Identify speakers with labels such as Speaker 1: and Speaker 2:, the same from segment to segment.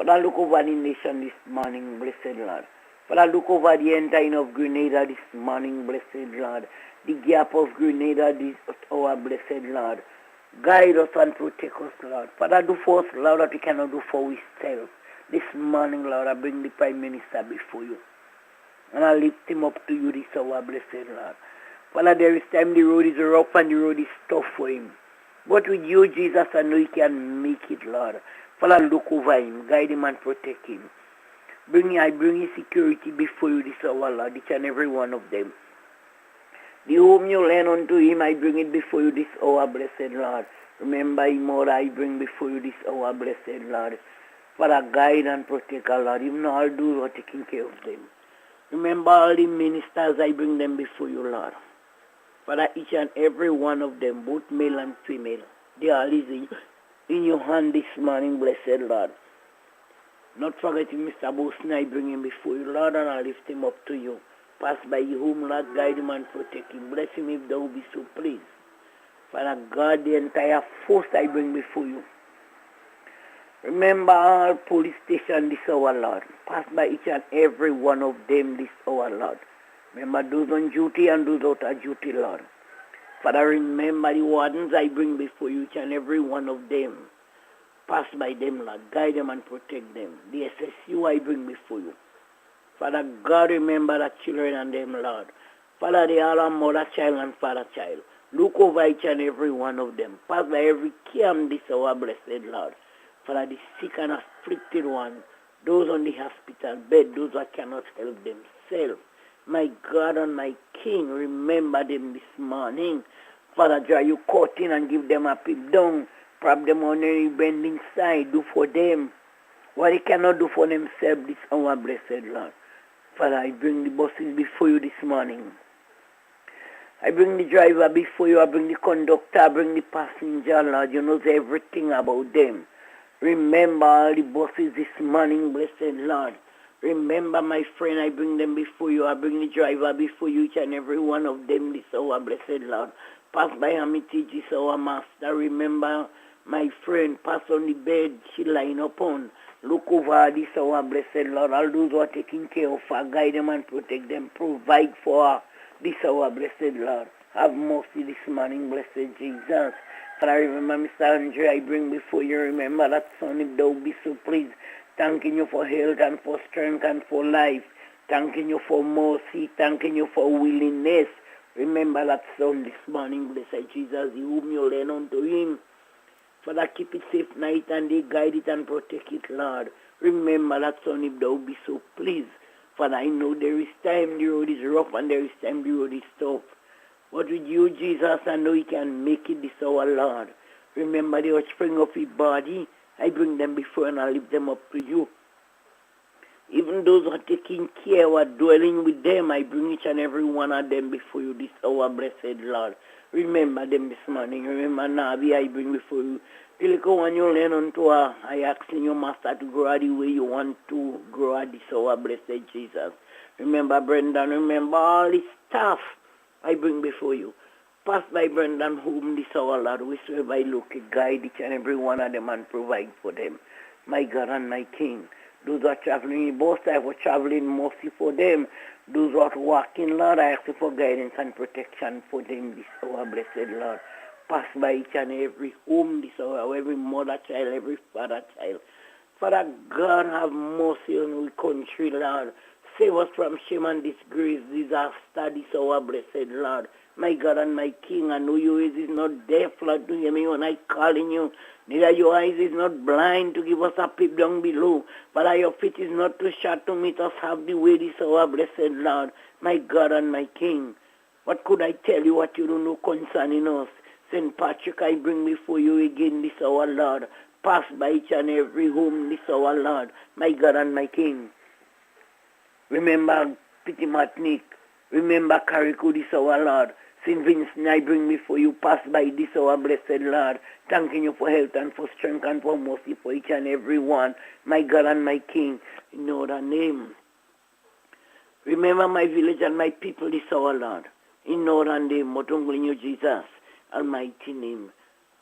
Speaker 1: Father, look over the nation this morning, blessed Lord. Father, look over the entire of Grenada this morning, blessed Lord. The gap of Grenada this hour, blessed Lord. Guide us and protect us, Lord. Father, do for us, Lord, what we cannot do for ourselves. This morning, Lord, I bring the Prime Minister before you. And I lift him up to you this hour, blessed Lord. Father, there is time the road is rough and the road is tough for him. But with you, Jesus, I know he can make it, Lord. Father, look over him, guide him and protect him. I bring his security before you this hour, Lord, each and every one of them. The home you lend unto him, I bring it before you this hour, blessed Lord. Remember him, Lord, I bring before you this hour, blessed Lord. Father, guide and protect our Lord. Even all those who are taking care of them. Remember all the ministers, I bring them before you, Lord. Father, each and every one of them, both male and female, they are in your hand this morning, blessed Lord. Not forgetting Mr. Boston, I bring him before you, Lord, and I lift him up to you. Pass by your home, Lord, guide him and protect him. Bless him if thou be so pleased. Father God, the entire force I bring before you. Remember our police station this hour, Lord. Pass by each and every one of them this hour, Lord. Remember those on duty and those out of duty, Lord. Father, remember the wardens I bring before you, each and every one of them. Pass by them, Lord. Guide them and protect them. The SSU I bring before you. Father God, remember the children and them, Lord. Father, they all are mother child and father child. Look over each and every one of them. Pass by every camp this hour, blessed Lord. Father, the sick and afflicted one, those on the hospital bed, those that cannot help themselves. My God and my King, remember them this morning. Father, draw you curtain and give them a peep down. Prop them on any bending side. Do for them what they cannot do for themselves this hour, blessed Lord. Father, I bring the buses before you this morning. I bring the driver before you. I bring the conductor. I bring the passenger, Lord. You know everything about them. Remember all the buses this morning, blessed Lord. Remember, my friend, I bring them before you. I bring the driver before you, each and every one of them this hour, blessed Lord. Pass by Amity, this hour, Master. Remember, my friend, pass on the bed she lying upon. Look over this hour, blessed Lord. All those who are taking care of her, guide them and protect them. Provide for her this hour, blessed Lord. Have mercy this morning, blessed Jesus. Father, remember Mr. Andre, I bring before you. Remember that son, if thou be so pleased. Thanking you for health and for strength and for life. Thanking you for mercy. Thanking you for willingness. Remember that son this morning, blessed Jesus, whom you lend unto him. Father, keep it safe night and day. Guide it and protect it, Lord. Remember that son, if thou be so pleased. Father, I know there is time the road is rough and there is time the road is tough. But with you, Jesus, I know you can make it this hour, Lord. Remember the offspring of your body. I bring them before and I lift them up to you. Even those who are taking care, who are dwelling with them, I bring each and every one of them before you this hour, blessed Lord. Remember them this morning. Remember Navi, I bring before you. The little one you learn unto her, I ask in your master to grow the way you want to grow at this hour, blessed Jesus. Remember Brendan, remember all the staff I bring before you. Pass by Brendan home this hour, Lord, whichever I look, guide each and every one of them and provide for them. My God and my King, those who are traveling in bus, I will travel in mercy for them. Those who are walking, Lord, I ask you for guidance and protection for them this hour, blessed Lord. Pass by each and every home this hour, every mother child, every father child. Father God, have mercy on our country, Lord. Save us from shame and disgrace, disaster this hour, blessed Lord. My God and my King, I know your ears is not deaf, Lord, to hear me when I calling you. Neither your eyes is not blind to give us a peep down below. But your feet is not too short to meet us have the way this hour, blessed Lord. My God and my King, what could I tell you what you don't know concerning us? St. Patrick, I bring before you again this hour, Lord. Pass by each and every home this hour, Lord. My God and my King. Remember Pity Matnik. Remember Carico this hour, Lord. St. Vincent, I bring before you. Pass by this hour, blessed Lord. Thanking you for health and for strength and for mercy for each and every one. My God and my King, in your name. Remember my village and my people this hour, Lord. In your name, Motungu in you, Jesus. Almighty name.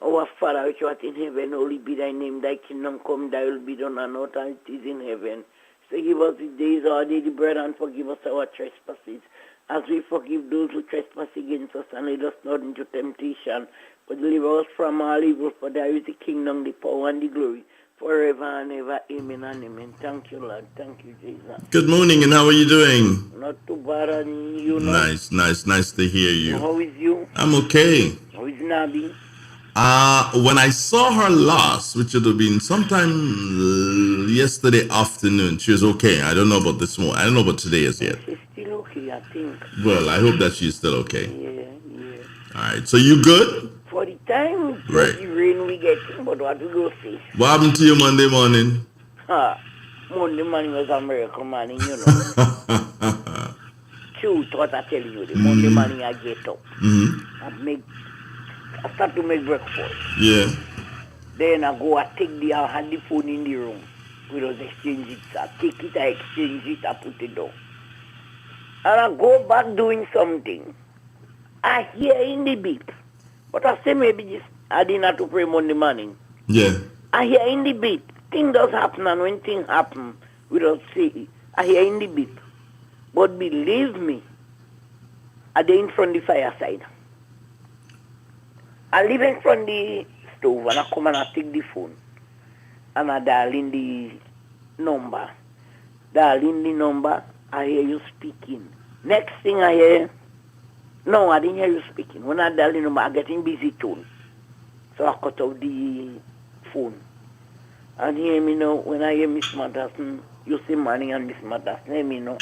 Speaker 1: Our Father which art in heaven, holy be thy name, thy kingdom come, thy will be done on earth as it is in heaven. So give us this day our daily bread and forgive us our trespasses, as we forgive those who trespass against us, and lead us not into temptation, but deliver us from all evil, for there is the kingdom, the power, and the glory, forever and ever. Amen and amen. Thank you, Lord. Thank you, Jesus.
Speaker 2: Good morning, and how are you doing?
Speaker 1: Not too bad, and you know.
Speaker 2: Nice to hear you.
Speaker 1: How is you?
Speaker 2: I'm okay.
Speaker 1: How is Nabi?
Speaker 2: When I saw her last, which would have been sometime yesterday afternoon, she was okay. I don't know about this morning. I don't know about today as yet.
Speaker 1: She's still okay, I think.
Speaker 2: Well, I hope that she's still okay.
Speaker 1: Yeah.
Speaker 2: All right. So you good?
Speaker 1: For the time,
Speaker 2: Right.
Speaker 1: the rain we getting, but what we go see?
Speaker 2: What happened to you Monday morning?
Speaker 1: Monday morning was a miracle morning, you know. Truth, what I tell you, the Monday morning I get up. I start to make breakfast.
Speaker 2: Yeah.
Speaker 1: Then I go, I had the phone in the room. We just exchange it. I take it, I exchange it, I put it down. And I go back doing something. I hear in the beep. But I say maybe this, I didn't have to pray Monday morning.
Speaker 2: Yeah.
Speaker 1: I hear in the beep. Thing does happen, and when things happen, we don't see it. I hear in the beep. But believe me, I dey in front of the fireside. I live in front of the stove, and I come and I take the phone. And I dial in the number. I hear you speaking. Next thing I hear, no, I didn't hear you speaking. When I dial the number, I get in busy tone. So I cut off the phone. And hear me now, when I hear Miss Matterson, you say morning and Miss Matterson, hear me now.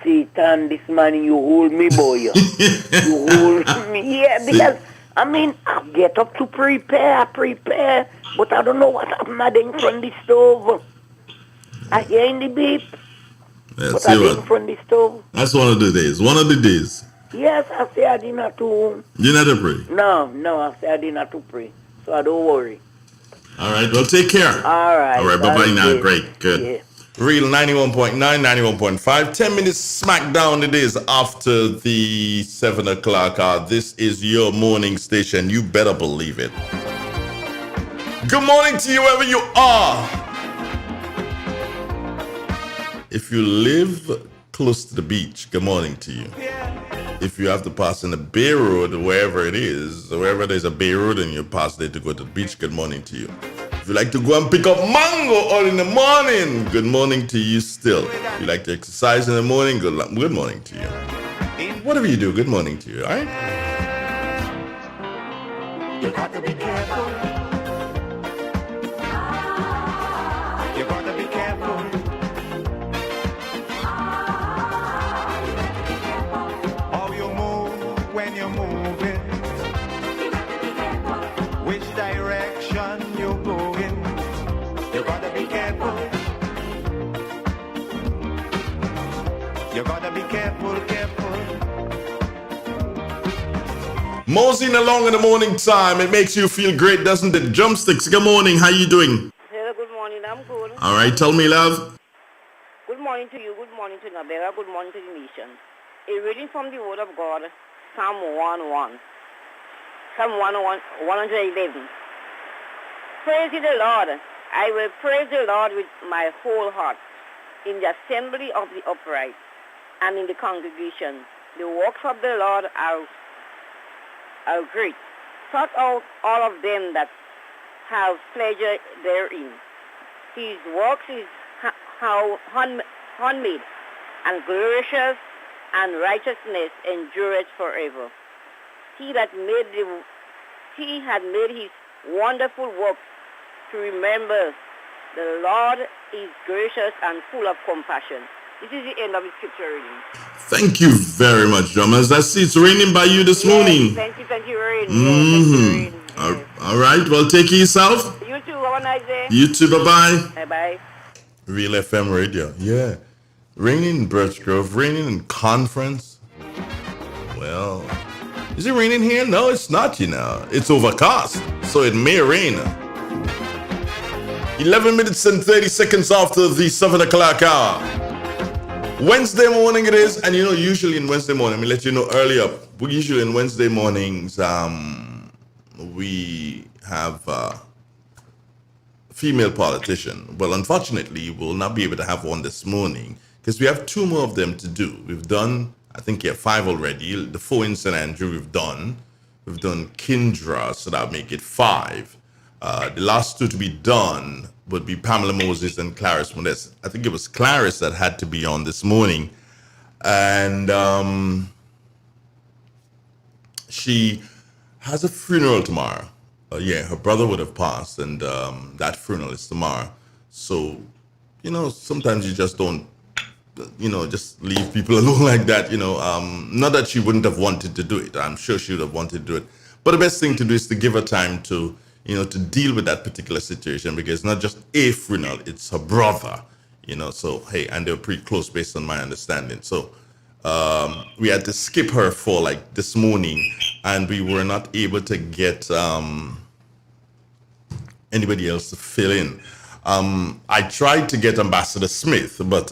Speaker 1: Satan, this morning you hold me, boy. You hold me. Yeah, because, I mean, I get up to prepare, but I don't know what happened. I didn't front the stove. I hear in the beep, but I didn't front the stove.
Speaker 2: That's one of the days.
Speaker 1: Yes, I say I didn't have to.
Speaker 2: You didn't have to pray?
Speaker 1: No, I say I didn't have to pray. So I don't worry.
Speaker 2: All right, well, take care.
Speaker 1: All right,
Speaker 2: bye-bye now. Great, good.
Speaker 1: Yeah.
Speaker 2: Real 91.9, 91.5. 10 minutes smack down it is after the 7 o'clock hour. This is your morning station. You better believe it. Good morning to you wherever you are. If you live close to the beach, good morning to you. If you have to pass in the Bay Road, wherever it is, wherever there's a Bay Road and you pass there to go to the beach, good morning to you. If you like to go and pick up mango early in the morning, good morning to you still. If you like to exercise in the morning, good morning to you. Whatever you do, good morning to you, all right?
Speaker 3: You got to be careful. You got to be careful. How you move when you're moving. Which direction you go in. You got to be careful. You got to be careful.
Speaker 2: Moseying along in the morning time, it makes you feel great, doesn't it? Drumsticks, good morning, how you doing?
Speaker 4: Hello, good morning, I'm good.
Speaker 2: All right, tell me, love.
Speaker 4: Good morning to you, good morning to Nabera, good morning to the nation. A reading from the Word of God, Psalm 101. Psalm 111. Praise ye the Lord. I will praise the Lord with my whole heart, in the assembly of the upright, and in the congregation. The works of the Lord are great. Sought out all of them that have pleasure therein. His works is how handmade, and glorious, and righteousness endureth forever. He had made his wonderful works to remember. The Lord is gracious and full of compassion. This is the end of the scripture reading.
Speaker 2: Thank you very much, drummers. I see it's raining by you this morning.
Speaker 4: Plenty rain. Yes.
Speaker 2: All right, well, take care of yourself.
Speaker 4: You too, have a nice day.
Speaker 2: You too, bye-bye.
Speaker 4: Bye-bye.
Speaker 2: Real FM radio, yeah. Raining in Birch Grove, raining in Conference. Well, is it raining here? No, it's not, you know. It's overcast, so it may rain. 11 minutes and 30 seconds after the 7 o'clock hour. Wednesday morning it is, and you know, usually in Wednesday morning, let me let you know early up. We usually in Wednesday mornings, we have a female politician. Well, unfortunately, we'll not be able to have one this morning because we have 2 more of them to do. We've done, I think, 5 already. The 4 in St. Andrew we've done. We've done Kindra, so that'll make it 5. The last 2 to be done would be Pamela Moses and Clarice Modest. I think it was Clarice that had to be on this morning. And she has a funeral tomorrow. Her brother would have passed, and that funeral is tomorrow. So, sometimes you just don't, just leave people alone like that. Not that she wouldn't have wanted to do it. I'm sure she would have wanted to do it. But the best thing to do is to give her time to, to deal with that particular situation, because it's not just a funeral, it's her brother, So, hey, and they're pretty close based on my understanding. So, we had to skip her for like this morning, and we were not able to get anybody else to fill in. I tried to get Ambassador Smith, but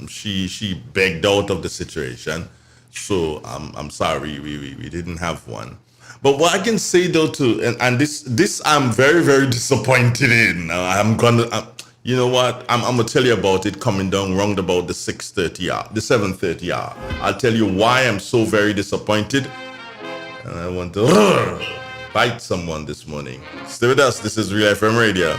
Speaker 2: she begged out of the situation. So I'm sorry, we didn't have one. But what I can say though too, and this I'm very, very disappointed in. I'm gonna, you know what? I'm gonna tell you about it coming down round about the 6:30 hour, the 7:30 hour. I'll tell you why I'm so very disappointed, and I want to bite someone this morning. Stay with us. This is Real FM Radio.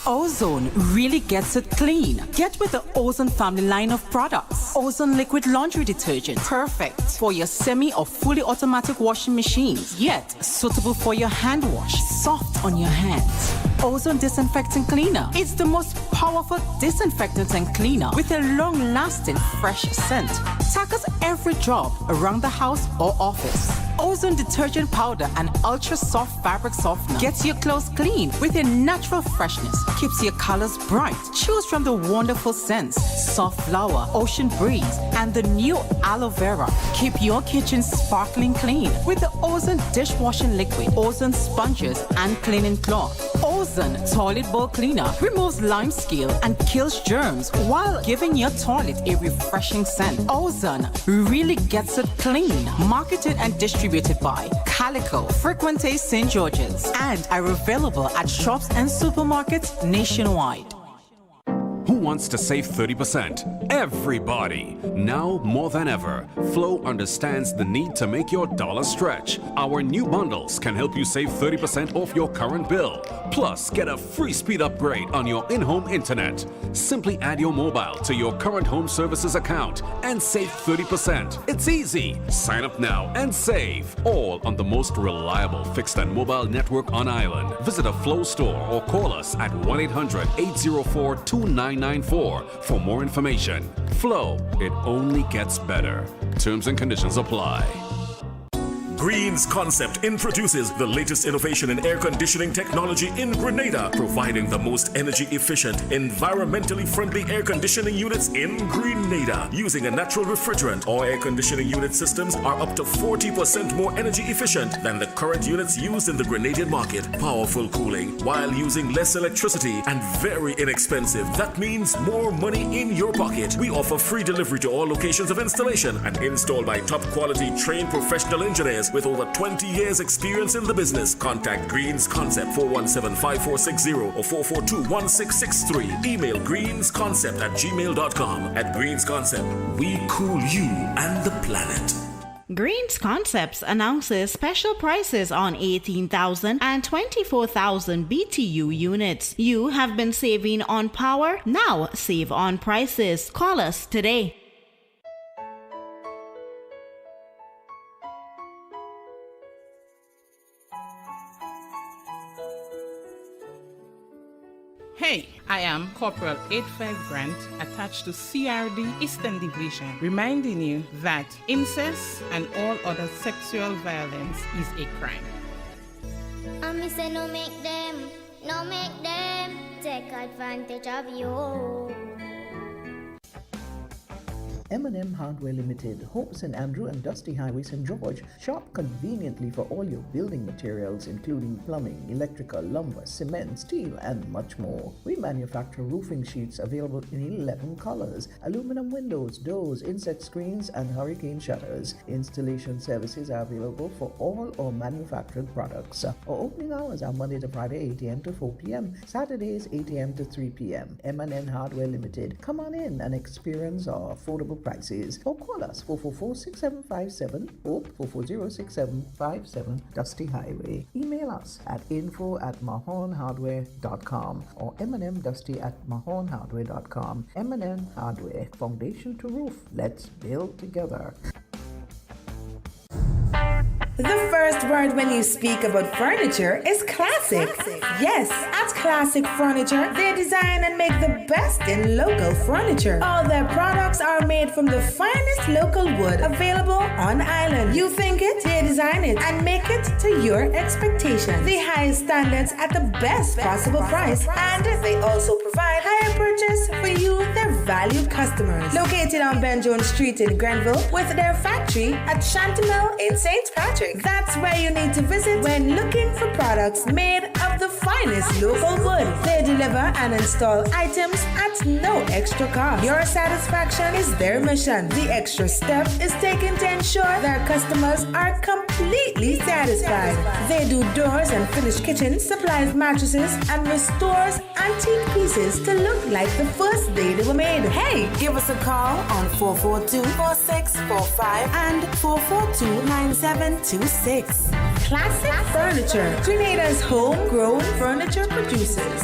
Speaker 5: Ozone really gets it clean. Get with the Ozone family line of products. Ozone liquid laundry detergent. Perfect for your semi or fully automatic washing machines. Yet suitable for your hand wash. Soft on your hands. Ozone disinfectant cleaner. It's the most powerful disinfectant and cleaner with a long-lasting fresh scent. Tackles every job around the house or office. Ozone detergent powder and ultra soft fabric softener gets your clothes clean with a natural freshness. Keeps your colors bright. Choose from the wonderful scents: soft flower, ocean breeze, and the new aloe vera. Keep your kitchen sparkling clean with the Ozone dishwashing liquid, Ozone sponges, and cleaning cloth. Ozone toilet bowl cleaner removes lime scale and kills germs while giving your toilet a refreshing scent. Ozone really gets it clean. Marketed and distributed by Calico, Frequente St. George's, and are available at shops and supermarkets nationwide.
Speaker 6: Who wants to save 30%? Everybody! Now more than ever, Flow understands the need to make your dollar stretch. Our new bundles can help you save 30% off your current bill. Plus, get a free speed upgrade on your in-home internet. Simply add your mobile to your current home services account and save 30%. It's easy. Sign up now and save. All on the most reliable fixed and mobile network on island. Visit a Flow store or call us at 1-800-804-2994 for more information. Flow, it only gets better. Terms and conditions apply.
Speaker 7: Green's Concept introduces the latest innovation in air conditioning technology in Grenada, providing the most energy efficient, environmentally friendly air conditioning units in Grenada. Using a natural refrigerant, all air conditioning unit systems are up to 40% more energy efficient than the current units used in the Grenadian market. Powerful cooling while using less electricity and very inexpensive. That means more money in your pocket. We offer free delivery to all locations of installation and installed by top quality trained professional engineers with over 20 years experience in the business. Contact Green's Concept 417-5460 or 442-1663. Email greensconcept@gmail.com. At Green's Concept, we cool you and the planet.
Speaker 8: Green's Concepts announces special prices on 18,000 and 24,000 BTU units. You have been saving on power, now save on prices. Call us today.
Speaker 9: Hey, I am Corporal 85 Grant, attached to CRD Eastern Division, reminding you that incest and all other sexual violence is a crime.
Speaker 10: I say no make them take advantage of you.
Speaker 11: M&M Hardware Limited, Hope St. Andrew and Dusty Highway, St. George. Shop conveniently for all your building materials, including plumbing, electrical, lumber, cement, steel, and much more. We manufacture roofing sheets available in 11 colors, aluminum windows, doors, insect screens, and hurricane shutters. Installation services are available for all our manufactured products. Our opening hours are Monday to Friday, 8 a.m. to 4 p.m., Saturdays, 8 a.m. to 3 p.m. M&N Hardware Limited. Come on in and experience our affordable prices, or call us 444-6757 or 440-6757 Dusty Highway. Email us at info@mahonhardware.com or mnmdusty@mahonhardware.com. M&N Hardware, foundation to roof. Let's build together.
Speaker 12: The first word when you speak about furniture is classic. Yes, at Classic Furniture, they design and make the best in local furniture. All their products are made from the finest local wood available on island. You think it, they design it, and make it to your expectations. The highest standards at the best possible price, and they also provide higher purchase for you, their valued customers. Located on Ben Jones Street in Grenville, with their factory at Chantimel in St. Patrick. That's where you need to visit when looking for products made of the finest local wood. They deliver and install items at no extra cost. Your satisfaction is their mission. The extra step is taken to ensure their customers are completely satisfied. They do doors and finished kitchens, supplies mattresses, and restores antique pieces to look like the first day they were made. Hey, give us a call on 442-4645 and 442-9726. Classic Furniture, Grenada's homegrown furniture producers.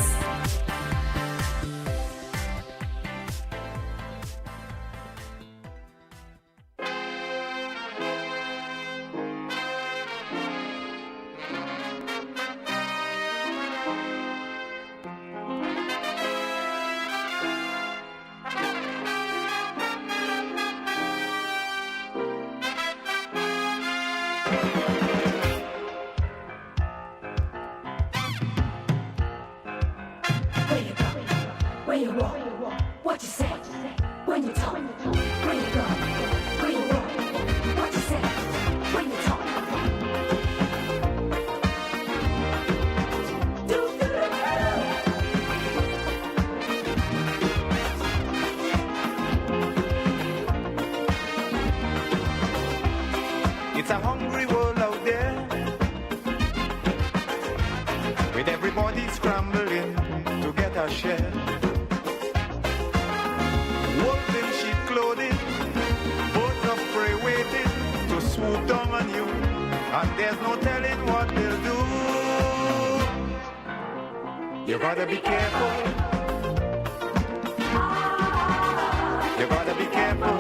Speaker 3: It's a hungry world out there, with everybody scrambling to get a share. Wolves in sheep clothing, birds of prey waiting to swoop down on you, and there's no telling what they'll do. You gotta be careful. You gotta be careful.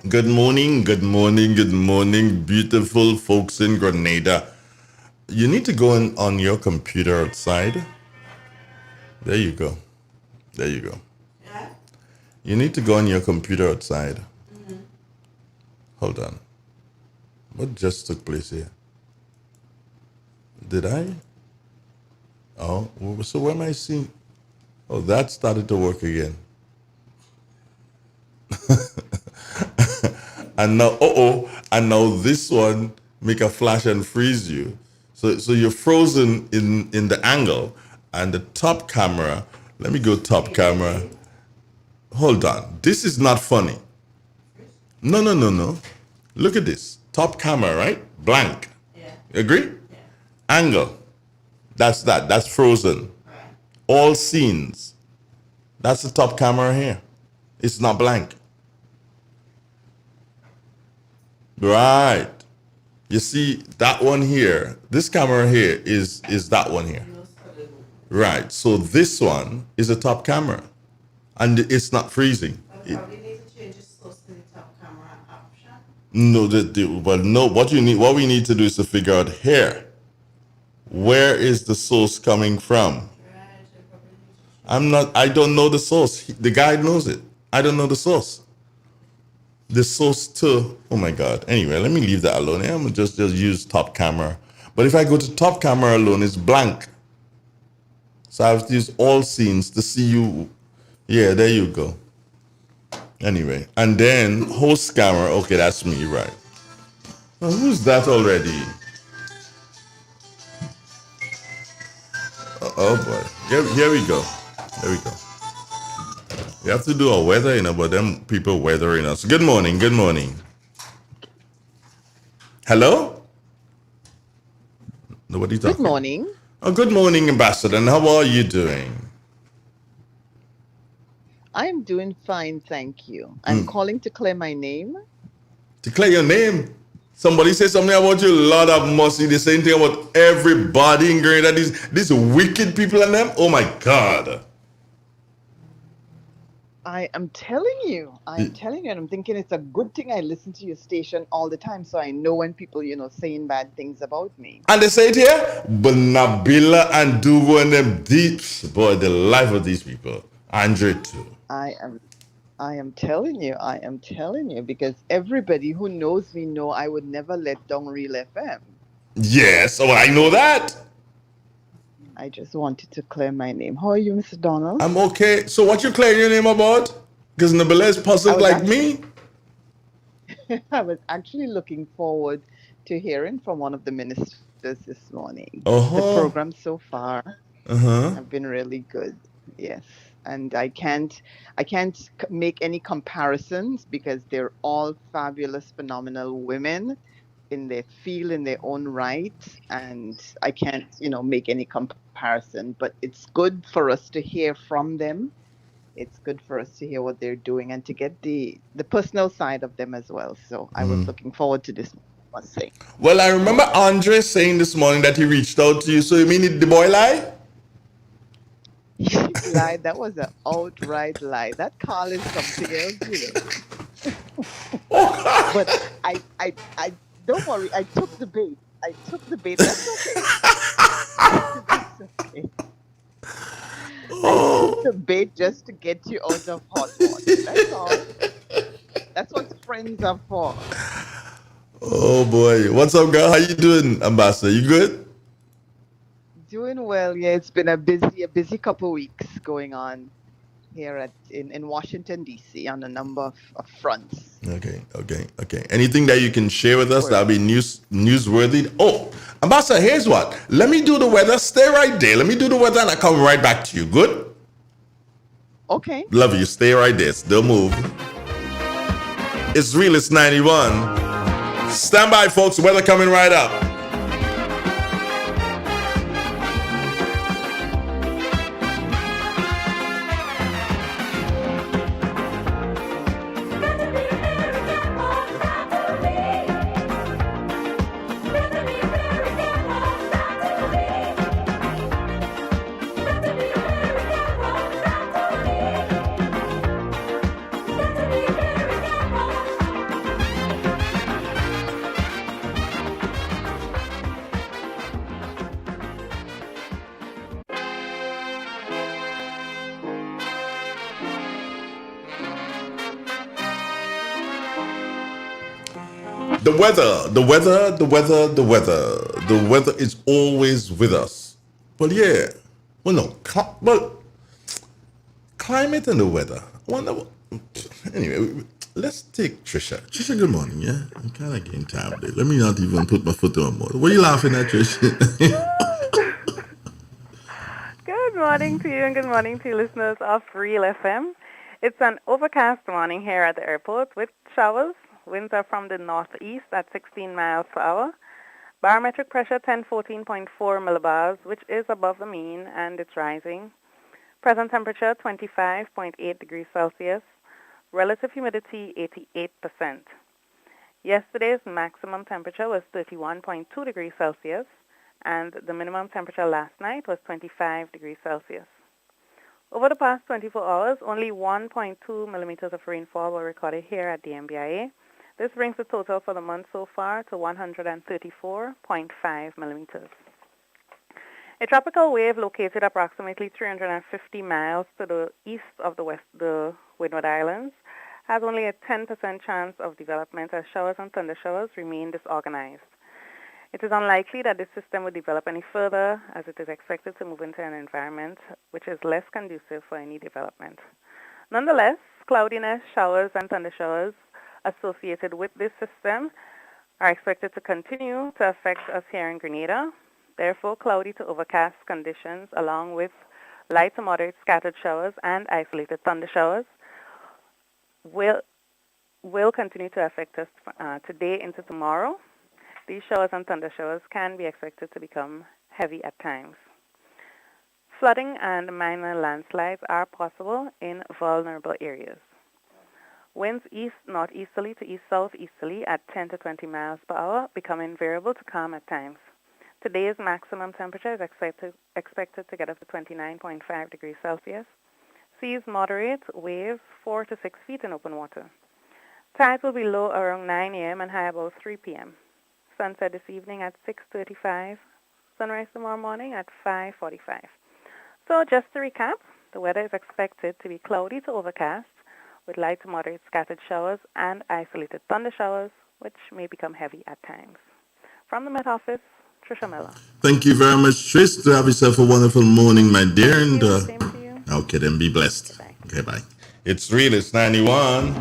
Speaker 2: Good morning, good morning, good morning, beautiful folks in Grenada. You need to go on your computer outside. There you go. There you go. Yeah. You need to go on your computer outside. Mm-hmm. Hold on. What just took place here? Did I? Oh, so where am I seeing? Oh, that started to work again. And now, and now this one make a flash and freeze you. So you're frozen in the angle, and the top camera, let me go top camera. Hold on, this is not funny. No. Look at this, top camera, right? Blank. Yeah. Agree? Yeah. Angle, that's frozen. Right. All scenes, that's the top camera here. It's not blank. Right. You see that one here, this camera here is that one here. Right. So this one is a top camera and it's not freezing.
Speaker 13: But probably need to change the source to the top camera option.
Speaker 2: No, what we need to do is to figure out here. Where is the source coming from? I don't know the source. The guy knows it. I don't know the source. The source to, oh my God. Anyway, let me leave that alone. I'm gonna just use top camera. But if I go to top camera alone, it's blank. So I have to use all scenes to see you. Yeah, there you go. Anyway, and then host camera. Okay, that's me, right? Now, who's that already? Oh boy. Here we go. There we go. We have to do our weather, but them people weathering us. Good morning. Good morning. Hello? Nobody talking.
Speaker 14: Good morning.
Speaker 2: Oh, good morning, Ambassador. And how are you doing?
Speaker 14: I'm doing fine, thank you. I'm calling to clear my name.
Speaker 2: Declare your name. Somebody say something about you, Lord of mercy. The same thing about everybody in Grenada. These wicked people and them. Oh my God.
Speaker 14: I am telling you, and I'm thinking it's a good thing I listen to your station all the time, so I know when people, saying bad things about me.
Speaker 2: And they say it here, but Nabila and Dugo and them deeps, boy, the life of these people. Andre too.
Speaker 14: I am telling you, because everybody who knows me know I would never let down Real FM.
Speaker 2: Yes, I know that.
Speaker 14: I just wanted to clear my name. How are you, Mr. Donald?
Speaker 2: I'm okay. So what you clearing your name about? Because Nabila is puzzled like me?
Speaker 14: I was actually looking forward to hearing from one of the ministers this morning.
Speaker 2: Uh-huh.
Speaker 14: The program so far have been really good. Yes. And I can't make any comparisons because they're all fabulous, phenomenal women in their field, in their own right. And I can't, make any comparison, but it's good for us to hear from them. It's good for us to hear what they're doing and to get the personal side of them as well. So I was looking forward to this, I must say.
Speaker 2: Well, I remember Andre saying this morning that he reached out to you. So you mean the boy lie?
Speaker 14: Lie. That was an outright lie. That call is something else, But I don't worry. I took the bait. That's okay. That's okay. I took the bait just to get you out of hot water. That's all. That's what friends are for.
Speaker 2: Oh boy. What's up, girl? How you doing, Ambassador? You good?
Speaker 14: Doing well. Yeah, it's been a busy couple weeks going on here in Washington, D.C. on a number of fronts.
Speaker 2: Okay. Anything that you can share with us that'll be newsworthy? Oh, Ambassador, here's what. Let me do the weather. Stay right there. Let me do the weather and I'll come right back to you. Good?
Speaker 14: Okay.
Speaker 2: Love you. Stay right there. Don't move. It's Real, it's 91. Stand by, folks. Weather coming right up. The weather is always with us. But yeah, well, no, climate and the weather. Anyway, let's take Trisha. Trisha, good morning. Yeah, I'm kind of getting tired today. Let me not even put my foot on more. What are you laughing at, Trisha?
Speaker 15: Good morning to you and good morning to listeners of Real FM. It's an overcast morning here at the airport with showers. Winds are from the northeast at 16 miles per hour. Barometric pressure 1014.4 millibars, which is above the mean, and it's rising. Present temperature 25.8 degrees Celsius. Relative humidity 88%. Yesterday's maximum temperature was 31.2 degrees Celsius, and the minimum temperature last night was 25 degrees Celsius. Over the past 24 hours, only 1.2 millimeters of rainfall were recorded here at the MBIA. This brings the total for the month so far to 134.5 millimeters. A tropical wave located approximately 350 miles to the east of the Windward Islands has only a 10% chance of development as showers and thundershowers remain disorganized. It is unlikely that this system would develop any further, as it is expected to move into an environment which is less conducive for any development. Nonetheless, cloudiness, showers, and thundershowers associated with this system are expected to continue to affect us here in Grenada. Therefore, cloudy to overcast conditions along with light to moderate scattered showers and isolated thundershowers will continue to affect us today into tomorrow. These showers and thundershowers can be expected to become heavy at times. Flooding and minor landslides are possible in vulnerable areas. Winds east-northeasterly to east-southeasterly at 10 to 20 miles per hour, becoming variable to calm at times. Today's maximum temperature is expected to get up to 29.5 degrees Celsius. Seas moderate, waves 4 to 6 feet in open water. Tides will be low around 9 a.m. and high about 3 p.m. Sunset this evening at 6:35. Sunrise tomorrow morning at 5:45. So just to recap, the weather is expected to be cloudy to overcast with light to moderate scattered showers and isolated thunder showers, which may become heavy at times. From the Met Office, Trisha Miller.
Speaker 2: Thank you very much, Trish. To have yourself a wonderful morning, my dear.
Speaker 15: Same to you.
Speaker 2: Okay, then be blessed.
Speaker 15: Goodbye.
Speaker 2: Okay, bye. It's real. It's 91.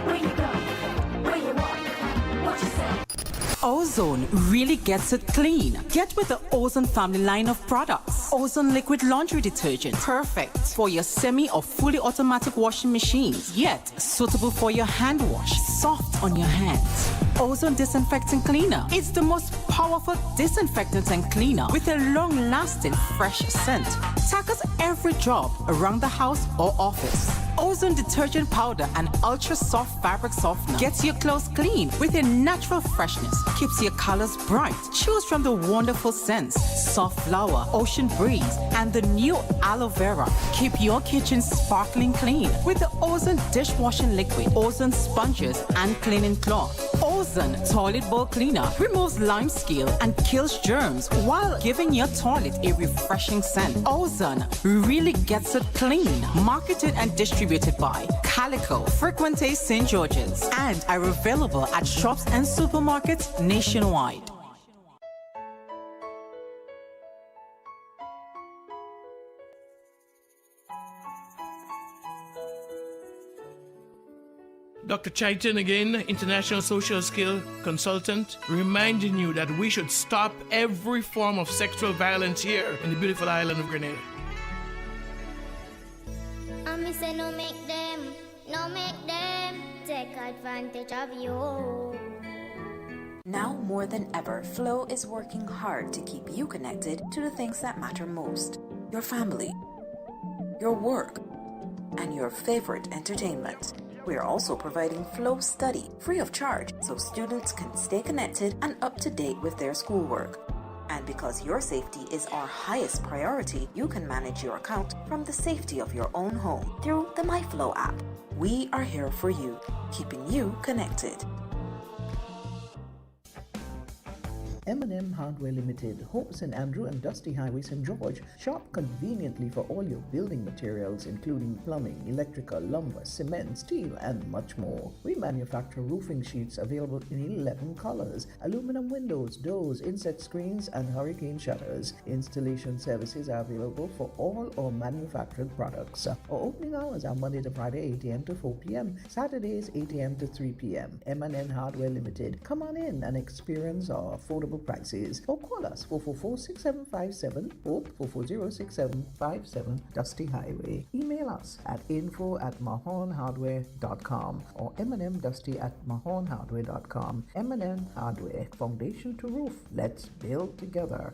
Speaker 5: Ozone really gets it clean. Get with the Ozone family line of products. Ozone liquid laundry detergent. Perfect for your semi or fully automatic washing machines. Yet suitable for your hand wash. Soft on your hands. Ozone disinfecting cleaner. It's the most powerful disinfectant and cleaner with a long-lasting fresh scent. Tackles every job around the house or office. Ozone detergent powder and ultra soft fabric softener gets your clothes clean with a natural freshness. Keeps your colors bright. Choose from the wonderful scents, soft flower, ocean breeze, and the new aloe vera. Keep your kitchen sparkling clean with the Ozone dishwashing liquid, Ozone sponges, and cleaning cloth. Ozone toilet bowl cleaner removes lime scale and kills germs while giving your toilet a refreshing scent. Ozone really gets it clean. Marketed and distributed by Calico, Frequente St. George's, and are available at shops and supermarkets nationwide.
Speaker 16: Dr. Chaitin again, international social skill consultant, reminding you that we should stop every form of sexual violence here in the beautiful island of Grenada.
Speaker 10: I say no make them take advantage of you.
Speaker 17: Now more than ever, Flow is working hard to keep you connected to the things that matter most. Your family, your work, and your favorite entertainment. We are also providing Flow Study free of charge so students can stay connected and up to date with their schoolwork. And because your safety is our highest priority, you can manage your account from the safety of your own home through the MyFlow app. We are here for you, keeping you connected.
Speaker 11: M&M Hardware Limited, Hope St. Andrew and Dusty Highway, St. George. Shop conveniently for all your building materials, including plumbing, electrical, lumber, cement, steel, and much more. We manufacture roofing sheets available in 11 colors, aluminum windows, doors, insect screens, and hurricane shutters. Installation services are available for all our manufactured products. Our opening hours are Monday to Friday, 8 a.m. to 4 p.m., Saturdays, 8 a.m. to 3 p.m. M&M Hardware Limited. Come on in and experience our affordable prices, or call us 444-6757 or 440-6757 Dusty Highway. Email us at info@mahonhardware.com or mnmdusty@mahonhardware.com. M&M Hardware, foundation to roof. Let's build together.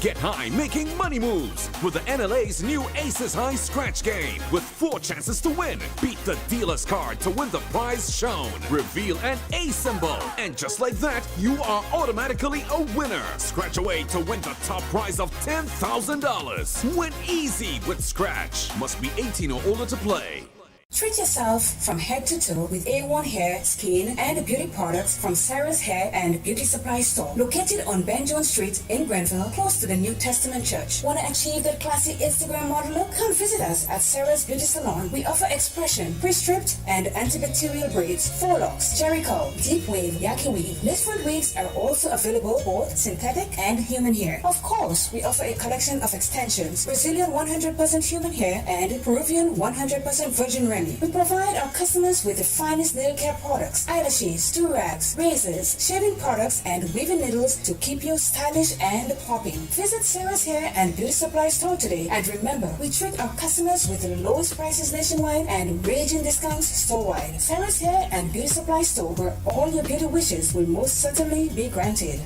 Speaker 6: Get high making money moves with the NLA's new Aces High Scratch game with 4 chances to win. Beat the dealer's card to win the prize shown. Reveal an A symbol. And just like that, you are automatically a winner. Scratch away to win the top prize of $10,000. Win easy with Scratch. Must be 18 or older to play.
Speaker 18: Treat yourself from head to toe with A1 hair, skin, and beauty products from Sarah's Hair and Beauty Supply Store, located on Ben Jones Street in Grenville, close to the New Testament Church. Want to achieve that classy Instagram model look? Come visit us at Sarah's Beauty Salon. We offer expression, pre-stripped, and antibacterial braids, forelocks, jerry curl, deep wave, yaki weave. Knit front wigs are also available, both synthetic and human hair. Of course, we offer a collection of extensions, Brazilian 100% human hair and Peruvian 100% virgin Remy. We provide our customers with the finest nail care products, eyelashes, do-rags, razors, shaving products, and weaving needles to keep you stylish and popping. Visit Sarah's Hair and Beauty Supply Store today, and remember, we treat our customers with the lowest prices nationwide and raging discounts store-wide. Sarah's Hair and Beauty Supply Store, where all your beauty wishes will most certainly be granted.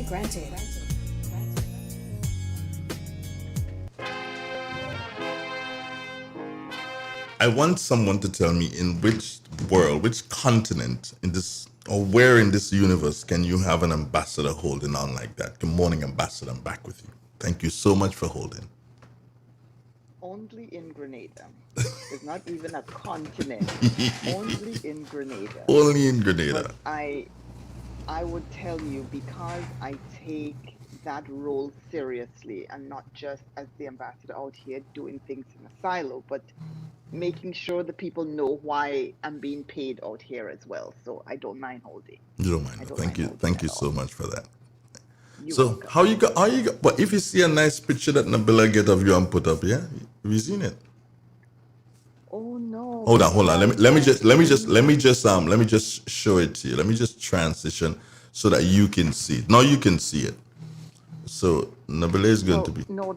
Speaker 2: I want someone to tell me in which world, which continent in this, or where in this universe can you have an ambassador holding on like that? Good morning, ambassador. I'm back with you. Thank you so much for holding.
Speaker 14: Only in Grenada. It's not even a continent. Only in Grenada.
Speaker 2: Only in Grenada.
Speaker 14: But I would tell you, because I take that role seriously, and not just as the ambassador out here doing things in a silo, but making sure the people know why I'm being paid out here as well. So I don't mind holding.
Speaker 2: You don't mind. Thank you so much for that.
Speaker 14: You're
Speaker 2: so
Speaker 14: welcome.
Speaker 2: how you got? But if you see a nice picture that Nabila get of you and put up, yeah, have you seen it?
Speaker 14: Oh no.
Speaker 2: Hold on. Let me just show it to you. Let me just transition so that you can see it. Now you can see it. So Nabila is going to be.
Speaker 14: No,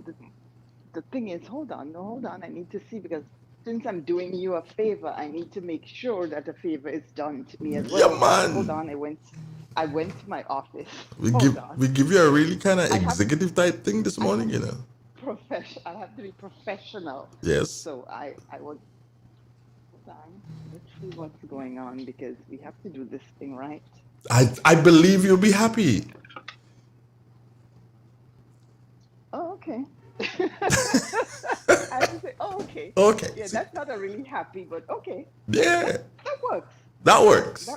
Speaker 14: the thing is, hold on. I need to see, because since I'm doing you a favor, I need to make sure that a favor is done to me as well.
Speaker 2: Yeah, man.
Speaker 14: Hold on, I went to my office.
Speaker 2: We give you a really kind of executive type thing this morning, you know.
Speaker 14: I have to be professional.
Speaker 2: Yes.
Speaker 14: So I was. Hold on. Let's see what's going on, because we have to do this thing right.
Speaker 2: I believe you'll be happy.
Speaker 14: Oh, okay. I have to say, oh, okay.
Speaker 2: Okay.
Speaker 14: Yeah, that's not a really happy, but okay.
Speaker 2: Yeah.
Speaker 14: That works.
Speaker 2: That works.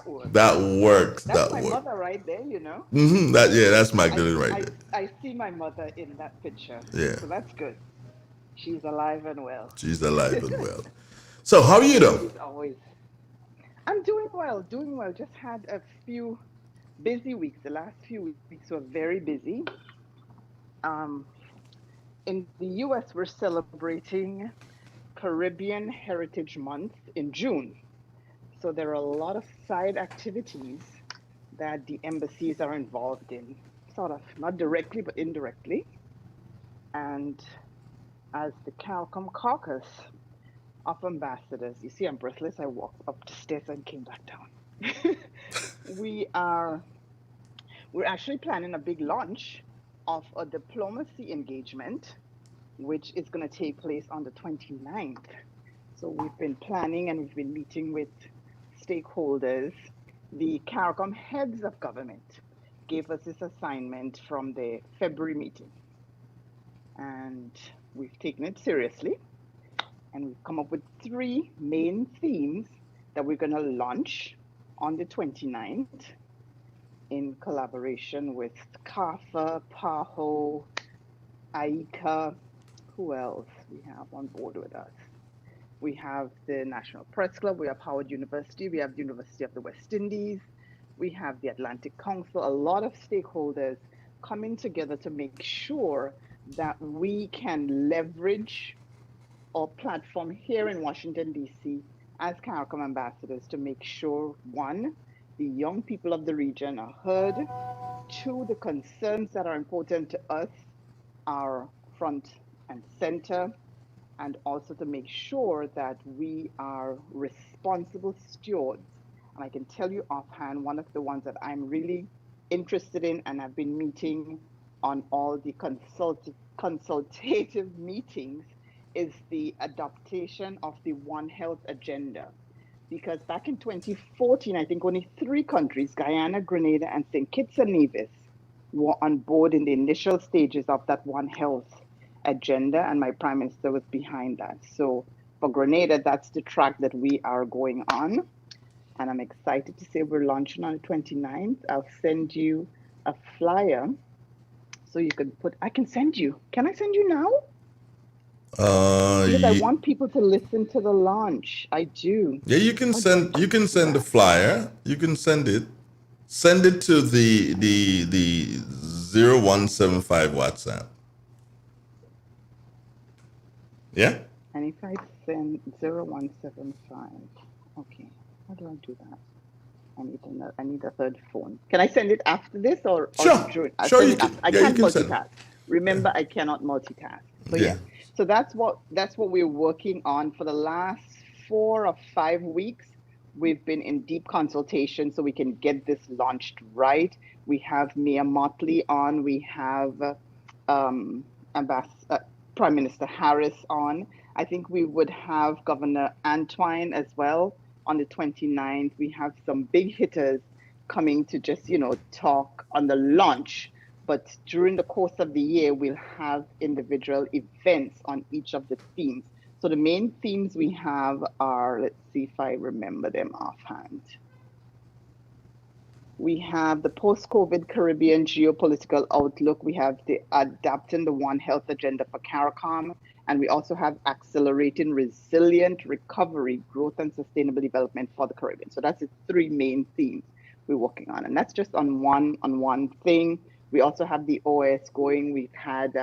Speaker 14: That's my mother right there, you know.
Speaker 2: That's Magdalene right there.
Speaker 14: I see my mother in that picture.
Speaker 2: Yeah.
Speaker 14: So that's good. She's alive and well.
Speaker 2: So how are you though?
Speaker 14: She's always. I'm doing well. Just had a few busy weeks. The last few weeks were very busy. In the US, we're celebrating Caribbean Heritage Month in June. So there are a lot of side activities that the embassies are involved in, sort of, not directly, but indirectly. And as the CALCOM caucus of ambassadors, you see I'm breathless, I walked up the stairs and came back down. We're actually planning a big launch of a diplomacy engagement, which is going to take place on the 29th. So we've been planning and we've been meeting with stakeholders. The CARICOM heads of government gave us this assignment from the February meeting. And we've taken it seriously. And we've come up with 3 main themes that we're going to launch on the 29th in collaboration with CAFA, PAHO, AICA. Who else we have on board with us? We have the National Press Club, we have Howard University, we have the University of the West Indies, we have the Atlantic Council, a lot of stakeholders coming together to make sure that we can leverage our platform here in Washington, D.C. as CARICOM ambassadors to make sure, 1, the young people of the region are heard, 2, the concerns that are important to us are front and center, and also to make sure that we are responsible stewards. And I can tell you offhand, one of the ones that I'm really interested in, and I've been meeting on all the consultative meetings, is the adaptation of the One Health agenda. Because back in 2014, I think only 3 countries, Guyana, Grenada, and St. Kitts and Nevis, were on board in the initial stages of that One Health agenda, and my prime minister was behind that. So for Grenada, that's the track that we are going on. And I'm excited to say we're launching on the 29th. I'll send you a flyer so you can I can send you. Can I send you now? Because I want people to listen to the launch. I do.
Speaker 2: Yeah, you can send the flyer. You can send it. Send it to the 0175 WhatsApp. Yeah?
Speaker 14: And if I send 0175, okay, how do I do that? I need a third phone. Can I send it after this or during? I can't multitask. Remember, I cannot multitask. So yeah. So that's what we're working on for the last 4 or 5 weeks. We've been in deep consultation so we can get this launched right. We have Mia Motley on. We have Prime Minister Harris on. I think we would have Governor Antwine as well on the 29th. We have some big hitters coming to just, talk on the launch. But during the course of the year, we'll have individual events on each of the themes. So the main themes we have are, let's see if I remember them offhand. We have the post-COVID Caribbean geopolitical outlook. We have the adapting the One Health agenda for CARICOM. And we also have accelerating resilient recovery, growth and sustainable development for the Caribbean. So that's the 3 main themes we're working on. And that's just on one thing. We also have the OS going. We've had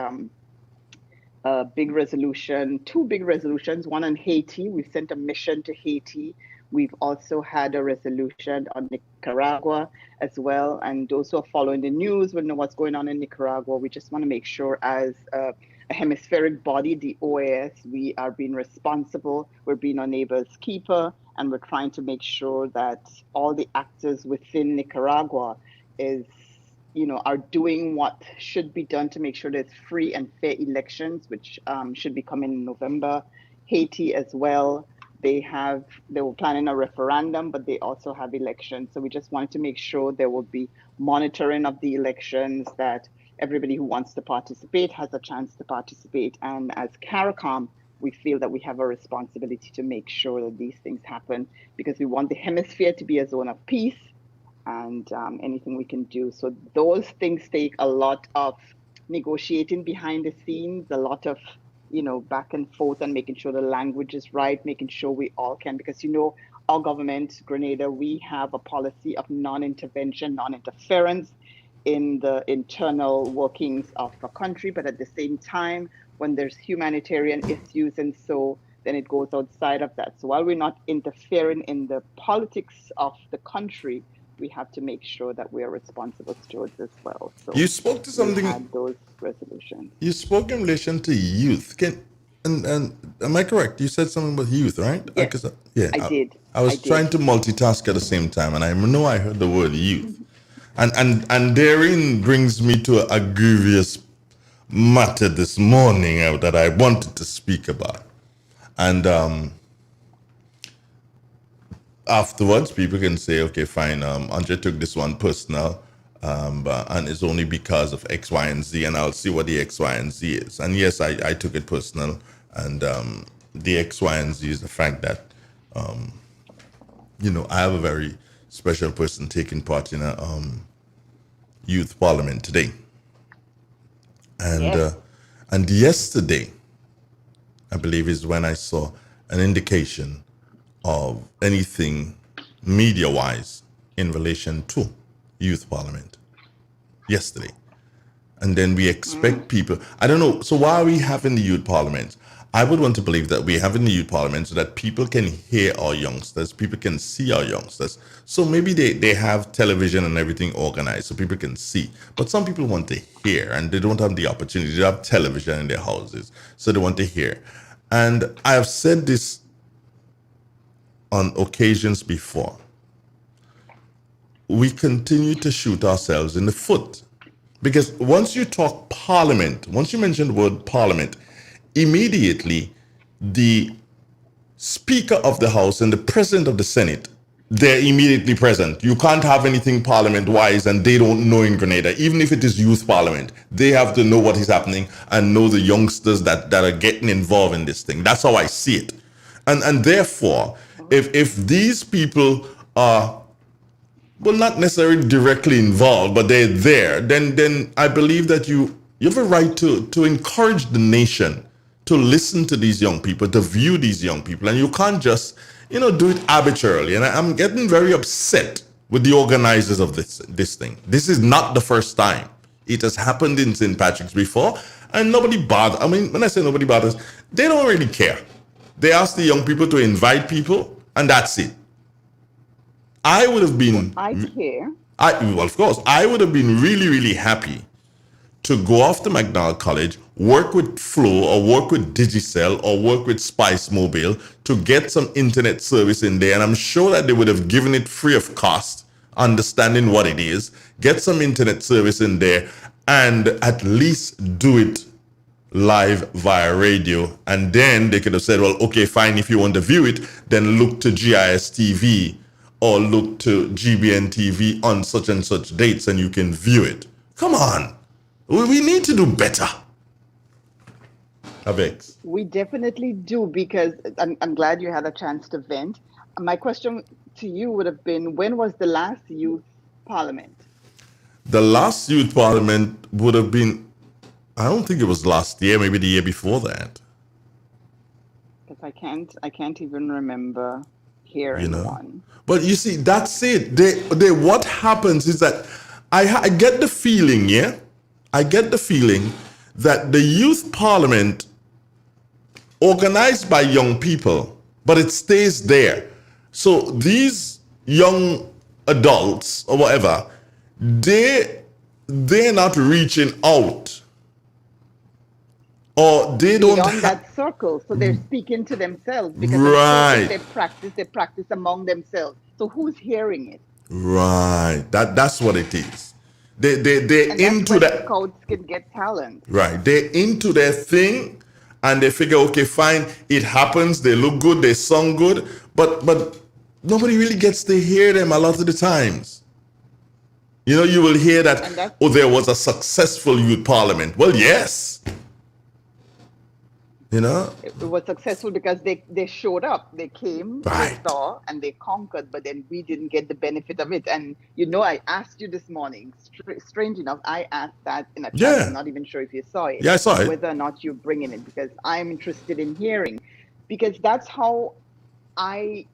Speaker 14: a big resolution, 2 big resolutions, one on Haiti. We've sent a mission to Haiti. We've also had a resolution on Nicaragua as well. And those who are following the news will know what's going on in Nicaragua. We just want to make sure as a hemispheric body, the OAS, we are being responsible. We're being our neighbor's keeper, and we're trying to make sure that all the actors within Nicaragua are doing what should be done to make sure there's free and fair elections, which should be coming in November. Haiti as well. They were planning a referendum, but they also have elections. So we just wanted to make sure there will be monitoring of the elections, that everybody who wants to participate has a chance to participate. And as CARICOM, we feel that we have a responsibility to make sure that these things happen, because we want the hemisphere to be a zone of peace and anything we can do. So those things take a lot of negotiating behind the scenes, a lot of back and forth, and making sure the language is right, making sure we all can, because our government, Grenada, we have a policy of non-intervention, non-interference in the internal workings of a country, but at the same time, when there's humanitarian issues and so, then it goes outside of that. So while we're not interfering in the politics of the country, we have to make sure that we are responsible stewards as well. So
Speaker 2: you spoke to something.
Speaker 14: Had those resolutions.
Speaker 2: You spoke in relation to youth. And am I correct? You said something about youth, right?
Speaker 14: Yes, I did.
Speaker 2: I was trying to multitask at the same time, and I know I heard the word youth, and therein brings me to a grievous matter this morning that I wanted to speak about, and afterwards, people can say, okay, fine, Andre took this one personal, and it's only because of X, Y, and Z, and I'll see what the X, Y, and Z is. And yes, I took it personal, and the X, Y, and Z is the fact that, I have a very special person taking part in a youth parliament today. And yesterday, I believe, is when I saw an indication of anything media-wise in relation to youth parliament yesterday. And then we expect people, I don't know, so why are we having the youth parliament? I would want to believe that we're having the youth parliament so that people can hear our youngsters, people can see our youngsters. So maybe they have television and everything organized so people can see. But some people want to hear, and they don't have the opportunity to have television in their houses, so they want to hear. And I have said this on occasions before. We continue to shoot ourselves in the foot, because once you talk parliament, once you mention the word parliament, immediately the Speaker of the House and the President of the Senate, they're immediately present. You can't have anything parliament-wise and they don't know in Grenada. Even if it is youth parliament, they have to know what is happening and know the youngsters that are getting involved in this thing. That's how I see it. And therefore, if these people are, well, not necessarily directly involved, but they're there, then I believe that you have a right to encourage the nation to listen to these young people, to view these young people, and you can't just, do it arbitrarily. And I'm getting very upset with the organizers of this thing. This is not the first time. It has happened in St. Patrick's before, and nobody bothers. I mean, when I say nobody bothers, they don't really care. They ask the young people to invite people, and that's it. I would have been.
Speaker 14: I care.
Speaker 2: Well, of course, I would have been really, really happy to go off to McDonald College, work with Flow or work with Digicel or work with Spice Mobile to get some internet service in there. And I'm sure that they would have given it free of cost, understanding what it is, get some internet service in there, and at least do it live via radio. And then they could have said, well, okay, fine, if you want to view it, then look to GIS TV or look to GBN TV on such and such dates and you can view it. Come on. We need to do better. Avex.
Speaker 14: We definitely do, because I'm glad you had a chance to vent. My question to you would have been, when was the last youth parliament?
Speaker 2: The last youth parliament would have been, I don't think it was last year, maybe the year before that.
Speaker 14: Because I can't even remember hearing one.
Speaker 2: But you see, that's it. What happens is that I get the feeling, I get the feeling that the youth parliament organized by young people, but it stays there. So these young adults or whatever, they're not reaching out, or they don't
Speaker 14: beyond that circle. So they're speaking to themselves, because
Speaker 2: right.
Speaker 14: They practice among themselves. So who's hearing it?
Speaker 2: Right. That's what it is. They're
Speaker 14: and
Speaker 2: into that.
Speaker 14: Scouts can get talent.
Speaker 2: Right. They're into their thing, and they figure, okay, fine, it happens. They look good. They song good, but nobody really gets to hear them a lot of the times. You will hear that, there was a successful youth parliament. Well, yes.
Speaker 14: It was successful because they showed up. They came, they saw, and they conquered, but then we didn't get the benefit of it. And I asked you this morning, strange enough, I asked that in a chat. I'm not even sure if you saw it.
Speaker 2: Yeah, I saw it.
Speaker 14: Whether or not you're bringing it, because I'm interested in hearing. Because that's how I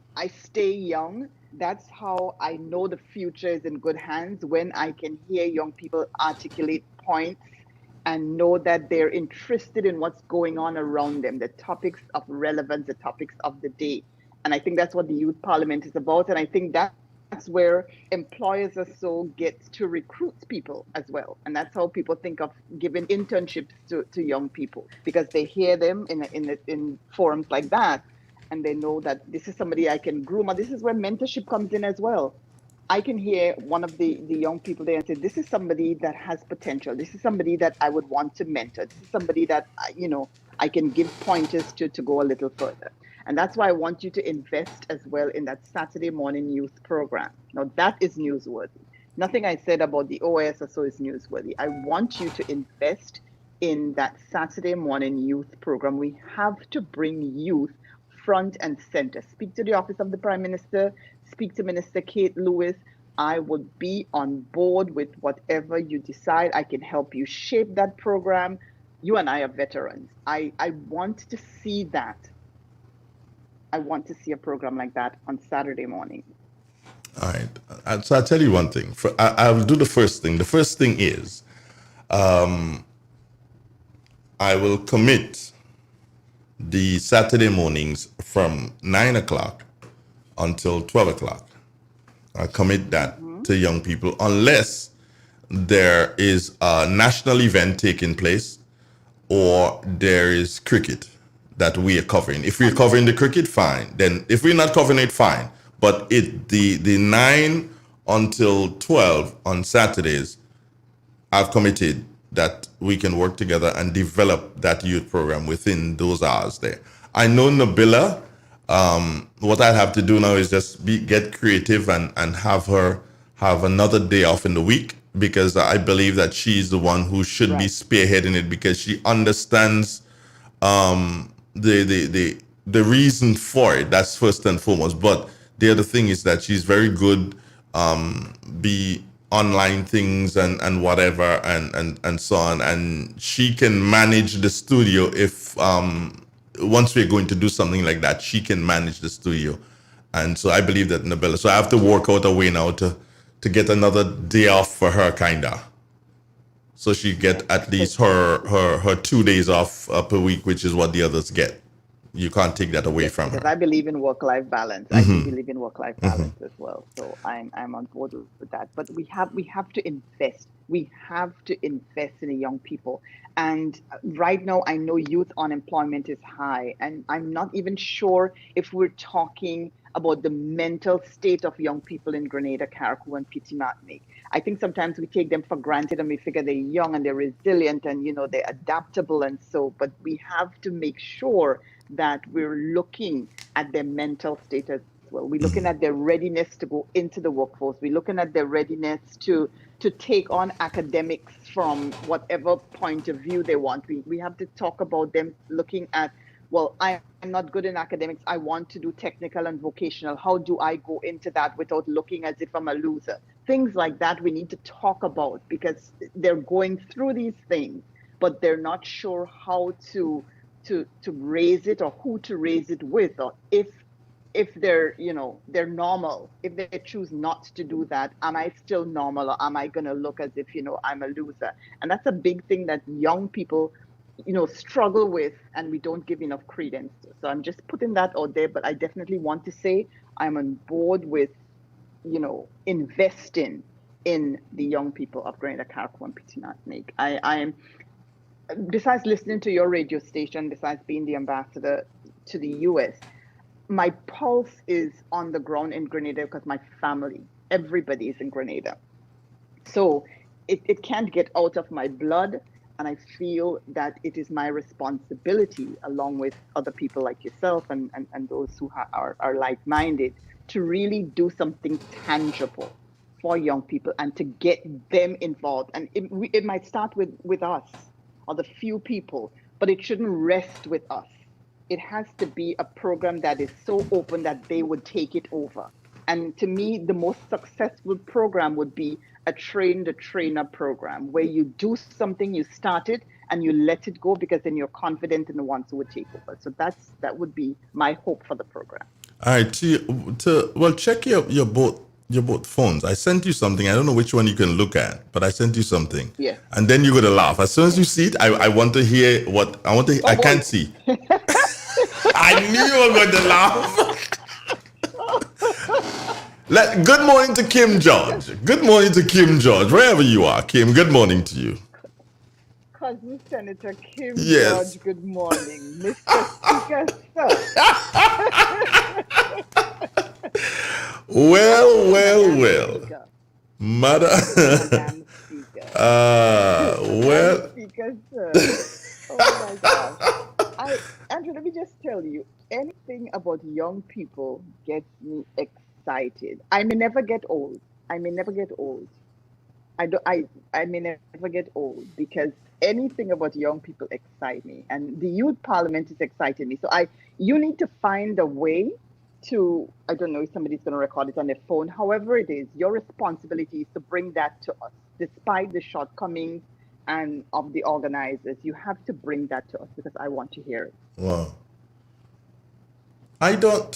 Speaker 14: stay young. That's how I know the future is in good hands, when I can hear young people articulate points and know that they're interested in what's going on around them, the topics of relevance, the topics of the day. And I think that's what the youth parliament is about. And I think that's where employers also get to recruit people as well. And that's how people think of giving internships to young people, because they hear them in forums like that, and they know that this is somebody I can groom. And this is where mentorship comes in as well. I can hear one of the young people there and say, this is somebody that has potential. This is somebody that I would want to mentor. This is somebody that, I can give pointers to go a little further. And that's why I want you to invest as well in that Saturday morning youth program. Now, that is newsworthy. Nothing I said about the OAS or so is newsworthy. I want you to invest in that Saturday morning youth program. We have to bring youth front and center. Speak to the Office of the Prime Minister, speak to Minister Kate Lewis. I would be on board with whatever you decide. I can help you shape that program. You and I are veterans. I want to see that. I want to see a program like that on Saturday morning.
Speaker 2: All right. So I'll tell you one thing. I will do the first thing. The first thing is I will commit the Saturday mornings from 9 o'clock until 12 o'clock. I commit that to young people, unless there is a national event taking place or there is cricket that we are covering. If we're covering the cricket, fine. Then if we're not covering it, fine. But the 9 until 12 on Saturdays, I've committed that we can work together and develop that youth program within those hours there. I know Nabila, what I have to do now is just get creative and have her have another day off in the week, because I believe that she's the one who should be spearheading it, because she understands the the reason for it. That's first and foremost. But the other thing is that she's very good, be online things and whatever and so on. And she can manage the studio if once we're going to do something like that, she can manage the studio. And so I believe that Nabella. So I have to work out a way now to get another day off for her, kinda. So she get at least her 2 days off per week, which is what the others get. You can't take that away from her.
Speaker 14: Because I believe in work-life balance. I do believe in work-life balance as well. So I'm on board with that. But we have to invest. We have to invest in the young people. And right now, I know youth unemployment is high, and I'm not even sure if we're talking about the mental state of young people in Grenada, Carriacou, and Petit Martinique. I think sometimes we take them for granted and we figure they're young and they're resilient and they're adaptable and so. But we have to make sure that we're looking at their mental state as well. We're looking at their readiness to go into the workforce. We're looking at their readiness to take on academics from whatever point of view they want. We have to talk about them looking at, well, I'm not good in academics. I want to do technical and vocational. How do I go into that without looking as if I'm a loser? Things like that we need to talk about because they're going through these things, but they're not sure how to raise it or who to raise it with, or if they're they're normal. If they choose not to do that, am I still normal, or am I going to look as if I'm a loser? And that's a big thing that young people struggle with, and we don't give enough credence to. So I'm just putting that out there, but I definitely want to say I'm on board with investing in the young people of Grenada, Carriacou, and Petit Martinique. I am, besides listening to your radio station, besides being the ambassador to the US, my pulse is on the ground in Grenada because my family, everybody is in Grenada. So it can't get out of my blood. And I feel that it is my responsibility, along with other people like yourself and those who are like-minded, to really do something tangible for young people and to get them involved. And it might start with us, or the few people, but it shouldn't rest with us. It has to be a program that is so open that they would take it over. And to me, the most successful program would be a train-the-trainer program, where you do something, you start it, and you let it go, because then you're confident in the ones who would take over. So that would be my hope for the program.
Speaker 2: All right. Check your both phones. I sent you something. I don't know which one you can look at, but I sent you something.
Speaker 14: Yeah.
Speaker 2: And then you're gonna laugh. As soon as you see it, I want to hear what I want to. I can't see. I knew you were going to laugh. Good morning to Kim George. Good morning to Kim George, wherever you are. Kim, good morning to you.
Speaker 14: Cousin Senator Kim
Speaker 2: Yes.
Speaker 14: George, good morning. Mr. Speaker, sir.
Speaker 2: Well. Mother. Well.
Speaker 14: Speaker, sir. Oh my gosh. Andrew, let me just tell you, anything about young people gets me excited. I may never get old. I may never get old because anything about young people excite me, and the youth parliament is exciting me. So you need to find a way to, I don't know if somebody's going to record it on their phone. However it is, your responsibility is to bring that to us, despite the shortcomings and of the organizers. You have to bring that to us because I want to hear it.
Speaker 2: Wow. I don't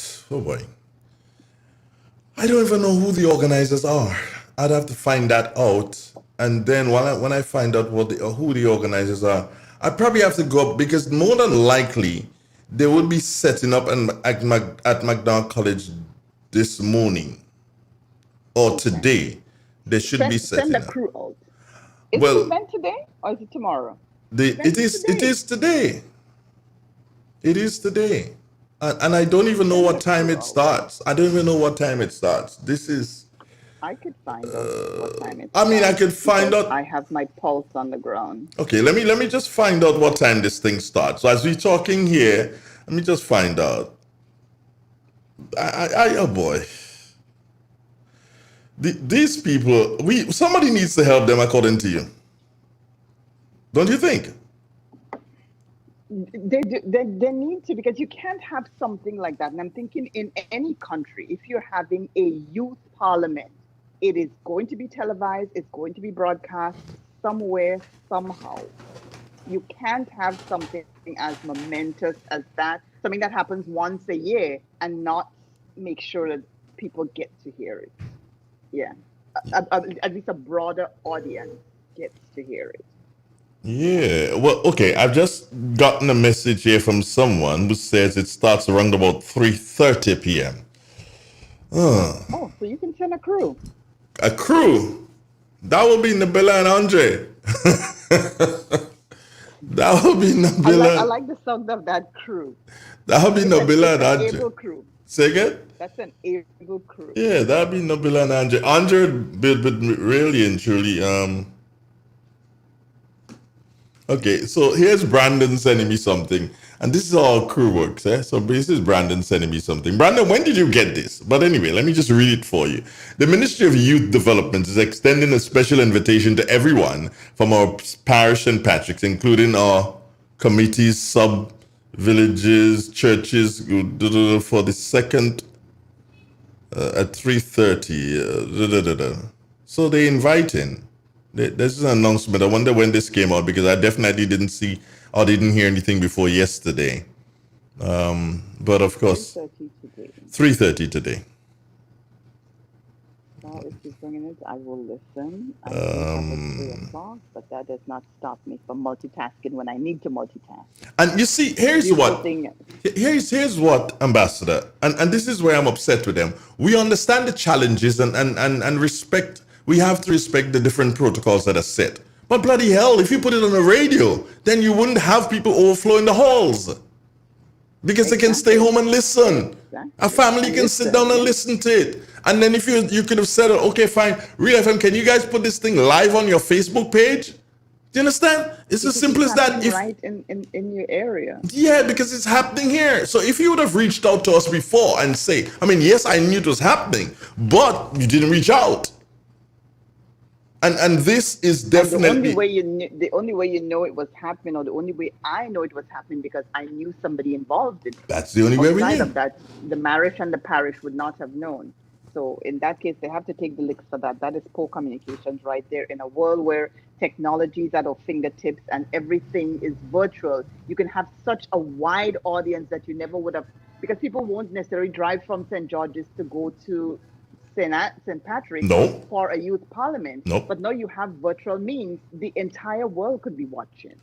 Speaker 2: even know who the organizers are. I'd have to find that out. And then when I find out who the organizers are, I probably have to go up, because more than likely they will be setting up at McDonald College this morning or today. They should be setting
Speaker 14: up. Send the crew out. Is the event today or is it tomorrow?
Speaker 2: It is today. It is today. And I don't even know what time it starts. This is...
Speaker 14: I could find out what time it starts.
Speaker 2: I mean, I could find out...
Speaker 14: I have my pulse on the ground.
Speaker 2: Okay, let me just find out what time this thing starts. So as we're talking here, let me just find out. Oh boy. These people, somebody needs to help them, according to you. Don't you think?
Speaker 14: They need to, because you can't have something like that. And I'm thinking in any country, if you're having a youth parliament, it is going to be televised, it's going to be broadcast somewhere, somehow. You can't have something as momentous as that, something that happens once a year, and not make sure that people get to hear it. Yeah. At least a broader audience gets to hear it.
Speaker 2: Yeah. Well, okay. I've just gotten a message here from someone who says it starts around about 3:30 p.m.
Speaker 14: Oh, so you can send a crew.
Speaker 2: A crew. That will be Nabila and Andre. That will be
Speaker 14: I
Speaker 2: Nabila.
Speaker 14: like the sound of that crew.
Speaker 2: That will be Nabila and
Speaker 14: It's an
Speaker 2: Andre.
Speaker 14: able crew.
Speaker 2: Say again?
Speaker 14: That's an able crew.
Speaker 2: Yeah, that'll be Nabila and Andre. Andre, but really and truly, okay, so here's Brandon sending me something, and this is how our crew works. So this is Brandon sending me something. Brandon, when did you get this? But anyway, let me just read it for you. The Ministry of Youth Development is extending a special invitation to everyone from our parish and patricks, including our committees, sub-villages, churches, for the second at 3:30. So they're inviting. This is an announcement. I wonder when this came out, because I definitely didn't see or didn't hear anything before yesterday. But of course, 3:30 today.
Speaker 14: Now, if she's bringing it, I will listen. I think it's 3 o'clock, but that does not stop me from multitasking when I need to multitask.
Speaker 2: And you see, here's what, Ambassador, and this is where I'm upset with them. We understand the challenges and respect. We have to respect the different protocols that are set. But bloody hell, if you put it on the radio, then you wouldn't have people overflowing the halls, because they can stay home and listen. A family can sit down and listen to it. And then if you could have said, okay, fine, Real FM, can you guys put this thing live on your Facebook page? Do you understand? It's as simple as that.
Speaker 14: Right in your area.
Speaker 2: Yeah, because it's happening here. So if you would have reached out to us before and say, I mean, yes, I knew it was happening, but you didn't reach out. And this is definitely
Speaker 14: the only way you know it was happening, or the only way I know it was happening, because I knew somebody involved in it.
Speaker 2: That's the only way we knew.
Speaker 14: Of that, the parish and the parish would not have known. So in that case, they have to take the licks for that. That is poor communications right there. In a world where technology is at our fingertips and everything is virtual, you can have such a wide audience that you never would have, because people won't necessarily drive from St. George's to go to St. Patrick's for a youth parliament. But now you have virtual means. The entire world could be watching.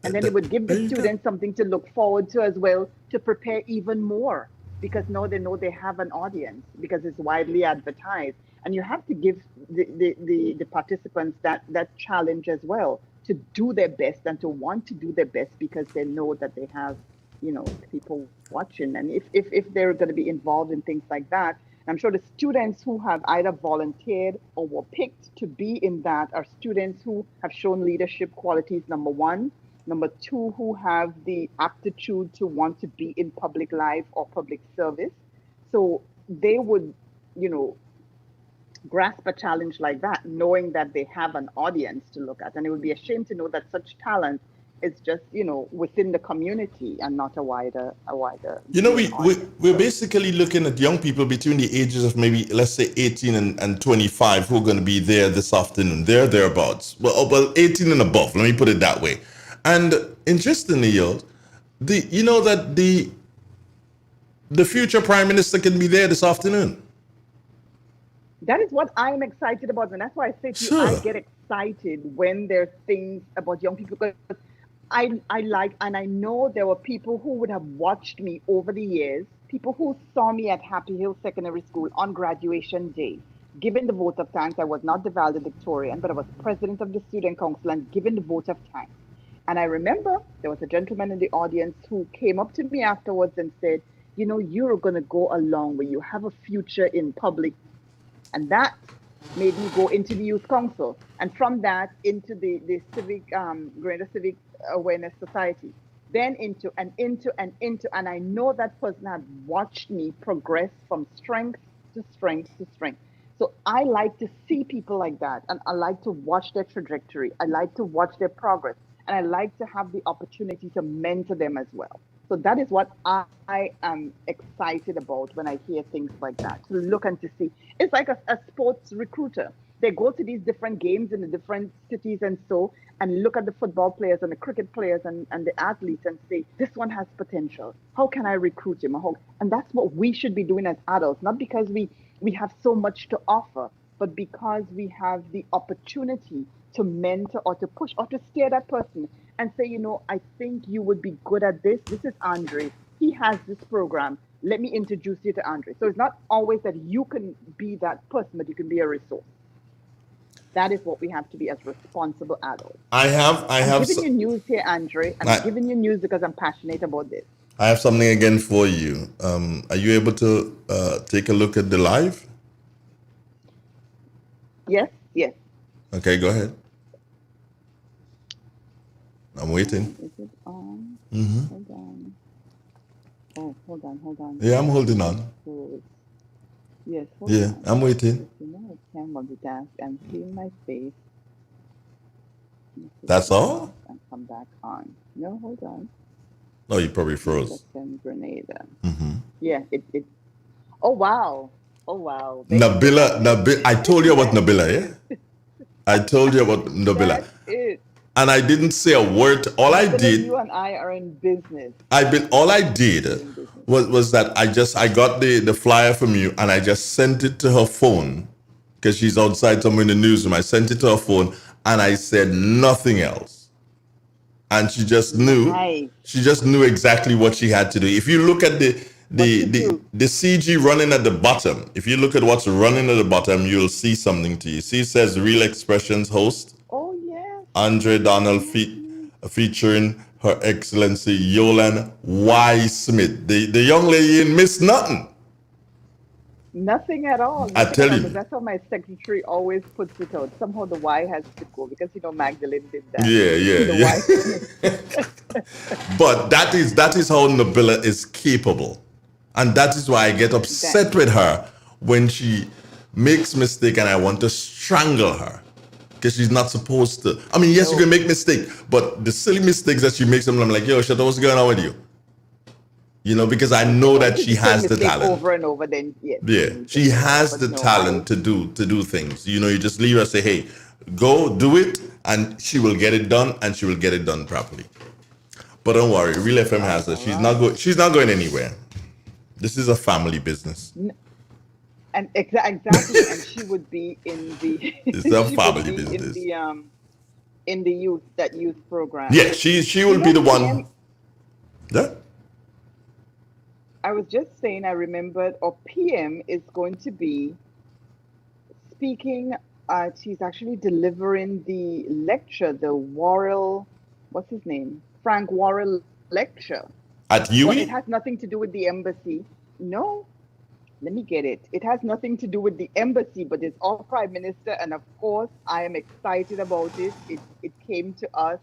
Speaker 14: And then it would give the students something to look forward to as well, to prepare even more, because now they know they have an audience, because it's widely advertised. And you have to give the participants that challenge as well, to do their best and to want to do their best, because they know that they have, people watching. And if they're going to be involved in things like that, I'm sure the students who have either volunteered or were picked to be in that are students who have shown leadership qualities, number one. Number two, who have the aptitude to want to be in public life or public service. So they would, grasp a challenge like that, knowing that they have an audience to look at. And it would be a shame to know that such talent is just, within the community and not a wider.
Speaker 2: We're basically looking at young people between the ages of maybe, let's say, 18 and 25 who are going to be there this afternoon. Thereabouts. Well, 18 and above. Let me put it that way. And interestingly, that the future prime minister can be there this afternoon.
Speaker 14: That is what I'm excited about, and that's why I say to you, I get excited when there are things about young people, because I like, and I know there were people who would have watched me over the years, people who saw me at Happy Hill Secondary School on graduation day, given the vote of thanks. I was not the valedictorian, but I was president of the student council and given the vote of thanks. And I remember there was a gentleman in the audience who came up to me afterwards and said, you're going to go along where you have a future in public. And that made me go into the youth council. And from that, into the civic, Greater Civic Awareness Society. Then into, and I know that person had watched me progress from strength to strength to strength. So I like to see people like that. And I like to watch their trajectory. I like to watch their progress. and I like to have the opportunity to mentor them as well. So that is what I am excited about when I hear things like that. To look and to see, it's like a sports recruiter. They go to these different games in the different cities and look at the football players and the cricket players and the athletes and say, this one has potential. How can I recruit him? And that's what we should be doing as adults, not because we have so much to offer, but because we have the opportunity to mentor or to push or to steer that person and say, I think you would be good at this. This is Andre. He has this program. Let me introduce you to Andre. So it's not always that you can be that person, but you can be a resource. That is what we have to be as responsible adults. I'm giving you news here, Andre. I'm giving you news because I'm passionate about this.
Speaker 2: I have something again for you. Are you able to take a look at the live?
Speaker 14: Yes.
Speaker 2: Okay, go ahead. I'm waiting.
Speaker 14: Is it on?
Speaker 2: Mm-hmm.
Speaker 14: Hold on. Oh, hold on.
Speaker 2: Yeah, I'm holding on.
Speaker 14: Yes.
Speaker 2: Yeah, I'm waiting.
Speaker 14: I can't multitask. I'm seeing my face.
Speaker 2: That's all?
Speaker 14: And come back on. No, hold on.
Speaker 2: No, you probably froze.
Speaker 14: Grenada.
Speaker 2: Mm-hmm.
Speaker 14: Yeah, it. Oh wow.
Speaker 2: Nabila, I told you about Nabila, yeah? I told you about Nabila.
Speaker 14: That's it.
Speaker 2: And I didn't say a word. All I did.
Speaker 14: You and I are in business.
Speaker 2: All I did was that I got the flyer from you and I just sent it to her phone because she's outside somewhere in the newsroom. I sent it to her phone and I said nothing else. And she just knew. Nice. She just knew exactly what she had to do. If you look at the CG running at the bottom, if you look at what's running at the bottom, you'll see something to you. See, it says Real Xpressions host.
Speaker 14: Oh, yeah.
Speaker 2: Andre Donald featuring Her Excellency Yolan Y. Smith. The young lady ain't missed nothing.
Speaker 14: Nothing at all.
Speaker 2: I tell you.
Speaker 14: That's how my secretary always puts it out. Somehow the Y has to go because, Magdalene did that.
Speaker 2: Yeah. But that is how Nabila is capable. And that is why I get upset with her when she makes mistake and I want to strangle her. Because she's not supposed to. I mean, yes, you can make mistakes, but the silly mistakes that she makes, I'm like, yo, shut up, what's going on with you? Because I know that she has the talent.
Speaker 14: Over and over, then
Speaker 2: she has the talent to do things. You just leave her, say, hey, go do it, and she will get it done, and she will get it done properly. But don't worry, Real FM has her. She's not going anywhere. This is a family business.
Speaker 14: And exactly, and she would be in the.
Speaker 2: It's a family business.
Speaker 14: In the youth program.
Speaker 2: Yeah, she will be the one. Yeah.
Speaker 14: I was just saying, I remembered, or PM is going to be speaking. She's actually delivering the lecture, the Worrell, what's his name? Frank Worrell lecture.
Speaker 2: At UE?
Speaker 14: But it has nothing to do with the embassy. No, let me get it. It has nothing to do with the embassy, but it's our Prime Minister. And of course, I am excited about it. It came to us.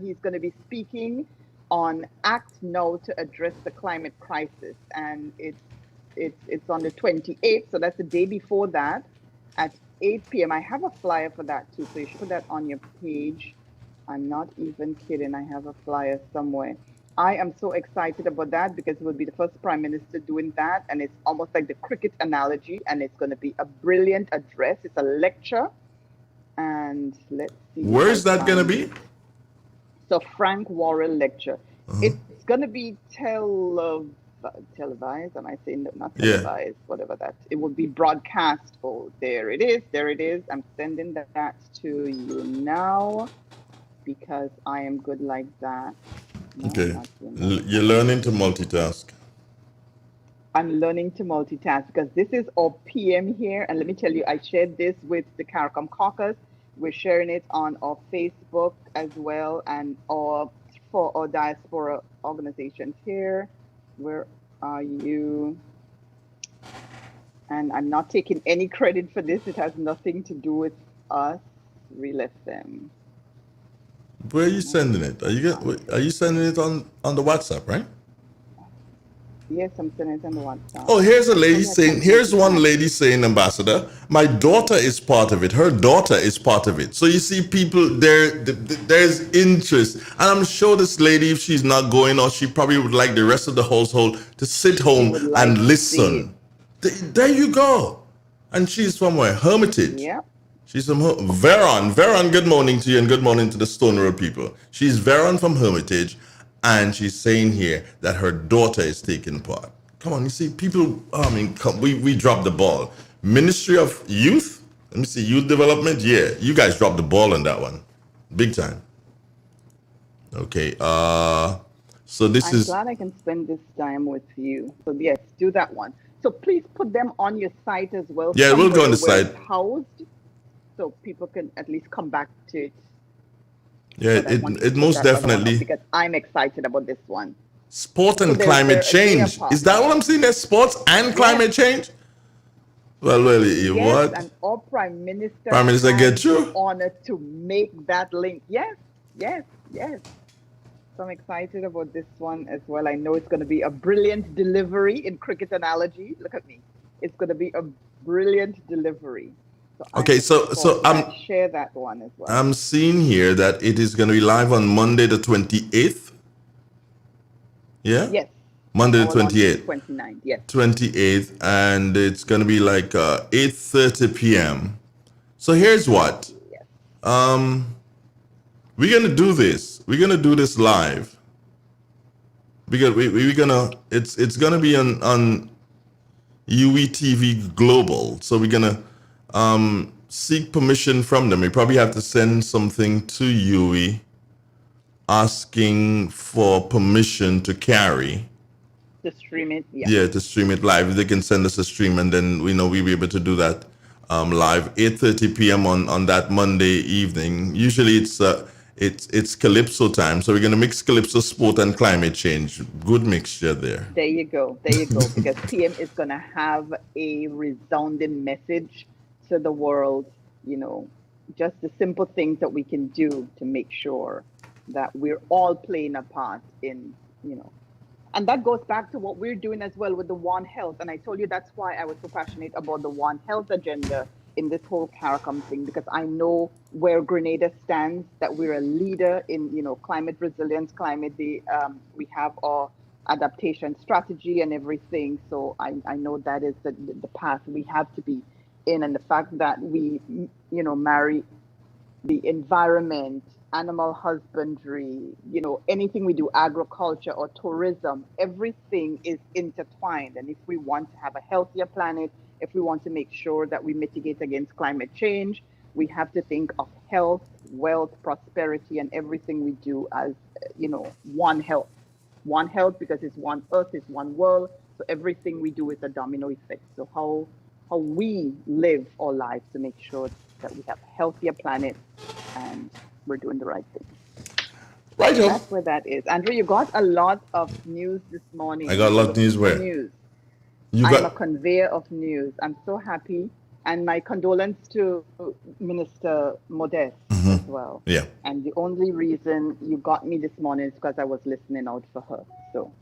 Speaker 14: He's going to be speaking on Act Now to address the climate crisis. And it's on the 28th. So that's the day before that at 8 p.m. I have a flyer for that too. So you should put that on your page. I'm not even kidding. I have a flyer somewhere. I am so excited about that because it will be the first Prime Minister doing that. And it's almost like the cricket analogy. And it's going to be a brilliant address. It's a lecture. And let's see.
Speaker 2: Where is that going to be?
Speaker 14: So Frank Worrell lecture. It's going to be televised. Am I saying not televised? Whatever that. It will be broadcast. Oh, there it is. There it is. I'm sending that to you now because I am good like that. No,
Speaker 2: okay. You're learning to multitask.
Speaker 14: I'm learning to multitask because this is our PM here. And let me tell you, I shared this with the CARICOM caucus. We're sharing it on our Facebook as well and for our diaspora organizations here. Where are you? And I'm not taking any credit for this. It has nothing to do with us. Real FM.
Speaker 2: Where are you sending it? Are you sending it on the WhatsApp, right?
Speaker 14: Yes, I'm sending it on the WhatsApp.
Speaker 2: Oh, here's a lady
Speaker 14: Maybe I
Speaker 2: saying,
Speaker 14: can
Speaker 2: here's
Speaker 14: multitask.
Speaker 2: one lady saying, Ambassador, my daughter is part of it. Her daughter is part of it. So you see, people, there's interest. And I'm sure this lady, if she's not going, or she probably would like the rest of the household to sit
Speaker 14: She
Speaker 2: home
Speaker 14: would like
Speaker 2: and
Speaker 14: to see it.
Speaker 2: listen. There you go. And she's from where? Hermitage.
Speaker 14: Yeah.
Speaker 2: She's from Veron. Veron, good morning to you and good morning to the Stone Road people. She's Veron from Hermitage, and she's saying here that her daughter is taking part. Come on, you see, people, I mean, we dropped the ball. Ministry of Youth, let me see, Youth Development, yeah, you guys dropped the ball on that one. Big time. Okay, so this
Speaker 14: I'm
Speaker 2: is...
Speaker 14: glad I can spend this time with you. So yes, do that one. So please put them on your site as well.
Speaker 2: Yeah, we'll go on the
Speaker 14: somewhere where
Speaker 2: site.
Speaker 14: it's housed, so people can at least come back to it.
Speaker 2: Yeah,
Speaker 14: But I want you to
Speaker 2: it
Speaker 14: put
Speaker 2: most
Speaker 14: that other one up
Speaker 2: definitely...
Speaker 14: because I'm excited about this one.
Speaker 2: Sport and
Speaker 14: So
Speaker 2: climate
Speaker 14: they're a
Speaker 2: change.
Speaker 14: part.
Speaker 2: Is that what I'm seeing there? Sports and climate change? Well,
Speaker 14: Yes,
Speaker 2: what?
Speaker 14: and our Prime Minister
Speaker 2: Prime Minister
Speaker 14: has
Speaker 2: get
Speaker 14: the
Speaker 2: you?
Speaker 14: honor to make that link. Yes, yes, yes. So I'm excited about this one as well. I know it's going to be a brilliant delivery in cricket analogy. Look at me. It's going to be a brilliant delivery. So
Speaker 2: Okay, so
Speaker 14: share that one as well.
Speaker 2: I'm seeing here that it is going to be live on Monday the 28th. Yeah?
Speaker 14: Yes.
Speaker 2: Monday the
Speaker 14: Our launch is
Speaker 2: 28th.
Speaker 14: 29th. Yes.
Speaker 2: 28th, and it's going to be like 8:30 p.m. So here's what. We're going to do this. We're going to do this live. Because we're going to, it's going to be on UETV Global. So we're going to seek permission from them. We probably have to send something to UE asking for permission to carry.
Speaker 14: To stream it,
Speaker 2: Yeah, to stream it live. If they can send us a stream, and then we'll be able to do that live 8:30 p.m. on that Monday evening. Usually it's Calypso time, so we're gonna mix Calypso, sport, and climate change. Good mixture there.
Speaker 14: There you go. There you go. Because PM is going to have a resounding message to the world, just the simple things that we can do to make sure that we're all playing a part in, and that goes back to what we're doing as well with the One Health. And I told you that's why I was so passionate about the One Health agenda in this whole CARICOM thing, because I know where Grenada stands, that we're a leader in, climate resilience, we have our adaptation strategy and everything. So I know that is the path we have to be in. And the fact that we, marry the environment, animal husbandry, anything we do, agriculture or tourism, everything is intertwined. And if we want to have a healthier planet, if we want to make sure that we mitigate against climate change, we have to think of health, wealth, prosperity, and everything we do as, one health. One health because it's one earth, it's one world. So everything we do is a domino effect. So how we live our lives to make sure that we have a healthier planet and we're doing the right thing.
Speaker 2: Right.
Speaker 14: That's where that is. Andrew, you got a lot of news this morning.
Speaker 2: I got a lot of news where?
Speaker 14: I'm a conveyor of news. I'm so happy. And my condolence to Minister Modeste as well.
Speaker 2: Yeah.
Speaker 14: And the only reason you got me this morning is because I was listening out for her. So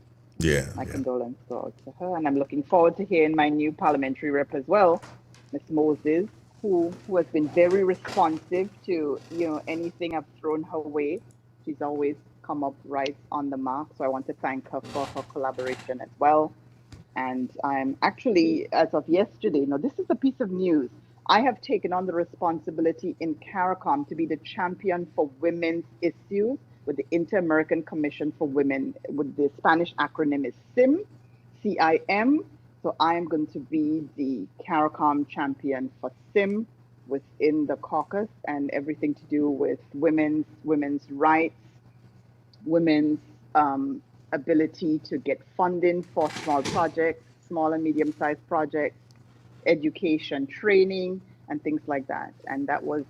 Speaker 14: my condolence go out to her. And I'm looking forward to hearing my new parliamentary rep as well, Ms. Moses, who has been very responsive to, anything I've thrown her way. She's always come up right on the mark. So I want to thank her for her collaboration as well. And I'm actually, as of yesterday, this is a piece of news. I have taken on the responsibility in CARICOM to be the champion for women's issues with the Inter-American Commission for Women, with the Spanish acronym is CIM, C-I-M. So I am going to be the CARICOM champion for CIM within the caucus, and everything to do with women's rights, women's ability to get funding for small projects, small and medium-sized projects, education, training, and things like that. And that was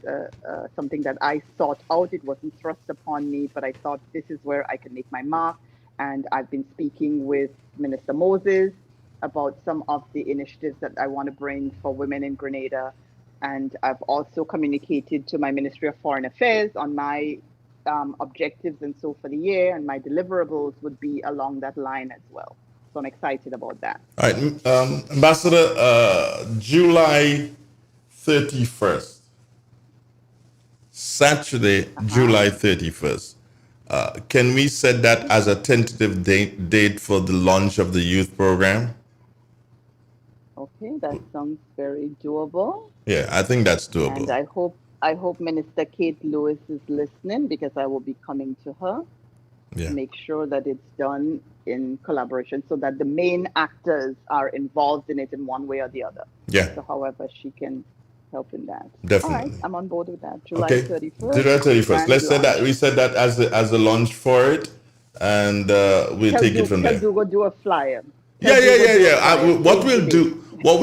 Speaker 14: something that I sought out. It wasn't thrust upon me, but I thought this is where I can make my mark. And I've been speaking with Minister Moses about some of the initiatives that I want to bring for women in Grenada. And I've also communicated to my Ministry of Foreign Affairs on my objectives and so for the year, and my deliverables would be along that line as well. So I'm excited about that.
Speaker 2: All right, Ambassador, July 31st, Saturday, July 31st. Can we set that as a tentative date for the launch of the youth program?
Speaker 14: Okay, that sounds very doable.
Speaker 2: Yeah, I think that's doable.
Speaker 14: And I hope Minister Kate Lewis is listening, because I will be coming to her to make sure that it's done in collaboration, so that the main actors are involved in it in one way or the other.
Speaker 2: Yeah.
Speaker 14: So however she can help in that.
Speaker 2: Definitely.
Speaker 14: All right, I'm on board with that. July
Speaker 2: Okay.
Speaker 14: 31st.
Speaker 2: July 31st.
Speaker 14: grand
Speaker 2: Let's set
Speaker 14: launch.
Speaker 2: that. We set that as a launch for it, and we'll take it from there.
Speaker 14: Tell Dugo do a flyer.
Speaker 2: Yeah. What we'll do, well,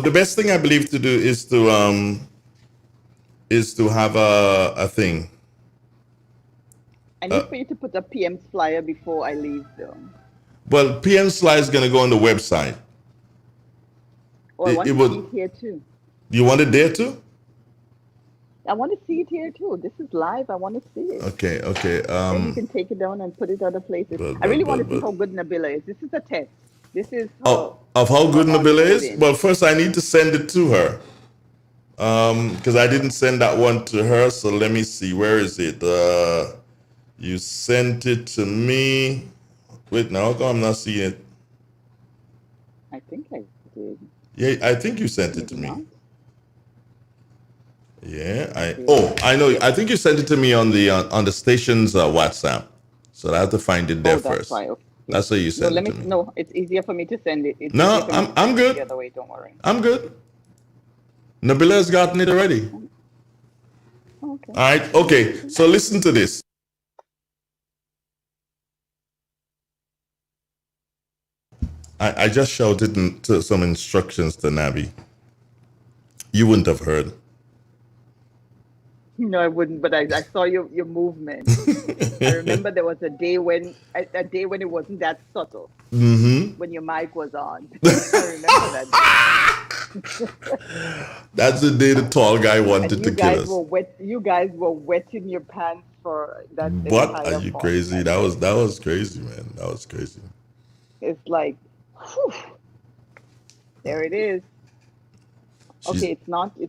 Speaker 2: the best thing I believe to do is to have a thing.
Speaker 14: I need for you to put a PM's flyer before I leave, though.
Speaker 2: Well, PM slide is gonna go on the website.
Speaker 14: Oh, I want to see it here too.
Speaker 2: You want it there too?
Speaker 14: I want to see it here too. This is live. I want to see it.
Speaker 2: Okay.
Speaker 14: Then you can take it down and put it other places. I really want to see how good Nabila is. This is a test. This is
Speaker 2: of how good Nabila is. Well, first I need to send it to her. Because I didn't send that one to her. So let me see. Where is it? You sent it to me. Wait, now how come I'm not seeing it?
Speaker 14: I think I did.
Speaker 2: Yeah, I think you sent it to me.
Speaker 14: Not?
Speaker 2: Yeah, I know. I think you sent it to me on the station's WhatsApp. So I have to find it there first.
Speaker 14: Why. Okay.
Speaker 2: That's how you sent it to me.
Speaker 14: No, it's easier for me to send it.
Speaker 2: No, I'm good.
Speaker 14: The other way, don't worry.
Speaker 2: I'm good. Nabila's gotten it already.
Speaker 14: Okay.
Speaker 2: All right. Okay. So listen to this. I just shouted some instructions to Nabi. You wouldn't have heard.
Speaker 14: No, I wouldn't. But I saw your movement. I remember there was a day when it wasn't that subtle.
Speaker 2: Mm-hmm.
Speaker 14: When your mic was on. I remember that day.
Speaker 2: That's the day the tall guy wanted to kill us.
Speaker 14: You guys were wetting your pants for that.
Speaker 2: What? Are you crazy? That was crazy, man. That was crazy.
Speaker 14: It's like, whew, there it is. Okay, it's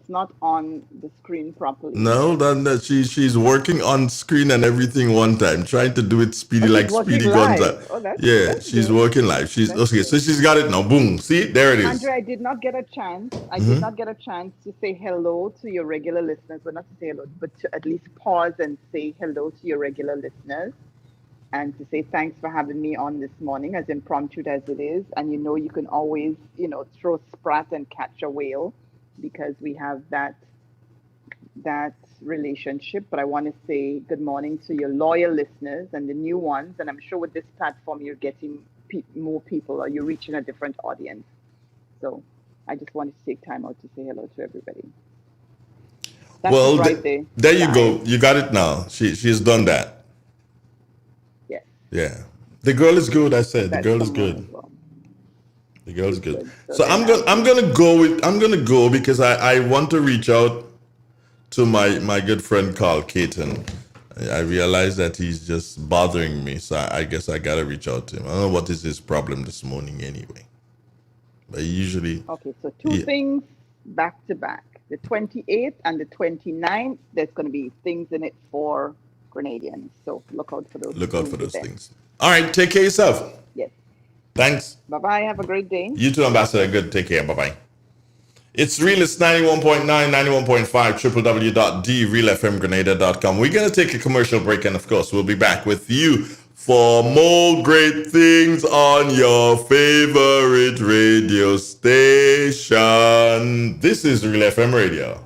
Speaker 14: not on the screen properly.
Speaker 2: No, that she's working on screen and everything one time, trying to do it speedy like Speedy Gonzales.
Speaker 14: Oh,
Speaker 2: that's she's working live. She's okay, so she's got it now. Boom. See, there it is.
Speaker 14: Andre, I did not get a chance. Did not get a chance to say hello to your regular listeners. Well, not to say hello, but to at least pause and say hello to your regular listeners. And to say thanks for having me on this morning, as impromptu as it is. And you can always, throw sprat and catch a whale, because we have that relationship. But I want to say good morning to your loyal listeners and the new ones. And I'm sure with this platform, you're getting more people, or you're reaching a different audience. So I just wanted to take time out to say hello to everybody. That's
Speaker 2: well,
Speaker 14: right
Speaker 2: there you go. You got it now. She's done that.
Speaker 14: Yes.
Speaker 2: Yeah. The girl is good. I said the girl is good. The girl is good. So I'm gonna go because I want to reach out to my good friend Carl Caton. I realize that he's just bothering me, so I guess I gotta reach out to him. I don't know what is his problem this morning anyway. But usually
Speaker 14: so two things back to back. The 28th and the 29th, there's gonna be things in it for Grenadians. So look out for those.
Speaker 2: Look out for those things. All right, take care of yourself.
Speaker 14: Yes.
Speaker 2: Thanks.
Speaker 14: Bye-bye. Have a great day.
Speaker 2: You too, Ambassador. Good. Take care. Bye-bye. It's Real. It's 91.9, 91.5, www.therealfmgrenada.com. We're going to take a commercial break, and of course, we'll be back with you for more great things on your favorite radio station. This is Real FM Radio.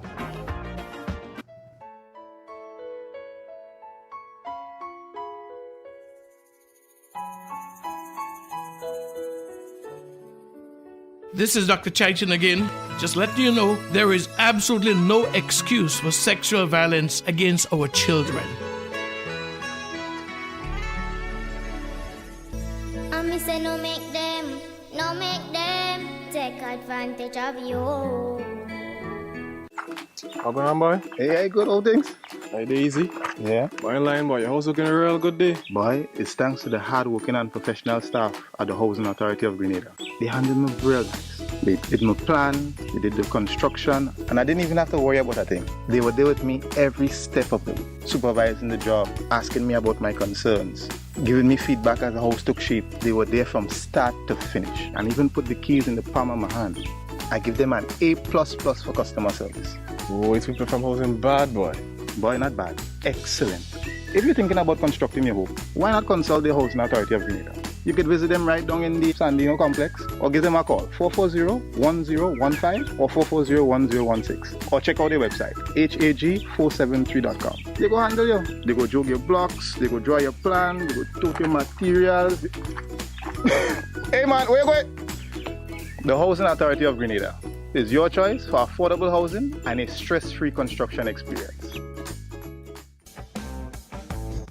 Speaker 16: This is Dr. Chaitin again. Just letting you know, there is absolutely no excuse for sexual violence against our children.
Speaker 10: I say no make them take advantage of you.
Speaker 19: How going on, boy?
Speaker 20: Hey, good old things.
Speaker 19: Hey, Daisy. Yeah? Boy, in line, boy. Your house looking a real good day.
Speaker 20: Boy, it's thanks to the hard-working and professional staff at the Housing Authority of Grenada. They handled me brilliant. They did my plan, they did the construction, and I didn't even have to worry about a thing. They were there with me every step of it, supervising the job, asking me about my concerns, giving me feedback as the house took shape. They were there from start to finish, and even put the keys in the palm of my hand. I give them an A++ for customer service.
Speaker 19: Oh, it's people from housing bad, boy.
Speaker 20: Boy, not bad. Excellent. If you're thinking about constructing your home, why not consult the Housing Authority of Grenada? You could visit them right down in the Sandino complex, or give them a call, 440-1015 or 440-1016, or check out their website, hag473.com. They go handle you. They go jog your blocks, they go draw your plan, they go tote your materials. Hey man, where you going? The Housing Authority of Grenada is your choice for affordable housing and a stress-free construction experience.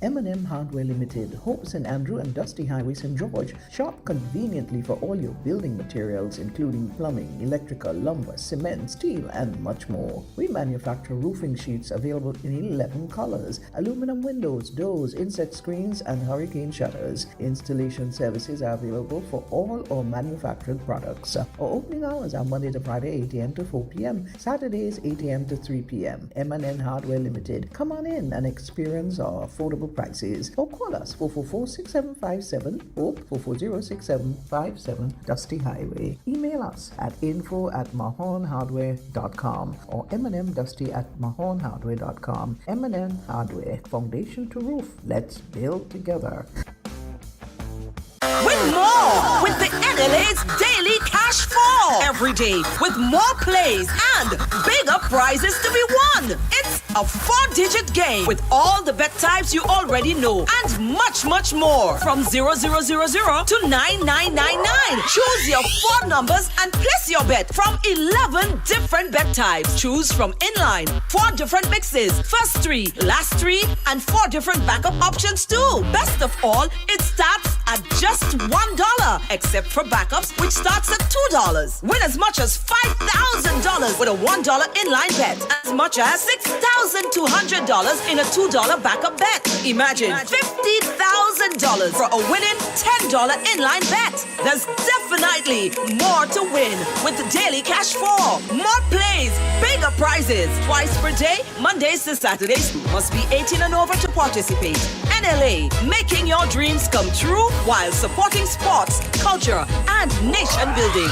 Speaker 11: M&M Hardware Limited, Hope St. Andrew and Dusty Highway, St. George. Shop conveniently for all your building materials, including plumbing, electrical, lumber, cement, steel, and much more. We manufacture roofing sheets available in 11 colors, aluminum windows, doors, insect screens, and hurricane shutters. Installation services are available for all our manufactured products. Our opening hours are Monday to Friday, 8 a.m. to 4 p.m., Saturdays, 8 a.m. to 3 p.m. M&M Hardware Limited. Come on in and experience our affordable prices, or call us 444-6757 or 440-6757 Dusty Highway. Email us at info@mahonhardware.com or mnmdusty@mahonhardware.com. M&M Hardware, foundation to roof. Let's build together.
Speaker 21: With more, with the NLA's Daily Cash Fall. Every day, with more plays and bigger prizes to be won. It's a 4-digit game with all the bet types you already know and much, much more. From 0000 to 9999. Choose your 4 numbers and place your bet from 11 different bet types. Choose from inline, 4 different mixes, first 3, last 3, and 4 different backup options too. Best of all, it starts at just $1, except for backups, which starts at $2. Win as much as $5,000 with a $1 inline bet, as much as $6,200 in a $2 backup bet. Imagine $50,000 for a winning $10 inline bet. There's definitely more to win with the Daily Cash 4. More plays, bigger prizes, twice per day, Mondays to Saturdays. Must be 18 and over to participate. NLA, making your dreams come true while supporting sports, culture, and nation building.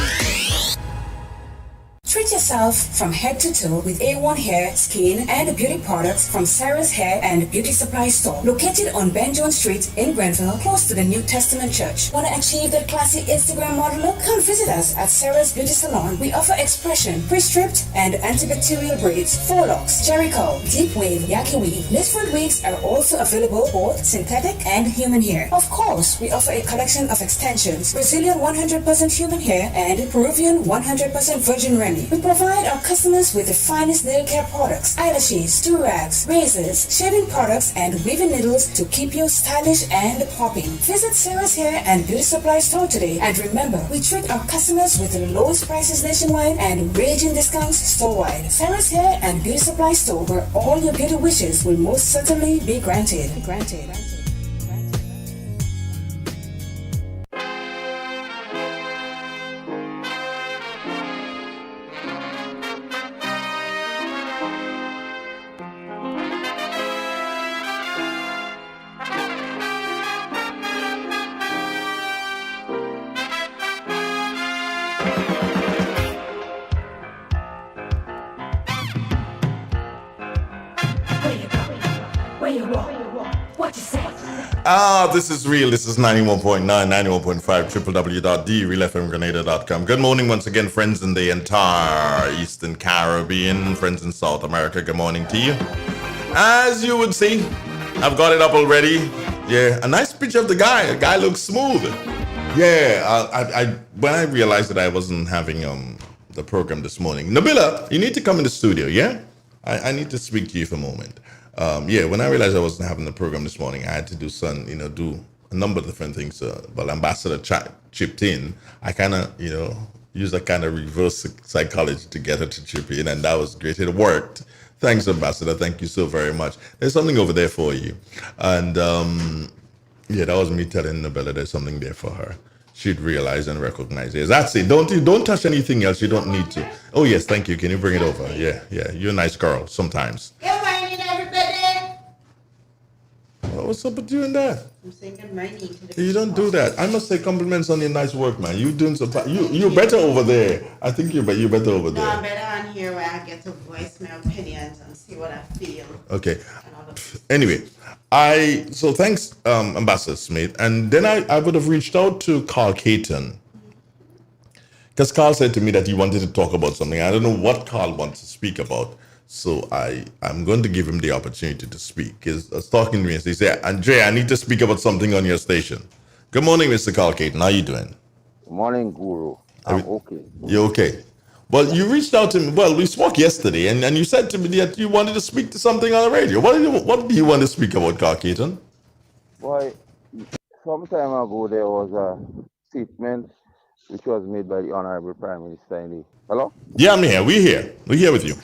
Speaker 18: Treat yourself from head to toe with A1 hair, skin, and beauty products from Sarah's Hair and Beauty Supply Store, located on Benjamin Street in Grenville, close to the New Testament Church. Want to achieve that classy Instagram model look? Come visit us at Sarah's Beauty Salon. We offer expression, pre-stripped, and antibacterial braids, forelocks, cherry curl, deep wave, yaki weave. Knit front wigs are also available, both synthetic and human hair. Of course, we offer a collection of extensions, Brazilian 100% human hair and Peruvian 100% virgin remy. We provide our customers with the finest nail care products, eyelashes, do-rags, razors, shaving products, and weaving needles to keep you stylish and popping. Visit Sarah's Hair and Beauty Supply Store today, and remember, we treat our customers with the lowest prices nationwide and raging discounts store-wide. Sarah's Hair and Beauty Supply Store, where all your beauty wishes will most certainly be granted.
Speaker 2: This is real. This is 91.9, 91.5, www.realfmgrenada.com. Good morning once again, friends in the entire Eastern Caribbean, friends in South America. Good morning to you. As you would see, I've got it up already. Yeah, a nice picture of the guy. The guy looks smooth. Yeah, I when I realized that I wasn't having the program this morning. Nabila, you need to come in the studio, yeah? I need to speak to you for a moment. When I realized I wasn't having the program this morning, I had to do do a number of different things. But Ambassador chipped in. I kind of, used a kind of reverse psychology to get her to chip in, and that was great. It worked. Thanks, Ambassador. Thank you so very much. There's something over there for you. And yeah, that was me telling Nabella there's something there for her. She'd realize and recognize it. That's it. Don't touch anything else. You don't need to. Oh yes, thank you. Can you bring it over? Yeah. You're a nice girl sometimes.
Speaker 13: Good morning, everybody.
Speaker 2: What's up with doing that?
Speaker 13: I'm saying good morning to the
Speaker 2: You don't do that. I must say compliments on your nice work, man. You doing some. You're better over there. I think you're better over
Speaker 13: No, I'm
Speaker 2: there.
Speaker 13: better on here where I get to voice my opinions and see what I feel.
Speaker 2: Okay. Anyway, so thanks, Ambassador Smith. And then I would have reached out to Carl Caton because Carl said to me that he wanted to talk about something. I don't know what Carl wants to speak about, so I'm going to give him the opportunity to speak. He's talking to me and he said, "Andre, I need to speak about something on your station." Good morning, Mr. Carl Caton. How you doing?
Speaker 1: Good morning, Guru. I'm okay.
Speaker 2: You're okay. Well, you reached out to me. Well, we spoke yesterday, and you said to me that you wanted to speak to something on the radio. What do you want to speak about, Carl Caton?
Speaker 1: Boy, some time ago there was a statement which was made by the Honorable Prime Minister in the... Hello?
Speaker 2: Yeah, I'm here. We're here. We're here with you.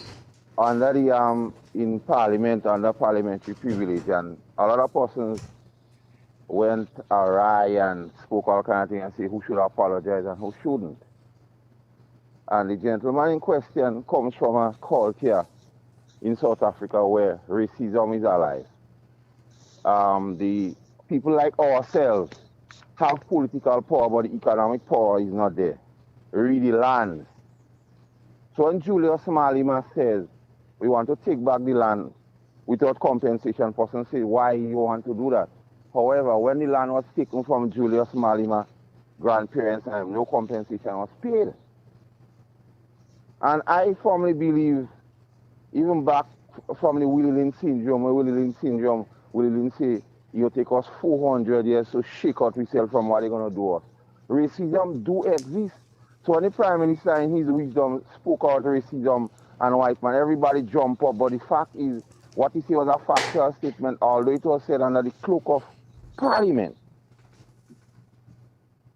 Speaker 1: Under the, in Parliament, under parliamentary privilege, and a lot of persons went awry and spoke all kind of things and say who should apologize and who shouldn't. And the gentleman in question comes from a culture in South Africa where racism is alive. The people like ourselves have political power, but the economic power is not there. Read the land. So when Julius Malema says we want to take back the land without compensation, person say why you want to do that. However, when the land was taken from Julius Malema grandparents, no compensation was paid. And I firmly believe, even back from the Willie Lynn syndrome, where Willie Lynn say, it'll take us 400 years to shake out ourselves from what they're going to do us. Racism do exist. So when the Prime Minister in his wisdom spoke out racism and white man, everybody jump up. But the fact is, what he said was a factual statement, although it was said under the cloak of Parliament.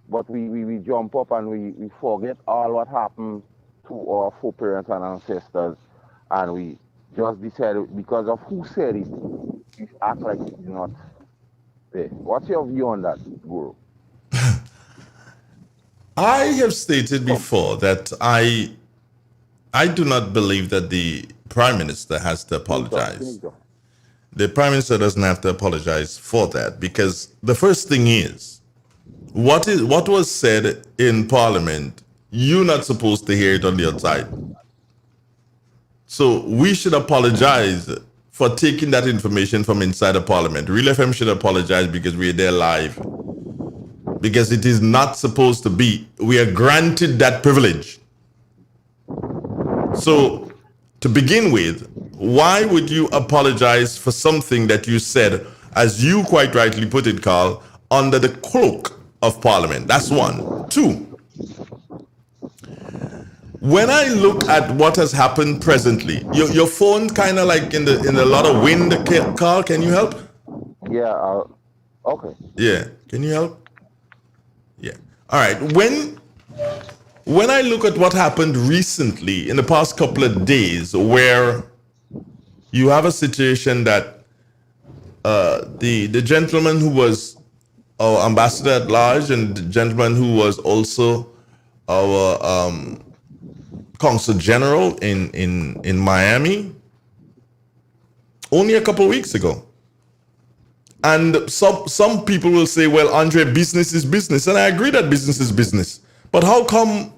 Speaker 1: But we jump up and we forget all what happened to our foreparents and ancestors, and we just decided because of who said it, we act like it's not there. What's your view on that, Guru?
Speaker 2: I have stated before that I do not believe that the Prime Minister has to apologize. The Prime Minister doesn't have to apologize for that, because the first thing is, what was said in Parliament, you're not supposed to hear it on the outside. So we should apologize for taking that information from inside the Parliament. Real FM should apologize because we're there live. Because it is not supposed to be. We are granted that privilege. So to begin with, why would you apologize for something that you said, as you quite rightly put it, Carl, under the cloak of Parliament? That's one. Two, when I look at what has happened presently, your phone kind of like in a lot of wind, Carl. Can you help?
Speaker 1: Yeah. Okay.
Speaker 2: Yeah. Can you help? Yeah. All right. When I look at what happened recently in the past couple of days, where you have a situation that the gentleman who was our ambassador at large and the gentleman who was also our consul general in Miami only a couple of weeks ago. And some people will say, well, Andre, business is business. And I agree that business is business. But how come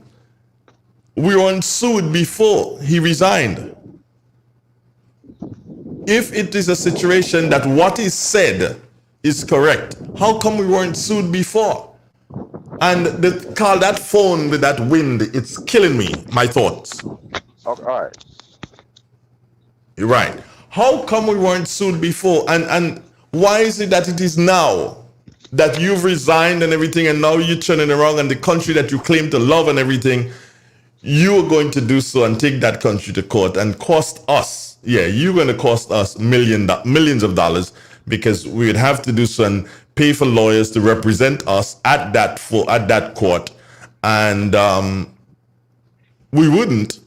Speaker 2: we weren't sued before he resigned? If it is a situation that what is said is correct, how come we weren't sued before? And Carl, that phone with that wind, it's killing me, my thoughts.
Speaker 1: Okay, all right.
Speaker 2: Right. How come we weren't sued before? And why is it that it is now that you've resigned and everything, and now you're turning around and the country that you claim to love and everything, you are going to do so and take that country to court and cost us, you're going to cost us millions of dollars, because we would have to do so and pay for lawyers to represent us at that court, and we wouldn't.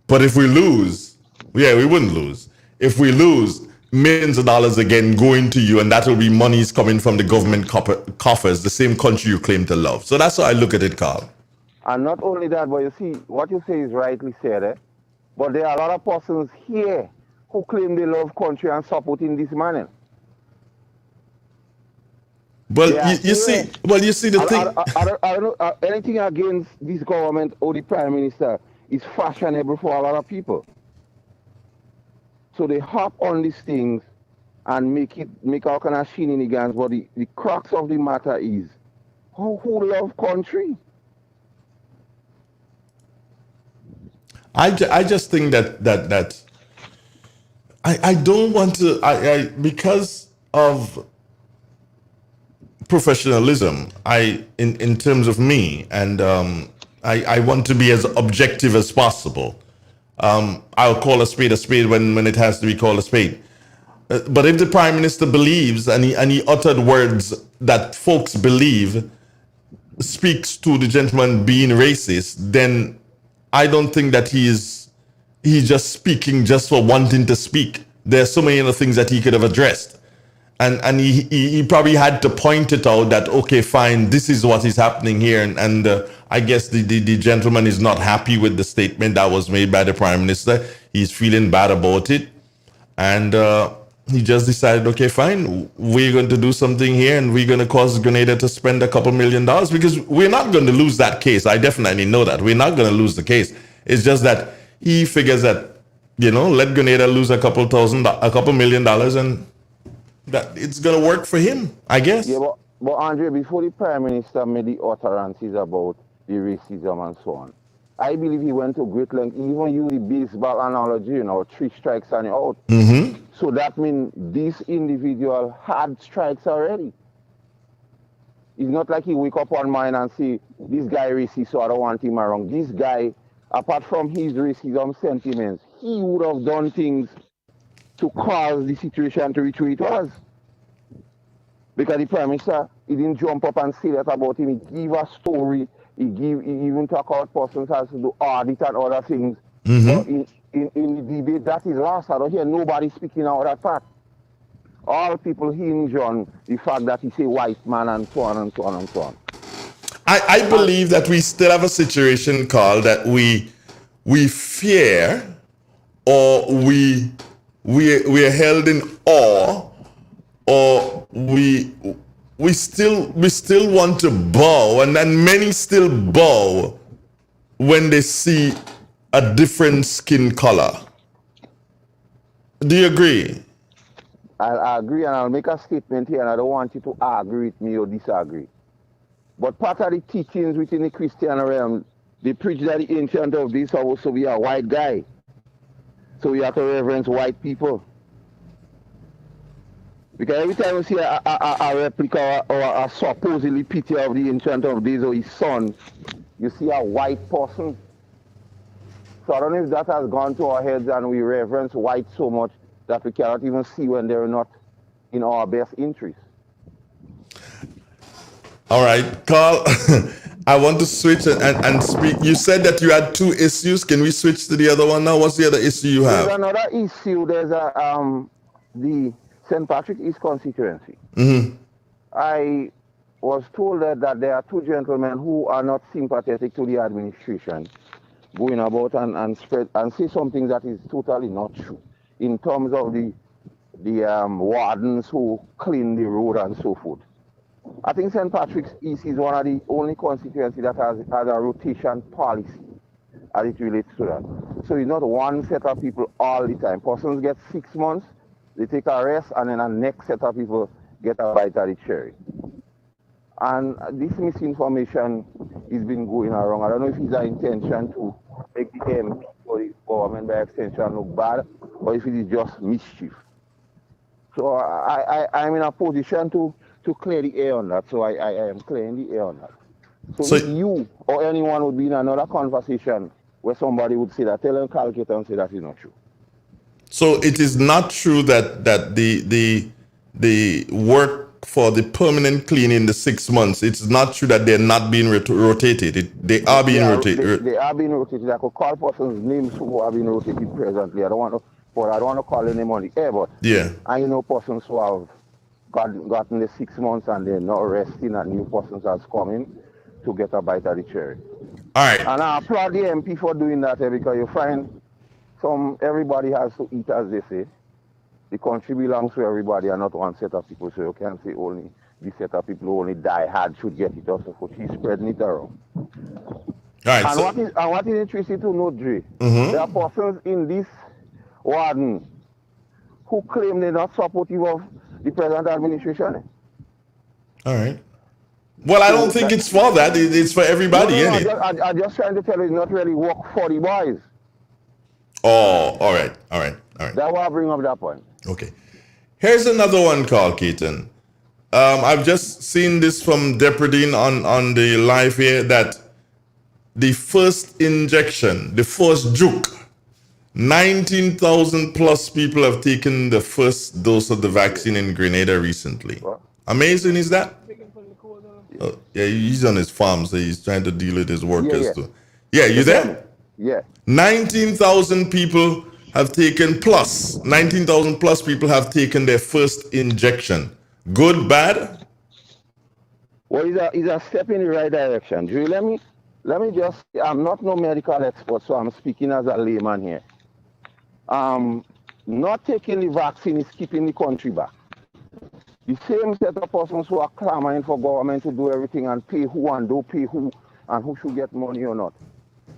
Speaker 2: But if we lose, we wouldn't lose. if we lose, millions of dollars again going to you, and that will be monies coming from the government coffers, the same country you claim to love. So that's how I look at it, Carl.
Speaker 1: And not only that, but you see, what you say is rightly said, but there are a lot of persons here who claim they love country and support in this manner.
Speaker 2: Well, you see the thing.
Speaker 1: I don't know, anything against this government or the Prime Minister is fashionable for a lot of people. So they hop on these things and make all kind of shenanigans. But the crux of the matter is who love country.
Speaker 2: I just think that I don't want to because of professionalism. In terms of me, and I want to be as objective as possible. I'll call a spade when it has to be called a spade. But if the Prime Minister believes and he uttered words that folks believe speaks to the gentleman being racist, then I don't think that he's just speaking just for wanting to speak. There's so many other things that he could have addressed. And he probably had to point it out that, okay, fine, this is what is happening here. And I guess the gentleman is not happy with the statement that was made by the Prime Minister. He's feeling bad about it. And he just decided, okay, fine, we're going to do something here and we're going to cause Grenada to spend a couple $1 million because we're not going to lose that case. I definitely know that. We're not going to lose the case. It's just that he figures that, let Grenada lose a couple $1 million and that it's going to work for him, I guess.
Speaker 1: Yeah, but Andre, before the Prime Minister made the utterances about the racism and so on, I believe he went to great length. He even used the baseball analogy, 3 strikes and you're out.
Speaker 2: Mm-hmm.
Speaker 1: So that means this individual had strikes already. It's not like he wake up one morning and say, this guy racist, so I don't want him around. This guy, apart from his racism sentiments, he would have done things to cause the situation to reach where it was. Because the Prime Minister, he didn't jump up and say that about him. He gave a story. He even talk about persons has to do audit and other things.
Speaker 2: Mm-hmm.
Speaker 1: But in the debate, that is lost. I don't hear nobody speaking out that fact. All people hinge on the fact that he's a white man and so on and so on and so on.
Speaker 2: I believe that we still have a situation, Carl, that we fear or we're held in awe, or we still want to bow, and then many still bow when they see a different skin color. Do you agree?
Speaker 1: I agree, and I'll make a statement here, and I don't want you to agree with me or disagree. But part of the teachings within the Christian realm, they preach that the Ancient of Days supposed to be a white guy. So we have to reverence white people. Because every time you see a replica or a supposedly picture of the Ancient of Days or his son, you see a white person. So I don't know if that has gone to our heads and we reverence white so much that we cannot even see when they're not in our best interest.
Speaker 2: All right, Carl, I want to switch and speak. You said that you had 2 issues. Can we switch to the other one now? What's the other issue you have?
Speaker 1: There's another issue. There's the St. Patrick East constituency.
Speaker 2: Mm-hmm.
Speaker 1: I was told that there are 2 gentlemen who are not sympathetic to the administration going about and spread and say something that is totally not true in terms of the wardens who clean the road and so forth. I think St. Patrick's East is one of the only constituencies that has a rotation policy as it relates to that. So it's not one set of people all the time. Persons get 6 months, they take a rest, and then the next set of people get a bite at the cherry. And this misinformation is been going around. I don't know if it's an intention to make the MP or the government by extension look bad, or if it is just mischief. So I'm in a position to clear the air on that. So I am clearing the air on that. So if you or anyone would be in another conversation where somebody would say that, tell them calculate and say that is not true.
Speaker 2: So it is not true that the work for the permanent cleaning, the 6 months, it's not true that they're not being rotated. They are being rotated.
Speaker 1: They are being rotated. I could call persons' names who are being rotated presently. I don't want to report. I don't want to call any name on the air, but
Speaker 2: Yeah.
Speaker 1: I know persons who have gotten the 6 months and they're not resting, and new persons has come in to get a bite of the cherry.
Speaker 2: All right.
Speaker 1: And I applaud the MP for doing that because you find everybody has to eat, as they say. The country belongs to everybody and not one set of people, so you can't say only the set of people who only die hard should get it also, but he's spreading it around.
Speaker 2: Right,
Speaker 1: and what is interesting to know, Dre, there are persons in this warden who claim they're not supportive of the present administration.
Speaker 2: All right. Well, I don't think it's for that. It's for everybody,
Speaker 1: No,
Speaker 2: isn't it?
Speaker 1: I'm just trying to tell you, it's not really work for the boys.
Speaker 2: Oh, all right.
Speaker 1: That's why I bring up that point.
Speaker 2: Okay. Here's another one called Keaton. I've just seen this from Depredine on the live here that the first injection, the first juke, 19,000 plus people have taken the first dose of the vaccine in Grenada recently. Amazing, is that? Yeah, he's on his farm, so he's trying to deal with his workers too. Yeah, you there?
Speaker 1: Yeah.
Speaker 2: 19,000 people have taken 19,000 plus people have taken their first injection. Good, bad?
Speaker 1: Well, it's a step in the right direction. Drew, let me just, I'm not no medical expert, so I'm speaking as a layman here. Not taking the vaccine is keeping the country back. The same set of persons who are clamoring for government to do everything and pay who and don't pay who and who should get money or not.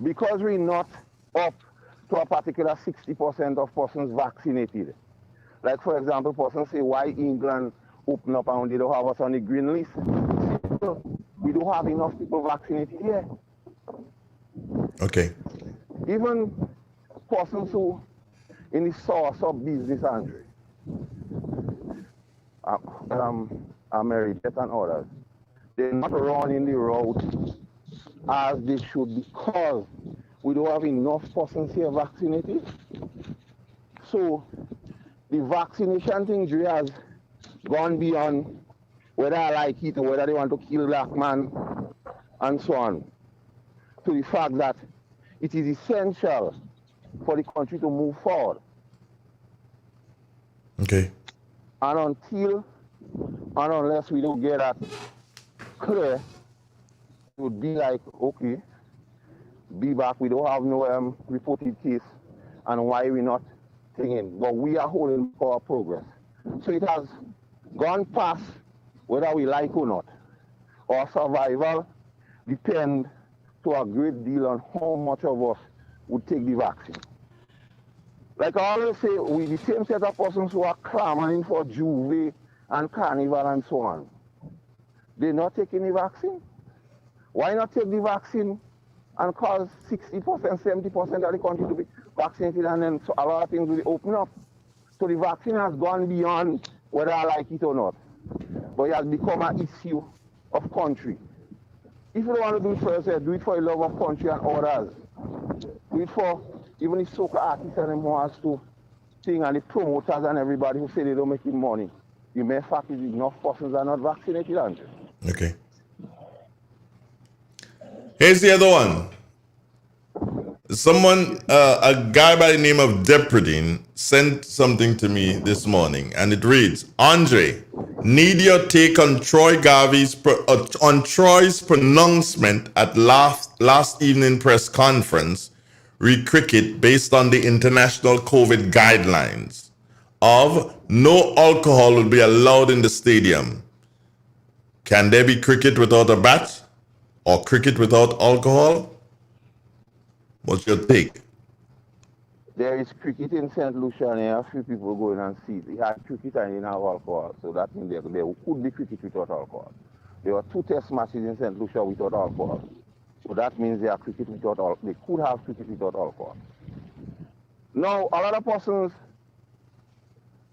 Speaker 1: Because we're not up to a particular 60% of persons vaccinated. Like, for example, persons say, why England open up and they don't have us on the green list? We don't have enough people vaccinated here.
Speaker 2: Okay.
Speaker 1: Even persons who in the source of business, Andre, America and others, they're not running the route as they should because we don't have enough persons here vaccinated. So the vaccination thing has gone beyond whether I like it or whether they want to kill black man and so on, to the fact that it is essential for the country to move forward.
Speaker 2: Okay.
Speaker 1: And until and unless we don't get that clear, it would be like, okay, be back, we don't have no reported case, and why we not thinking? But we are holding for our progress. So it has gone past whether we like or not. Our survival depends to a great deal on how much of us would take the vaccine. Like I always say, we the same set of persons who are clamoring for Juve and Carnival and so on. They're not taking the vaccine. Why not take the vaccine and cause 60%, 70% of the country to be vaccinated, and then so a lot of things will open up? So the vaccine has gone beyond whether I like it or not. But it has become an issue of country. If you don't want to do it for yourself, do it for the love of country and others. Do it for even the soca artists and them who has to sing, and the promoters and everybody who say they don't make money. The mere fact is enough persons are not vaccinated, Andrew.
Speaker 2: Okay. Here's the other one. Someone, a guy by the name of Depredine sent something to me this morning, and it reads, Andre, need your take on Troy's pronouncement at last evening press conference re cricket based on the international COVID guidelines of no alcohol will be allowed in the stadium. Can there be cricket without a bat or cricket without alcohol? What's your take?
Speaker 1: There is cricket in St. Lucia, and there are a few people going and see it. They had cricket and they didn't have alcohol, so that means there could be cricket without alcohol. There were 2 test matches in St. Lucia without alcohol, so that means there are cricket without alcohol. They could have cricket without alcohol. Now, a lot of persons,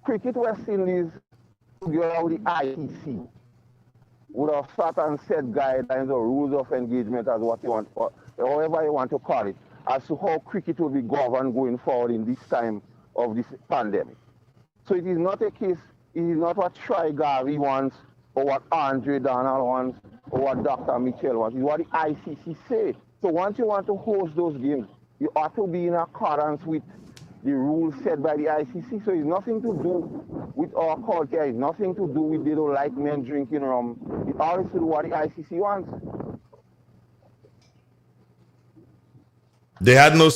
Speaker 1: Cricket West Indies, together with the IEC, would have sat and set guidelines or rules of engagement, as what you want, or however you want to call it, as to how cricket will be governed going forward in this time of this pandemic. So it is not a case, it is not what Troy Garvey wants, or what Andre Donald wants, or what Dr. Mitchell wants. It's what the ICC say. So once you want to host those games, you ought to be in accordance with the rules set by the ICC. So it's nothing to do with our culture. It's nothing to do with they don't like men drinking rum. It all is to do what the ICC wants.
Speaker 2: They had no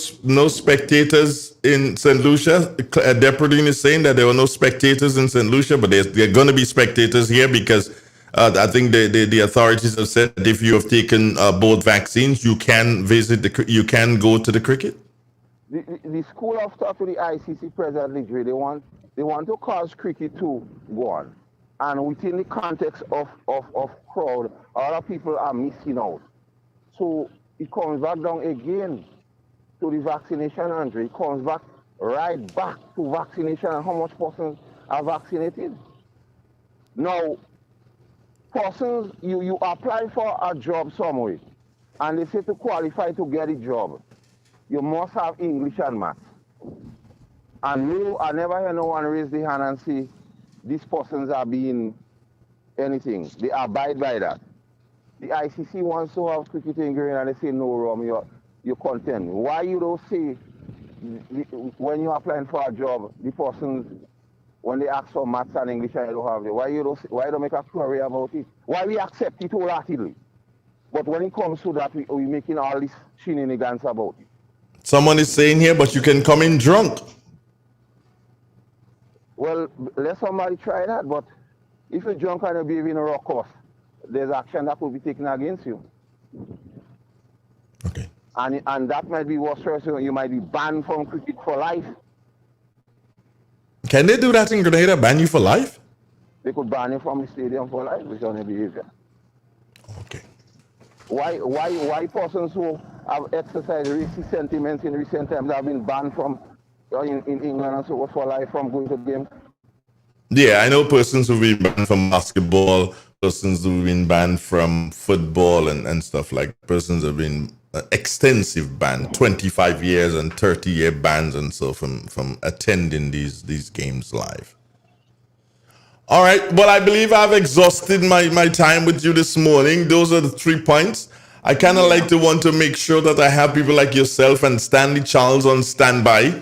Speaker 2: spectators in St. Lucia. Deputy is saying that there were no spectators in St. Lucia, but there are going to be spectators here because I think the authorities have said that if you have taken both vaccines, you can you can go to the cricket.
Speaker 1: The school of thought to the ICC presently, they want to cause cricket to go on, and within the context of crowd, other people are missing out. So it comes back down again to the vaccination, Andre. It comes back right back to vaccination and how much persons are vaccinated. Now, persons, you apply for a job somewhere, and they say to qualify to get a job, you must have English and maths. And I never hear no one raise the hand and say, these persons are being anything. They abide by that. The ICC wants to have cricketing green and they say, no, Rom, you're content. Why you don't say, when you're applying for a job, the persons, when they ask for maths and English and you don't have it, why you don't make a query about it? Why we accept it wholeheartedly? But when it comes to that, we're making all this shenanigans about it.
Speaker 2: Someone is saying here, but you can come in drunk.
Speaker 1: Well, let somebody try that, but if you're drunk and you're behaving in a rock course, there's action that will be taken against you.
Speaker 2: Okay.
Speaker 1: And that might be worse, so you might be banned from cricket for life.
Speaker 2: Can they do that in Grenada, ban you for life?
Speaker 1: They could ban you from the stadium for life based on your behavior.
Speaker 2: Okay.
Speaker 1: Why persons who have exercised racist sentiments in recent times have been banned from in England and so forth for life from going to games?
Speaker 2: Yeah, I know persons who've been banned from basketball, persons who've been banned from football and stuff like that. Persons have been extensive ban, 25 years and 30-year bans and so from attending these games live. All right, well, I believe I've exhausted my time with you this morning. Those are the 3 points. I kind of like to want to make sure that I have people like yourself and Stanley Charles on standby,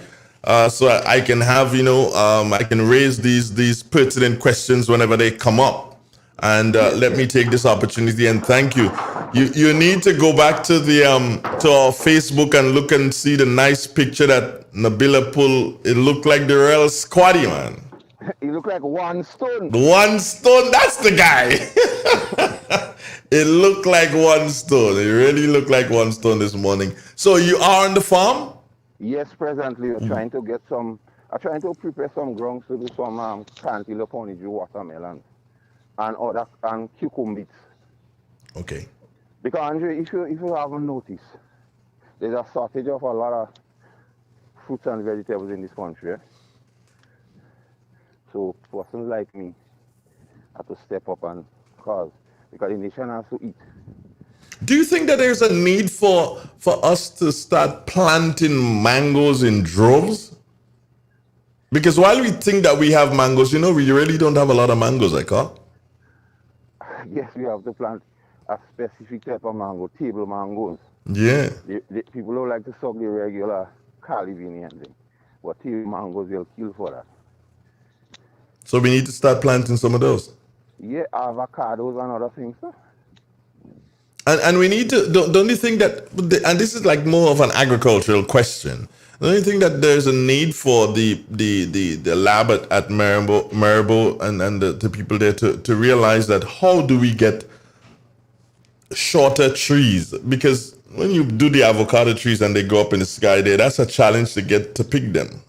Speaker 2: so I can have, I can raise these pertinent questions whenever they come up. And let me take this opportunity and thank you. You need to go back to the to our Facebook and look and see the nice picture that Nabila pulled. It looked like the real squaddy, man.
Speaker 1: He looked like one stone.
Speaker 2: One stone, that's the guy. It looked like one stone. It really looked like one stone this morning. So you are on the farm?
Speaker 1: Yes, presently we're trying to get some. I'm trying to prepare some grounds to do some cantaloupe, honeydew, watermelon, and cucumbers.
Speaker 2: Okay.
Speaker 1: Because Andre, if you haven't noticed, there's a shortage of a lot of fruits and vegetables in this country. So persons like me have to step up and cause, because the nation has to eat.
Speaker 2: Do you think that there's a need for us to start planting mangoes in droves? Because while we think that we have mangoes, we really don't have a lot of mangoes, I call.
Speaker 1: Yes, we have to plant a specific type of mango, table mangoes.
Speaker 2: Yeah.
Speaker 1: The people don't like to suck the regular Calivinian thing, but table mangoes, they'll kill for that.
Speaker 2: So we need to start planting some of those.
Speaker 1: Yeah, avocados and other things.
Speaker 2: And we need to, don't you think that, and this is like more of an agricultural question, don't you think that there's a need for the lab at Maribor and the people there to realize that how do we get shorter trees? Because when you do the avocado trees and they go up in the sky there, that's a challenge to get to pick them.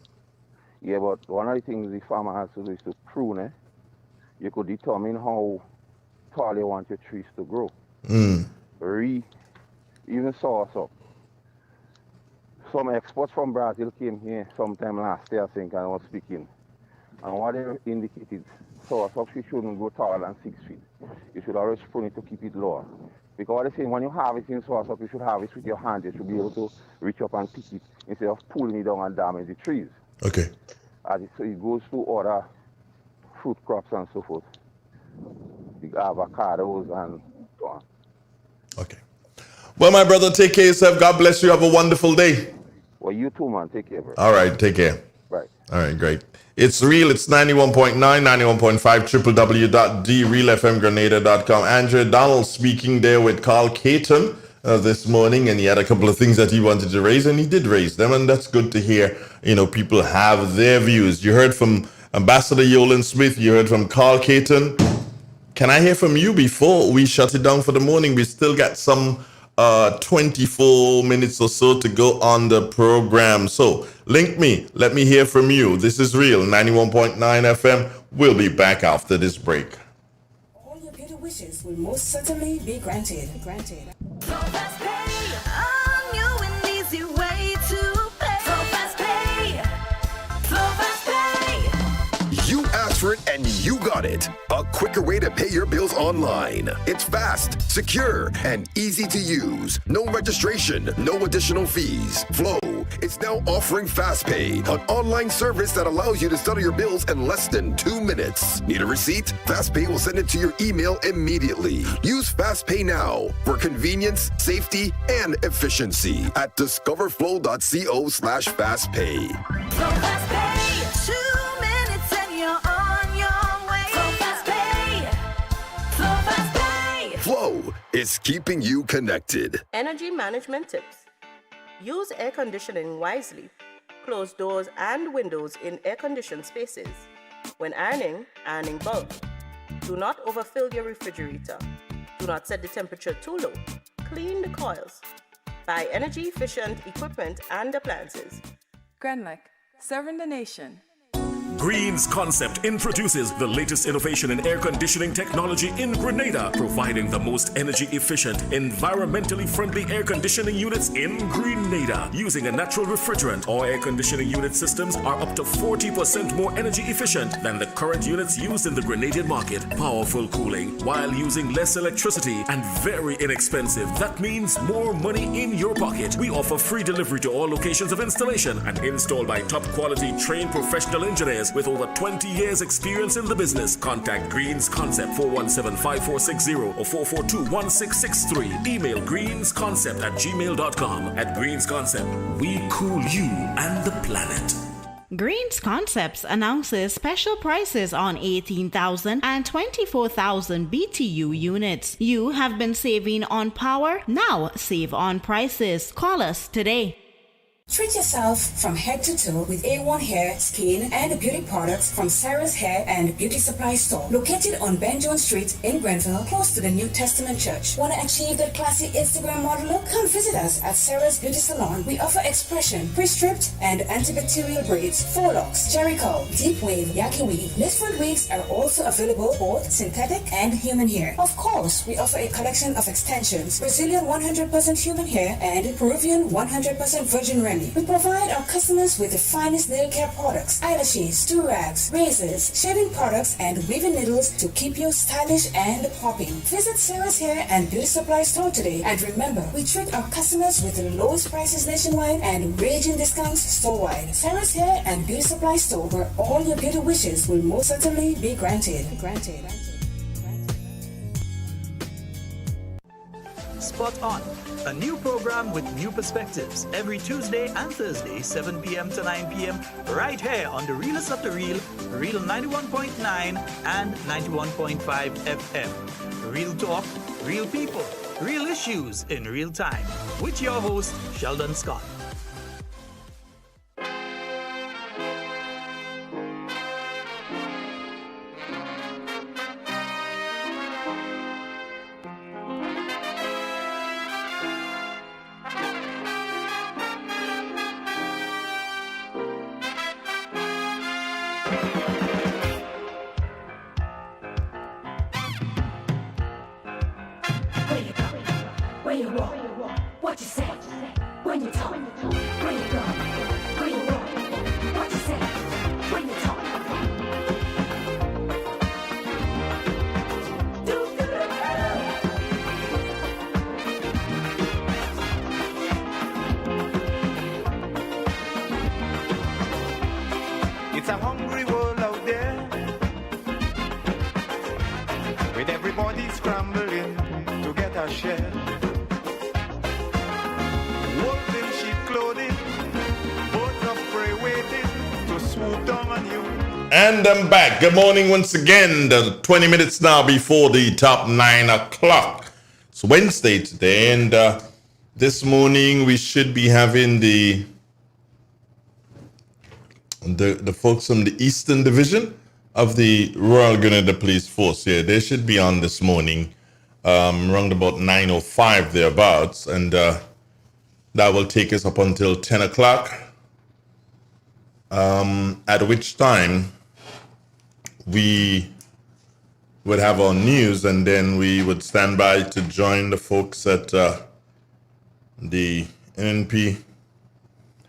Speaker 1: Yeah, but one of the things the farmer has to do is to prune. You could determine how tall you want your trees to grow. Even sauerkraut. Some experts from Brazil came here sometime last year, I think, and I was speaking. And what they indicated, sauerkraut shouldn't go taller than 6 feet. You should always prune it to keep it lower. Because what they're saying, when you harvest in sauerkraut, you should harvest with your hand. You should be able to reach up and pick it instead of pulling it down and damage the trees.
Speaker 2: Okay.
Speaker 1: So it goes to other fruit crops and so forth. The avocados and so on.
Speaker 2: Okay. Well, my brother, take care of yourself. God bless you. Have a wonderful day.
Speaker 1: Well, But you too, man. Take care, bro.
Speaker 2: All right, take care.
Speaker 1: Right.
Speaker 2: All right, great. It's real. It's 91.9, 91.5, www.realfmgrenada.com. Andrea Donald speaking there with Carl Caton this morning, and he had a couple of things that he wanted to raise, and he did raise them, and that's good to hear. You know, people have their views. You heard from Ambassador Yolan Smith. You heard from Carl Caton. Can I hear from you before we shut it down for the morning? We still got some 24 minutes or so to go on the program. So link me. Let me hear from you. This is Real 91.9 FM. We'll be back after this break.
Speaker 18: All your beauty wishes will most certainly be granted.
Speaker 4: You asked for it and you got it. A quicker way to pay your bills online. It's fast, secure, and easy to use. No registration, no additional fees. Flow is now offering FastPay, an online service that allows you to settle your bills in less than 2 minutes. Need a receipt? FastPay will send it to your email immediately. Use FastPay now for convenience, safety, and efficiency at discoverflow.co/fastpay. Flow is keeping you connected.
Speaker 22: Energy management tips. Use air conditioning wisely. Close doors and windows in air-conditioned spaces. When ironing, ironing bulk. Do not overfill your refrigerator. Do not set the temperature too low. Clean the coils. Buy energy-efficient equipment and appliances.
Speaker 23: Grenlec, serving the nation.
Speaker 7: Green's Concept introduces the latest innovation in air conditioning technology in Grenada, providing the most energy efficient, environmentally friendly air conditioning units in Grenada. Using a natural refrigerant, all air conditioning unit systems are up to 40% more energy efficient than the current units used in the Grenadian market. Powerful cooling while using less electricity and very inexpensive. That means more money in your pocket. We offer free delivery to all locations of installation and installed by top quality trained professional engineers with over 20 years experience in the business. Contact Green's Concept 417-5460 or 442-1663. Email greensconcept@gmail.com. At Green's Concept, we cool you and the planet.
Speaker 8: Greens Concepts announces special prices on 18,000 and 24,000 BTU units. You have been saving on power, now save on prices. Call us today.
Speaker 18: Treat yourself from head to toe with A1 hair, skin, and beauty products from Sarah's Hair and Beauty Supply Store, located on Ben Jones Street in Grenville, close to the New Testament Church. Want to achieve that classy Instagram model look? Come visit us at Sarah's Beauty Salon. We offer expression, pre-stripped, and antibacterial braids, forelocks, jerry curl, deep wave, yaki weave. Lace front wigs are also available, both synthetic and human hair. Of course, we offer a collection of extensions, Brazilian 100% human hair and Peruvian 100% virgin remedy. We provide our customers with the finest nail care products, eyelashes, do-rags, razors, shaving products, and weaving needles to keep you stylish and popping. Visit Sarah's Hair and Beauty Supply Store today, and remember, we treat our customers with the lowest prices nationwide and raging discounts store-wide. Sarah's Hair and Beauty Supply Store, where all your beauty wishes will most certainly be granted.
Speaker 24: Spot On, a new program with new perspectives every Tuesday and Thursday, 7 p.m. to 9 p.m. right here on the Realest of the Real, Real 91.9 and 91.5 FM. Real talk, real people, real issues in real time. With your host, Sheldon Scott.
Speaker 25: Where you walk, what you say, when you talk, where you go, where you walk, what you say, when you talk.
Speaker 3: It's a hungry world out there, with everybody scrambling to get a share. Wolves in sheep clothing,
Speaker 2: And I'm back. Good morning once again. 20 minutes now before the top 9 o'clock. It's Wednesday today, and this morning we should be having the folks from the Eastern Division of the Royal Grenada Police Force here. They should be on this morning, around about 9:05 thereabouts, and that will take us up until 10 o'clock, at which time we would have our news, and then we would stand by to join the folks at the NNP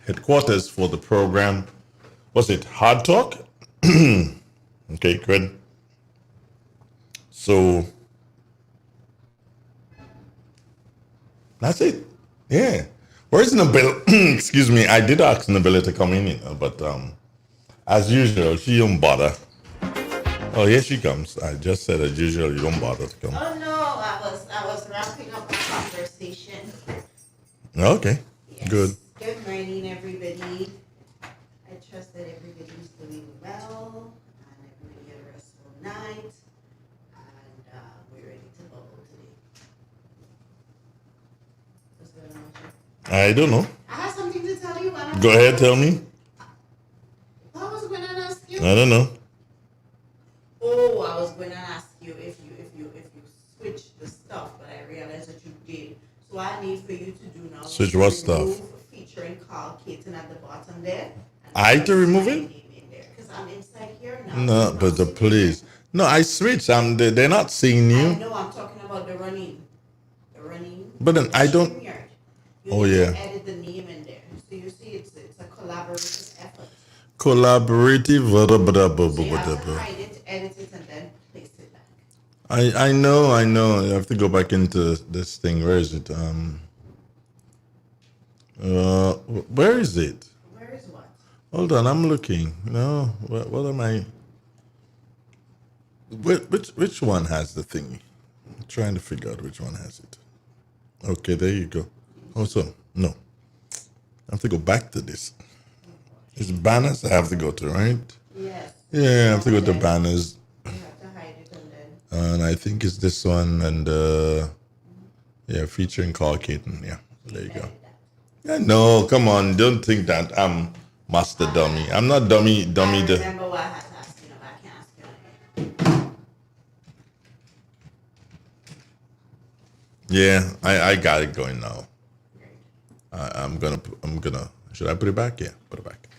Speaker 2: headquarters for the program. Was it Hard Talk? Okay, good. So that's it. Yeah. Where's Nabila? Excuse me. I did ask Nabila to come in, but as usual, she don't bother. Oh, here she comes. I just said as usual, you don't bother to come.
Speaker 13: Oh no, I was wrapping up a conversation.
Speaker 2: Okay.
Speaker 13: Yes.
Speaker 2: Good.
Speaker 13: Good morning, everybody. I trust that everybody's doing well and everybody had a restful night, and we're ready to bubble today. What's going on with you?
Speaker 2: I don't know.
Speaker 13: I have something to tell you.
Speaker 2: Go ahead, tell me.
Speaker 13: What was going to ask you?
Speaker 2: I don't know.
Speaker 13: Oh, I was going to ask you if you switched the stuff, but I realized that you did. So I need for you to do now.
Speaker 2: Switch what stuff?
Speaker 13: Featuring Carl Caton at the bottom there.
Speaker 2: I to remove it?
Speaker 13: Because I'm inside here now.
Speaker 2: No, but please. No, I switched. They're not seeing you.
Speaker 13: I know, I'm talking about the running. The running.
Speaker 2: But then I don't.
Speaker 13: You
Speaker 2: Oh,
Speaker 13: need
Speaker 2: yeah.
Speaker 13: to edit the name in there. So you see, it's a collaborative effort.
Speaker 2: Collaborative.
Speaker 13: So you have to hide it, edit it, and then place it back.
Speaker 2: I know. I have to go back into this thing. Where is it? Where is it?
Speaker 13: Where is what?
Speaker 2: Hold on, I'm looking. No, what am I? Which one has the thing? I'm trying to figure out which one has it. Okay, there you go. Also, no. I have to go back to this. It's banners I have to go to, right?
Speaker 13: Yes.
Speaker 2: Yeah, I have to go to banners.
Speaker 13: You have to hide it and then.
Speaker 2: And I think it's this one, and yeah, featuring Carl Caton. Yeah, there you go. Yeah, no, come on, don't think that I'm master dummy. I'm not dummy.
Speaker 13: I remember what I had to ask you, but I can't ask you again.
Speaker 2: Yeah, I got it going now. I'm gonna. Should I put it back? Yeah, put it back.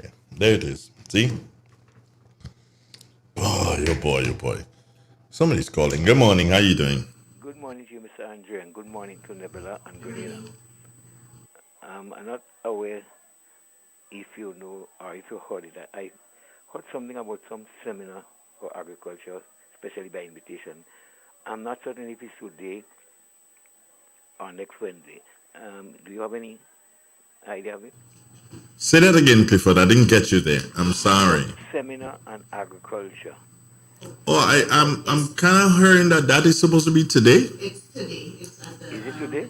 Speaker 2: Yeah, there it is. See? Oh, your boy. Somebody's calling. Good morning. How you doing?
Speaker 5: Good morning to you, Mr. Andre, and good morning to Nebula and Grenada. I'm not aware if you know or if you heard it. I heard something about some seminar for agriculture, especially by invitation. I'm not certain if it's today or next Wednesday. Do you have any idea of it?
Speaker 2: Say that again, Clifford. I didn't get you there. I'm sorry.
Speaker 5: Seminar on agriculture.
Speaker 2: Oh, I'm kind of hearing that is supposed to be today.
Speaker 13: It's today. It's at the,
Speaker 5: Is it today?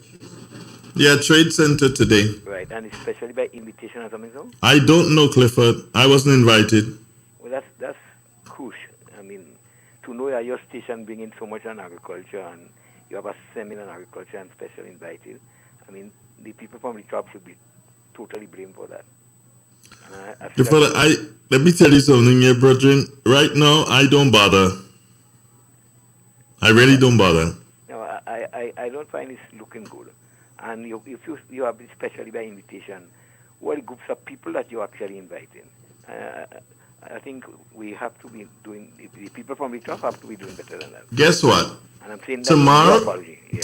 Speaker 2: Yeah, Trade Center today.
Speaker 5: Right, and especially by invitation or something so?
Speaker 2: I don't know, Clifford. I wasn't invited.
Speaker 5: Well, that's crucial. I mean, to know that your station bringing so much on agriculture and you have a seminar on agriculture and special invited, I mean, the people from the top should be totally blamed for that.
Speaker 2: Clifford, let me tell you something here, brethren. Right now, I don't bother. I really don't bother.
Speaker 5: No, I don't find it looking good. And if you have especially by invitation, what groups of people that you're actually inviting? I think we have to be doing, the people from the top have to be doing better than that.
Speaker 2: Guess what?
Speaker 5: And I'm saying that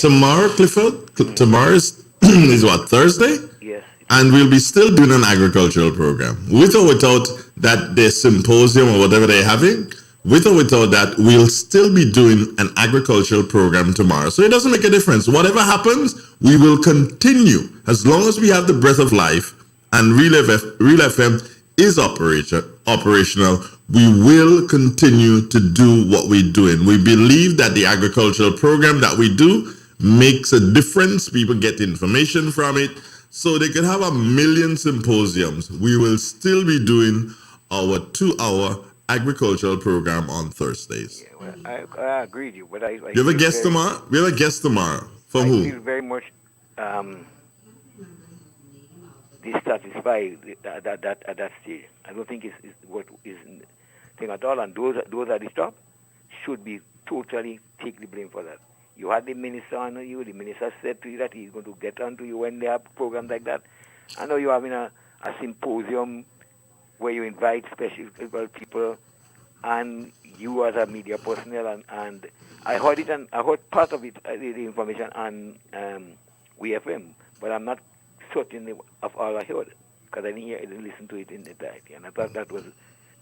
Speaker 2: tomorrow, Clifford, tomorrow is what, Thursday?
Speaker 5: Yes.
Speaker 2: And we'll be still doing an agricultural program. With or without that the symposium or whatever they're having, with or without that, we'll still be doing an agricultural program tomorrow. So it doesn't make a difference. Whatever happens, we will continue. As long as we have the breath of life and Real FM is operational, we will continue to do what we're doing. We believe that the agricultural program that we do makes a difference. People get information from it. So they could have 1 million symposiums. We will still be doing our 2-hour agricultural program on Thursdays.
Speaker 5: Yeah, well, I agree with you, but I
Speaker 2: You have a
Speaker 5: feel
Speaker 2: guest
Speaker 5: very-
Speaker 2: tomorrow? We have a guest tomorrow. From
Speaker 5: I
Speaker 2: who?
Speaker 5: feel very much dissatisfied at that stage. I don't think it's what is thing at all, and those at the top should be totally take the blame for that. You had the minister on you. The minister said to you that he's going to get onto you when they have programs like that. I know you're having a symposium where you invite special people, and you as a media personnel, and I heard it, and I heard part of it, the information on WFM, but I'm not certain of all I heard because I didn't listen to it in entirety, and I thought that was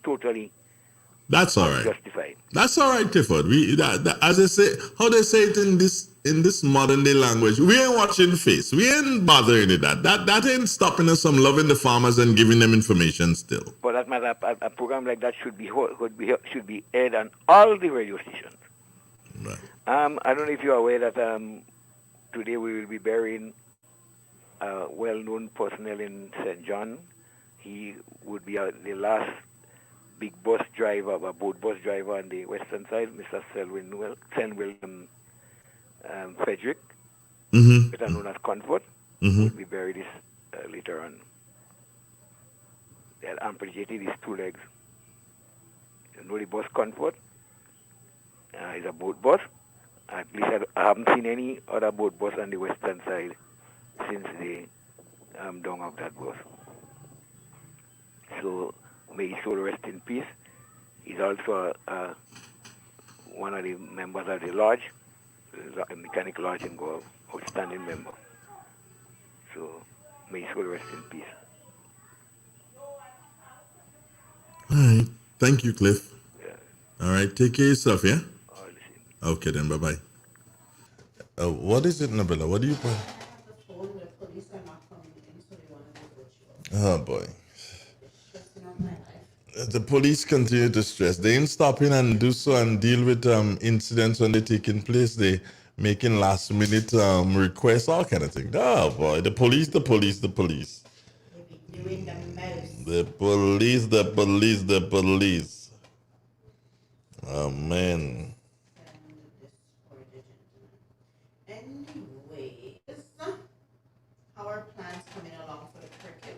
Speaker 5: totally
Speaker 2: That's all right.
Speaker 5: justified.
Speaker 2: That's all right, Tifford. As I say, how they say it in this modern day language, we ain't watching face. We ain't bothering with that. That ain't stopping us from loving the farmers and giving them information still.
Speaker 5: For that matter, a program like that should be aired on all the radio stations.
Speaker 2: Right.
Speaker 5: I don't know if you're aware that today we will be burying a well-known personnel in St. John. He would be the last big bus driver, a boat bus driver on the western side, Mr. Selwyn Frederick, better known as Comfort, would be buried later on. They had amputated his 2 legs. You know the bus Comfort? It's a boat bus. At least I haven't seen any other boat bus on the western side since the dawn of that bus. So may his soul rest in peace. He's also one of the members of the lodge, a mechanic lodge in Goa, outstanding member. So may his soul rest in peace.
Speaker 2: All right. Thank you, Cliff. Yeah. All right. Take care of yourself, yeah? Okay, then. Bye-bye. What is it, Nabila? What do you put? Oh, boy. The police continue to stress. They ain't stopping and do so and deal with incidents when they're taking place. They making last-minute requests, all kind of thing. Oh, boy. The police. The police. The police. Oh, man.
Speaker 13: Anyways, how are plans coming along for the cricket?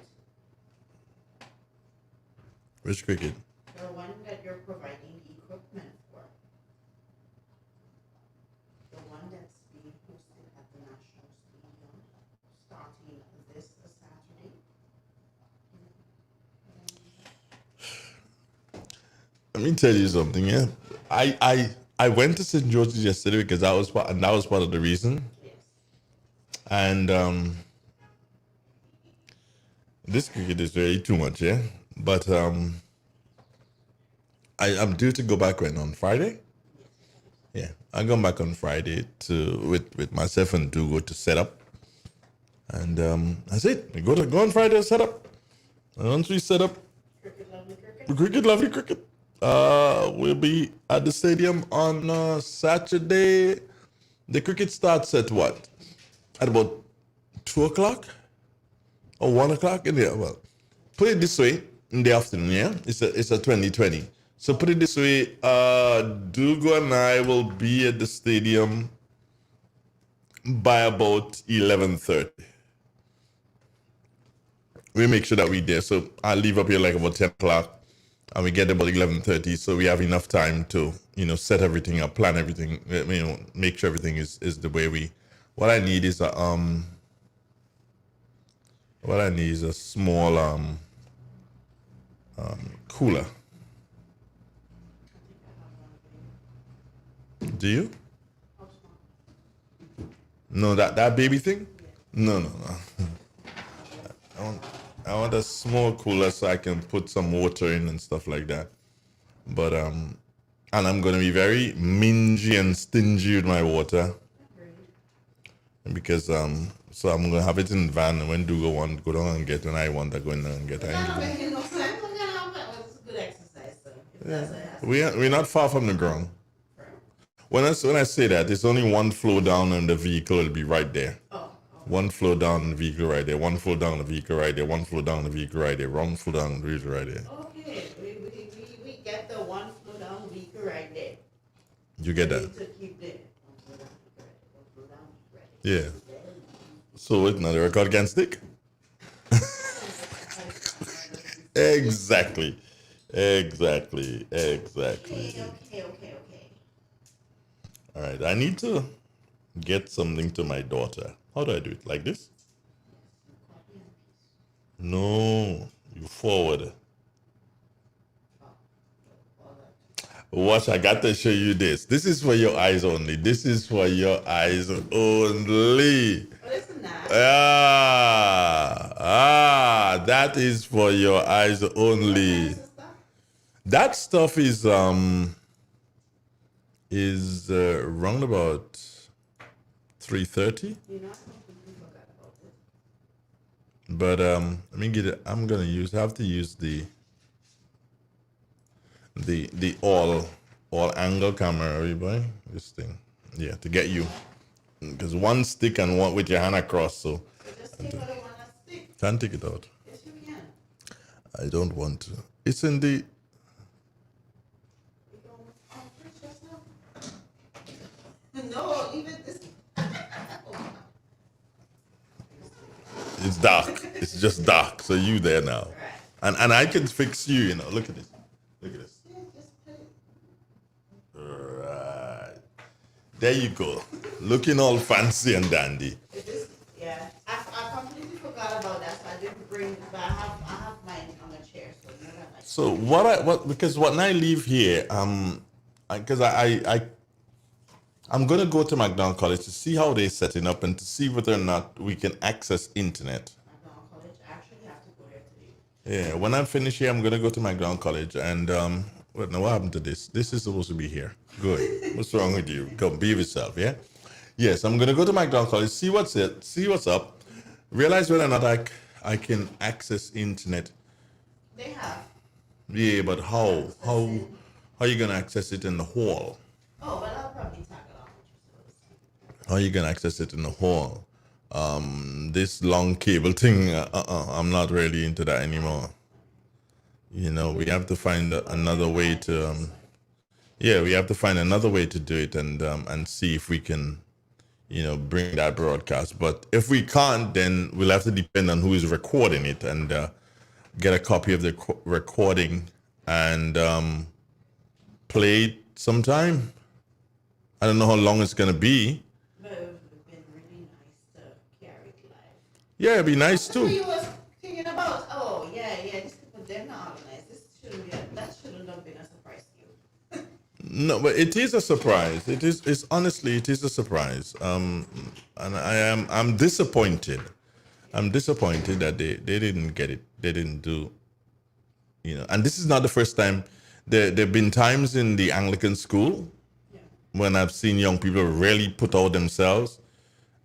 Speaker 2: Which cricket?
Speaker 13: The one that you're providing the equipment for. The one that's being hosted at the National Stadium starting this Saturday.
Speaker 2: Let me tell you something, yeah. I went to St. George's yesterday because that was part of the reason.
Speaker 13: Yes.
Speaker 2: And this cricket is really too much, yeah. But I'm due to go back on Friday. Yeah, I'm going back on Friday with myself and Dugo to set up. And that's it. We go on Friday to set up. And once we set up, cricket, lovely cricket. We'll be at the stadium on Saturday. The cricket starts at what? At about 2 o'clock or 1 o'clock in the well. Put it this way, in the afternoon, yeah. It's a 2020. So put it this way, Dugo and I will be at the stadium by about 11:30. We make sure that we're there. So I'll leave up here like about 10 o'clock. And we get about 11:30, so we have enough time to, set everything up, plan everything, make sure everything is the way we. What I need is a small cooler. Do you? No, that baby thing? No. I want a small cooler so I can put some water in and stuff like that. But and I'm gonna be very mingy and stingy with my water. Because so I'm gonna have it in the van, and when Dugo want to go down and get, when I want to go in there and get,
Speaker 13: It's a good exercise, though.
Speaker 2: We're not far from the ground. When I say that, it's only one floor down and the vehicle will be right there. One floor down the vehicle right there, one floor down the vehicle right there, one floor down the vehicle right there, one floor down the vehicle right there.
Speaker 13: Okay,
Speaker 2: You get that? Yeah. So it's not a record can stick? Exactly.
Speaker 13: Okay.
Speaker 2: All right, I need to get something to my daughter. How do I do it? Like this? No, you forward. Watch, I got to show you this. This is for your eyes only. This is for your eyes only. That is for your eyes only. That stuff is round about 3:30. But let me get it. I have to use the all angle camera, everybody. This thing, yeah, to get you, because one stick and one with your hand across. So can't take it out.
Speaker 13: Yes, you can.
Speaker 2: I don't want to. It's in the.
Speaker 13: No, even this.
Speaker 2: It's dark. It's just dark. So you there now, and I can fix you. You know, look at this. Look at this. Right. There you go. Looking all fancy and dandy.
Speaker 13: Yeah, I completely forgot about that, so I didn't bring. But I have mine on the chair, so you know that.
Speaker 2: So because when I leave here, because I'm gonna go to McDonald College to see how they're setting up and to see whether or not we can access internet.
Speaker 13: McDonald College, I actually have to go there today.
Speaker 2: Yeah, when I finish here, I'm gonna go to McDonald College and what happened to this? This is supposed to be here. Good. What's wrong with you? Come be yourself, yeah? Yes, I'm gonna go to McDonald College, see what's up, realize whether or not I can access internet.
Speaker 13: They have.
Speaker 2: Yeah, but how are you gonna access it in the hall?
Speaker 13: Oh, well, I'll probably tag along with you.
Speaker 2: How are you gonna access it in the hall? This long cable thing, I'm not really into that anymore. You know, we have to find another way to, we have to find another way to do it and see if we can, bring that broadcast. But if we can't, then we'll have to depend on who is recording it and get a copy of the recording and play it sometime. I don't know how long it's gonna be.
Speaker 13: But it would have been really nice to carry it live.
Speaker 2: Yeah, it'd be nice too.
Speaker 13: That's what you was thinking about. Oh, yeah. Just to put them not organized. That shouldn't have been a surprise to you.
Speaker 2: No, but it is a surprise. It's honestly, it is a surprise. And I'm disappointed. I'm disappointed that they didn't get it. They didn't do, and this is not the first time. There've been times in the Anglican school when I've seen young people really put out themselves,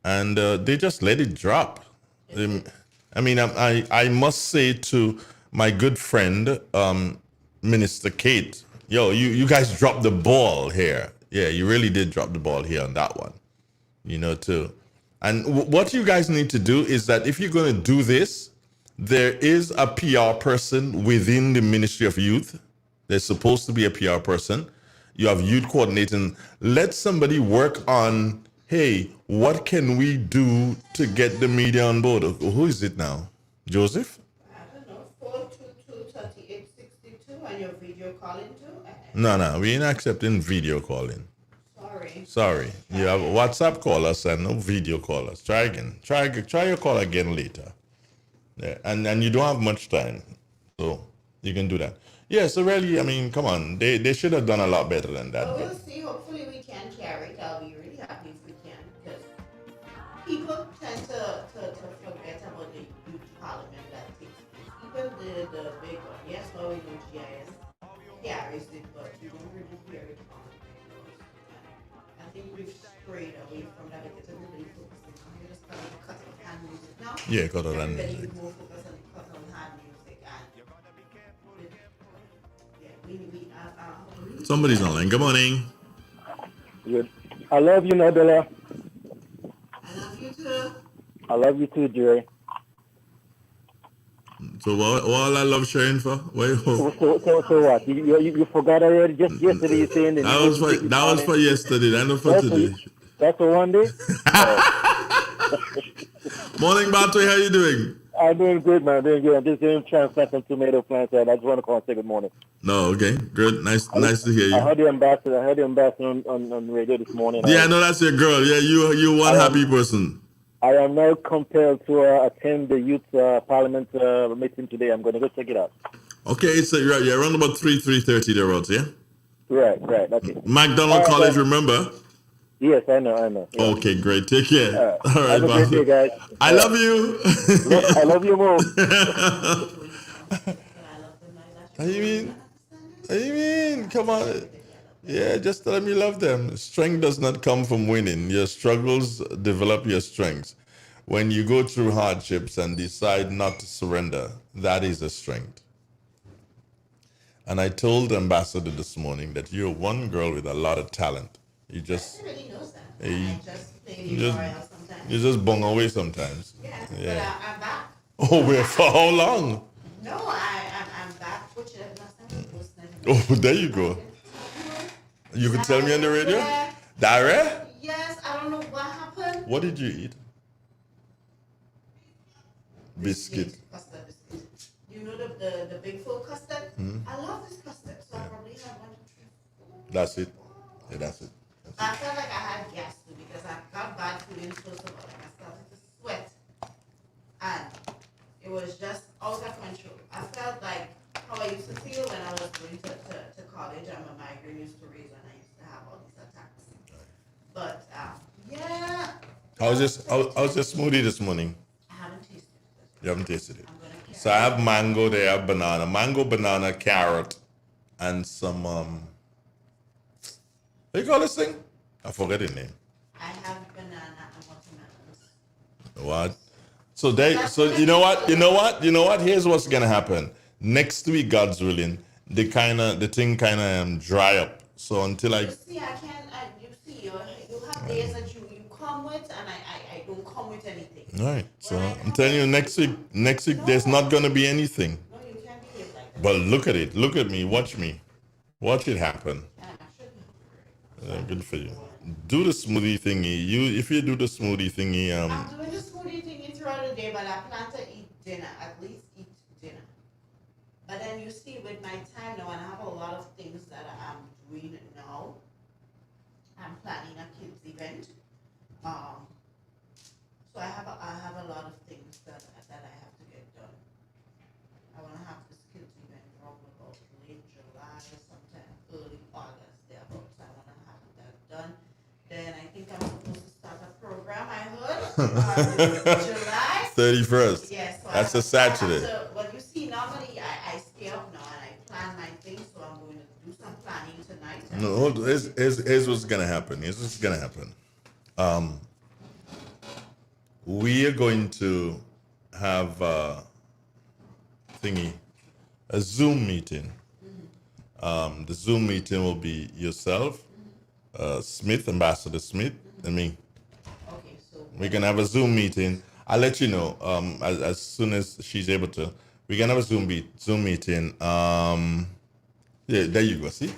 Speaker 2: and they just let it drop. I must say to my good friend, Minister Kate, you guys dropped the ball here. Yeah, you really did drop the ball here on that one, too. And what you guys need to do is that if you're going to do this, there is a PR person within the Ministry of Youth. There's supposed to be a PR person. You have youth coordinating. Let somebody work on, hey, what can we do to get the media on board? Who is it now? Joseph?
Speaker 13: I don't know. 422-3862 and your video calling too?
Speaker 2: No, we ain't accepting video calling. Sorry. You have WhatsApp call us and no video call us. Try again. Try your call again later. Yeah, and you don't have much time. So you can do that. Yeah, so really, come on. They should have done a lot better than that.
Speaker 13: Well, we'll see. Hopefully we can carry it. I'll be really happy if we can, because people tend to forget about the youth parliament that takes place. Even the big one. Yes, well, we know GIS carries it, but you don't really hear it on the videos. I think we've strayed away from that because everybody focuses on just cut of hand music now.
Speaker 2: Yeah, cut of hand
Speaker 13: Everybody
Speaker 2: music.
Speaker 13: is more focused on cut of hand music, and
Speaker 2: Somebody's online. Good morning.
Speaker 6: Good. I love you, Nadella.
Speaker 13: I love you too.
Speaker 6: I love you too, Jerry.
Speaker 2: So what all I love sharing for? Why hope?
Speaker 6: So what? You forgot already? Just yesterday you saying that
Speaker 2: That
Speaker 6: you're
Speaker 2: was
Speaker 6: going to
Speaker 2: for
Speaker 6: take it
Speaker 2: that was
Speaker 6: morning.
Speaker 2: for yesterday, not for
Speaker 6: That's
Speaker 2: today.
Speaker 6: that's for one day?
Speaker 2: Morning, Batway, how you doing?
Speaker 6: I'm doing good, man. Doing good. I'm just doing transplant some tomato plants, and I just want to call and say good morning.
Speaker 2: No, okay, good, nice to hear
Speaker 6: I
Speaker 2: you.
Speaker 6: heard the ambassador. I heard the ambassador on radio this morning.
Speaker 2: Yeah, I know that's your girl. Yeah, you one happy person.
Speaker 6: I am now compelled to attend the youth parliament meeting today. I'm going to go check it out.
Speaker 2: Okay, it's you're around about 3:30 thereabouts, yeah?
Speaker 6: Right, okay.
Speaker 2: McDonald College, remember?
Speaker 6: Yes, I know. Yeah.
Speaker 2: Okay, great. Take care. All right,
Speaker 6: have a great day, guys.
Speaker 2: I love you.
Speaker 6: I love you more.
Speaker 2: What do you mean? Come on. Yeah, just tell them you love them. Strength does not come from winning. Your struggles develop your strengths. When you go through hardships and decide not to surrender, that is a strength. And I told the ambassador this morning that you're one girl with a lot of talent. You just, you just bung away sometimes.
Speaker 13: Yeah. But I'm back.
Speaker 2: Oh, wait, for how long?
Speaker 13: No, I'm back.
Speaker 2: Oh, there you go. You could tell me on the radio? Dare?
Speaker 13: Yes, I don't know what happened.
Speaker 2: What did you eat? Biscuit.
Speaker 13: Custard biscuit. You know the big full custard?
Speaker 2: Hmm.
Speaker 13: I love this custard, so I probably have 1, 2, 3.
Speaker 2: That's it. Yeah, that's it.
Speaker 13: I felt like I had gas too because I got bad feelings first of all. Like I started to sweat, and it was just out of control. I felt like how I used to feel when I was going to college and my migraine used to raise when I used to have all these attacks. But yeah.
Speaker 2: How's your smoothie this morning?
Speaker 13: I haven't tasted it.
Speaker 2: You haven't tasted it. So I have mango there, I have banana, carrot, and some what do you call this thing? I forget the name.
Speaker 13: I have banana and watermelons.
Speaker 2: What? So you know what? Here's what's gonna happen. Next week, God's willing, the thing dry up. So until I
Speaker 13: You see, I can't. You have days that you come with, and I don't come with anything.
Speaker 2: all right. So I'm telling you, next week there's not gonna be anything.
Speaker 13: No, you can't behave like that.
Speaker 2: But look at it. Look at me. Watch it happen. Good for you. Do the smoothie thingy. If you do the smoothie thingy,
Speaker 13: I'm doing the smoothie thingy throughout the day, but I plan to eat dinner. At least eat dinner. But then you see, with my time now, and I have a lot of things that I'm doing now. I'm planning a kids event. So I have a lot of things that I have to get done. I want to have this kids event probably about late July or sometime early August thereabouts. I want to have that done. Then I think I'm supposed to start a program. I heard July
Speaker 2: 31st.
Speaker 13: Yes. So
Speaker 2: That's a Saturday.
Speaker 13: But you see, normally I stay up now and I plan my things. So I'm going to do some planning tonight.
Speaker 2: No, here's what's gonna happen. Here's what's gonna happen. We are going to have a Zoom meeting. The Zoom meeting will be yourself, Smith, Ambassador Smith, and me.
Speaker 13: Okay, so
Speaker 2: we're gonna have a Zoom meeting. I'll let you know as soon as she's able to. We're gonna have a Zoom meeting. Yeah, there you go. See,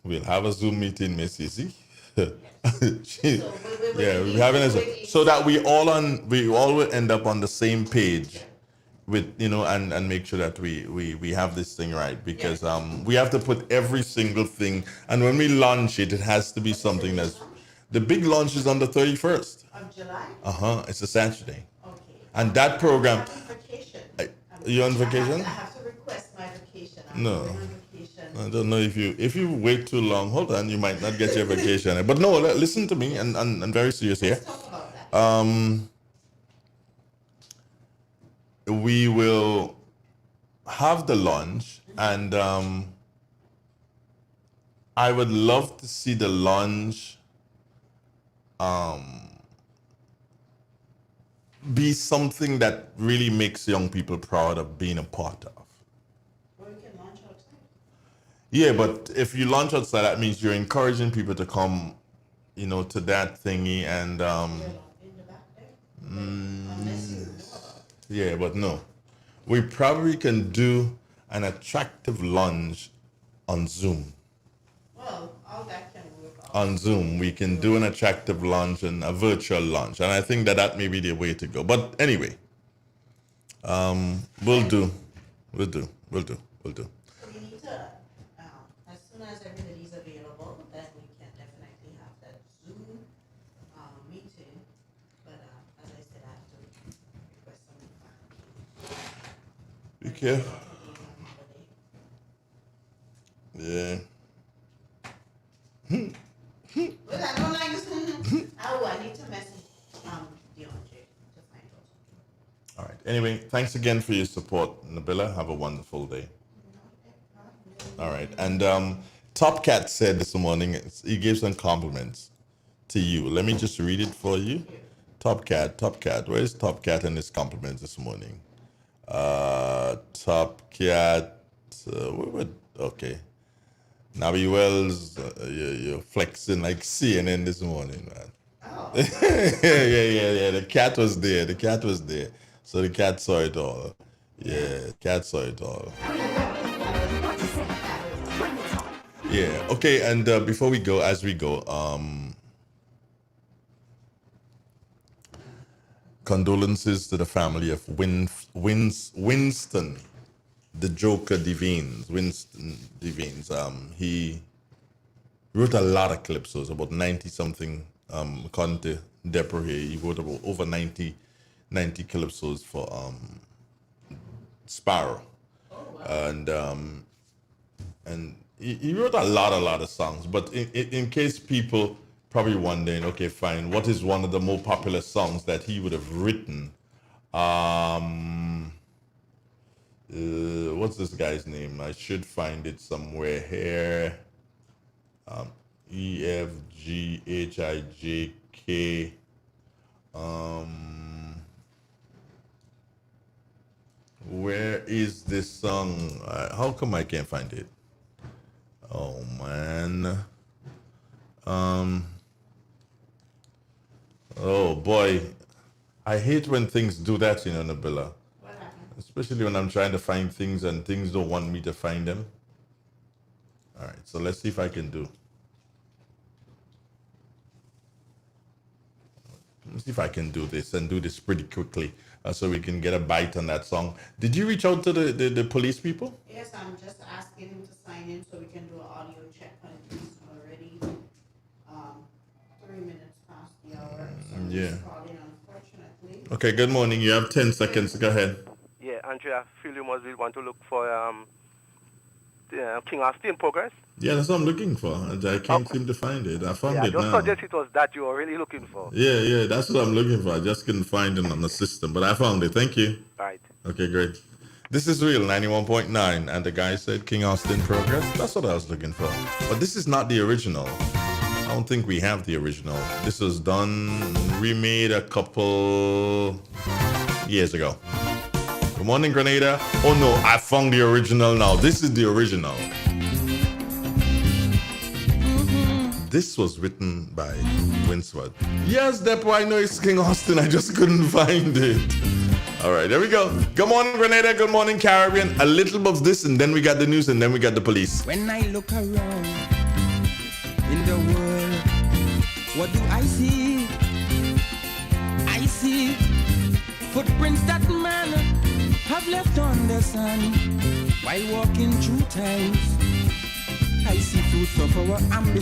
Speaker 2: we'll have a Zoom meeting, Miss Izzy. We're having a so that we all will end up on the same page with and make sure that we have this thing right, because we have to put every single thing, and when we launch it has to be something that's the big launch is on the 31st
Speaker 13: of July.
Speaker 2: It's a Saturday.
Speaker 13: Okay.
Speaker 2: And that program. You on vacation?
Speaker 13: I have to request my vacation.
Speaker 2: No. I don't know if you wait too long. Hold on, you might not get your vacation. But no, listen to me, and I'm very serious here.
Speaker 13: Let's talk about that.
Speaker 2: We will have the launch, and I would love to see the launch be something that really makes young people proud of being a part of.
Speaker 13: Or you can launch outside.
Speaker 2: Yeah, but if you launch outside, that means you're encouraging people to come, to that thingy, and yeah, but no. we probably can do an attractive lunch on Zoom.
Speaker 13: Well, all that can work out.
Speaker 2: On Zoom, we can do an attractive lunch and a virtual lunch, and I think that may be the way to go. But anyway, we'll do.
Speaker 13: So we need to, as soon as everybody's available, then we can definitely have that Zoom meeting. But as I said, I have to request some.
Speaker 2: Be careful. Yeah.
Speaker 13: Well, I don't like this. Oh, I need to message DeAndre to find out.
Speaker 2: All right. Anyway, thanks again for your support, Nabila. Have a wonderful day. All right. And Top Cat said this morning, he gave some compliments to you. Let me just read it for you. Top Cat. Where's Top Cat and his compliments this morning? Top Cat. Okay. Nabi Wells, you're flexing like CNN this morning, man. Oh. yeah. The cat was there. So the cat saw it all. Yeah, cat saw it all. Yeah. Okay. And before we go, condolences to the family of Winston, the Joker Devines. Winston Devines. He wrote a lot of calypsos, about 90 something. According to Deborah here, he wrote about over 90 calypsos for Sparrow. Oh, wow. And he wrote a lot of songs. But in case people probably wondering, okay, fine, what is one of the more popular songs that he would have written? What's this guy's name? I should find it somewhere here. EFGHIJK. Where is this song? How come I can't find it? Oh man. Oh boy. I hate when things do that, Nabila. Especially when I'm trying to find things and things don't want me to find them. All right, so let's see if I can do. Let's see if I can do this and do this pretty quickly so we can get a bite on that song. Did you reach out to the police people?
Speaker 13: Yes, I'm just asking him to sign in so we can do an audio check on it. He's already 3 minutes past the hour. So
Speaker 2: Yeah.
Speaker 13: Calling, unfortunately.
Speaker 2: Okay, good morning. You have 10 seconds. Go ahead.
Speaker 9: Yeah, Andrea, I feel you must want to look for King Austin Progress.
Speaker 2: Yeah, that's what I'm looking for. I can't seem to find it. I found it
Speaker 9: I just
Speaker 2: now.
Speaker 9: suggest it was that you were really looking for.
Speaker 2: Yeah, that's what I'm looking for. I just couldn't find it on the system, but I found it. Thank you.
Speaker 9: Right.
Speaker 2: Okay, great. This is Real 91.9, and the guy said King Austin Progress. That's what I was looking for. But this is not the original. I don't think we have the original. This was done, remade a couple years ago. Good morning, Grenada. Oh no, I found the original now. This is the original. This was written by Winsworth. Yes, Depo, I know it's King Austin. I just couldn't find it. All right, there we go. Good morning, Grenada. Good morning, Caribbean. A little of this, and then we got the news, and then we got the police.
Speaker 12: When I look around in the world, what do I see? I see footprints that man have left on the sun while walking through times. I see fruits of our ambition.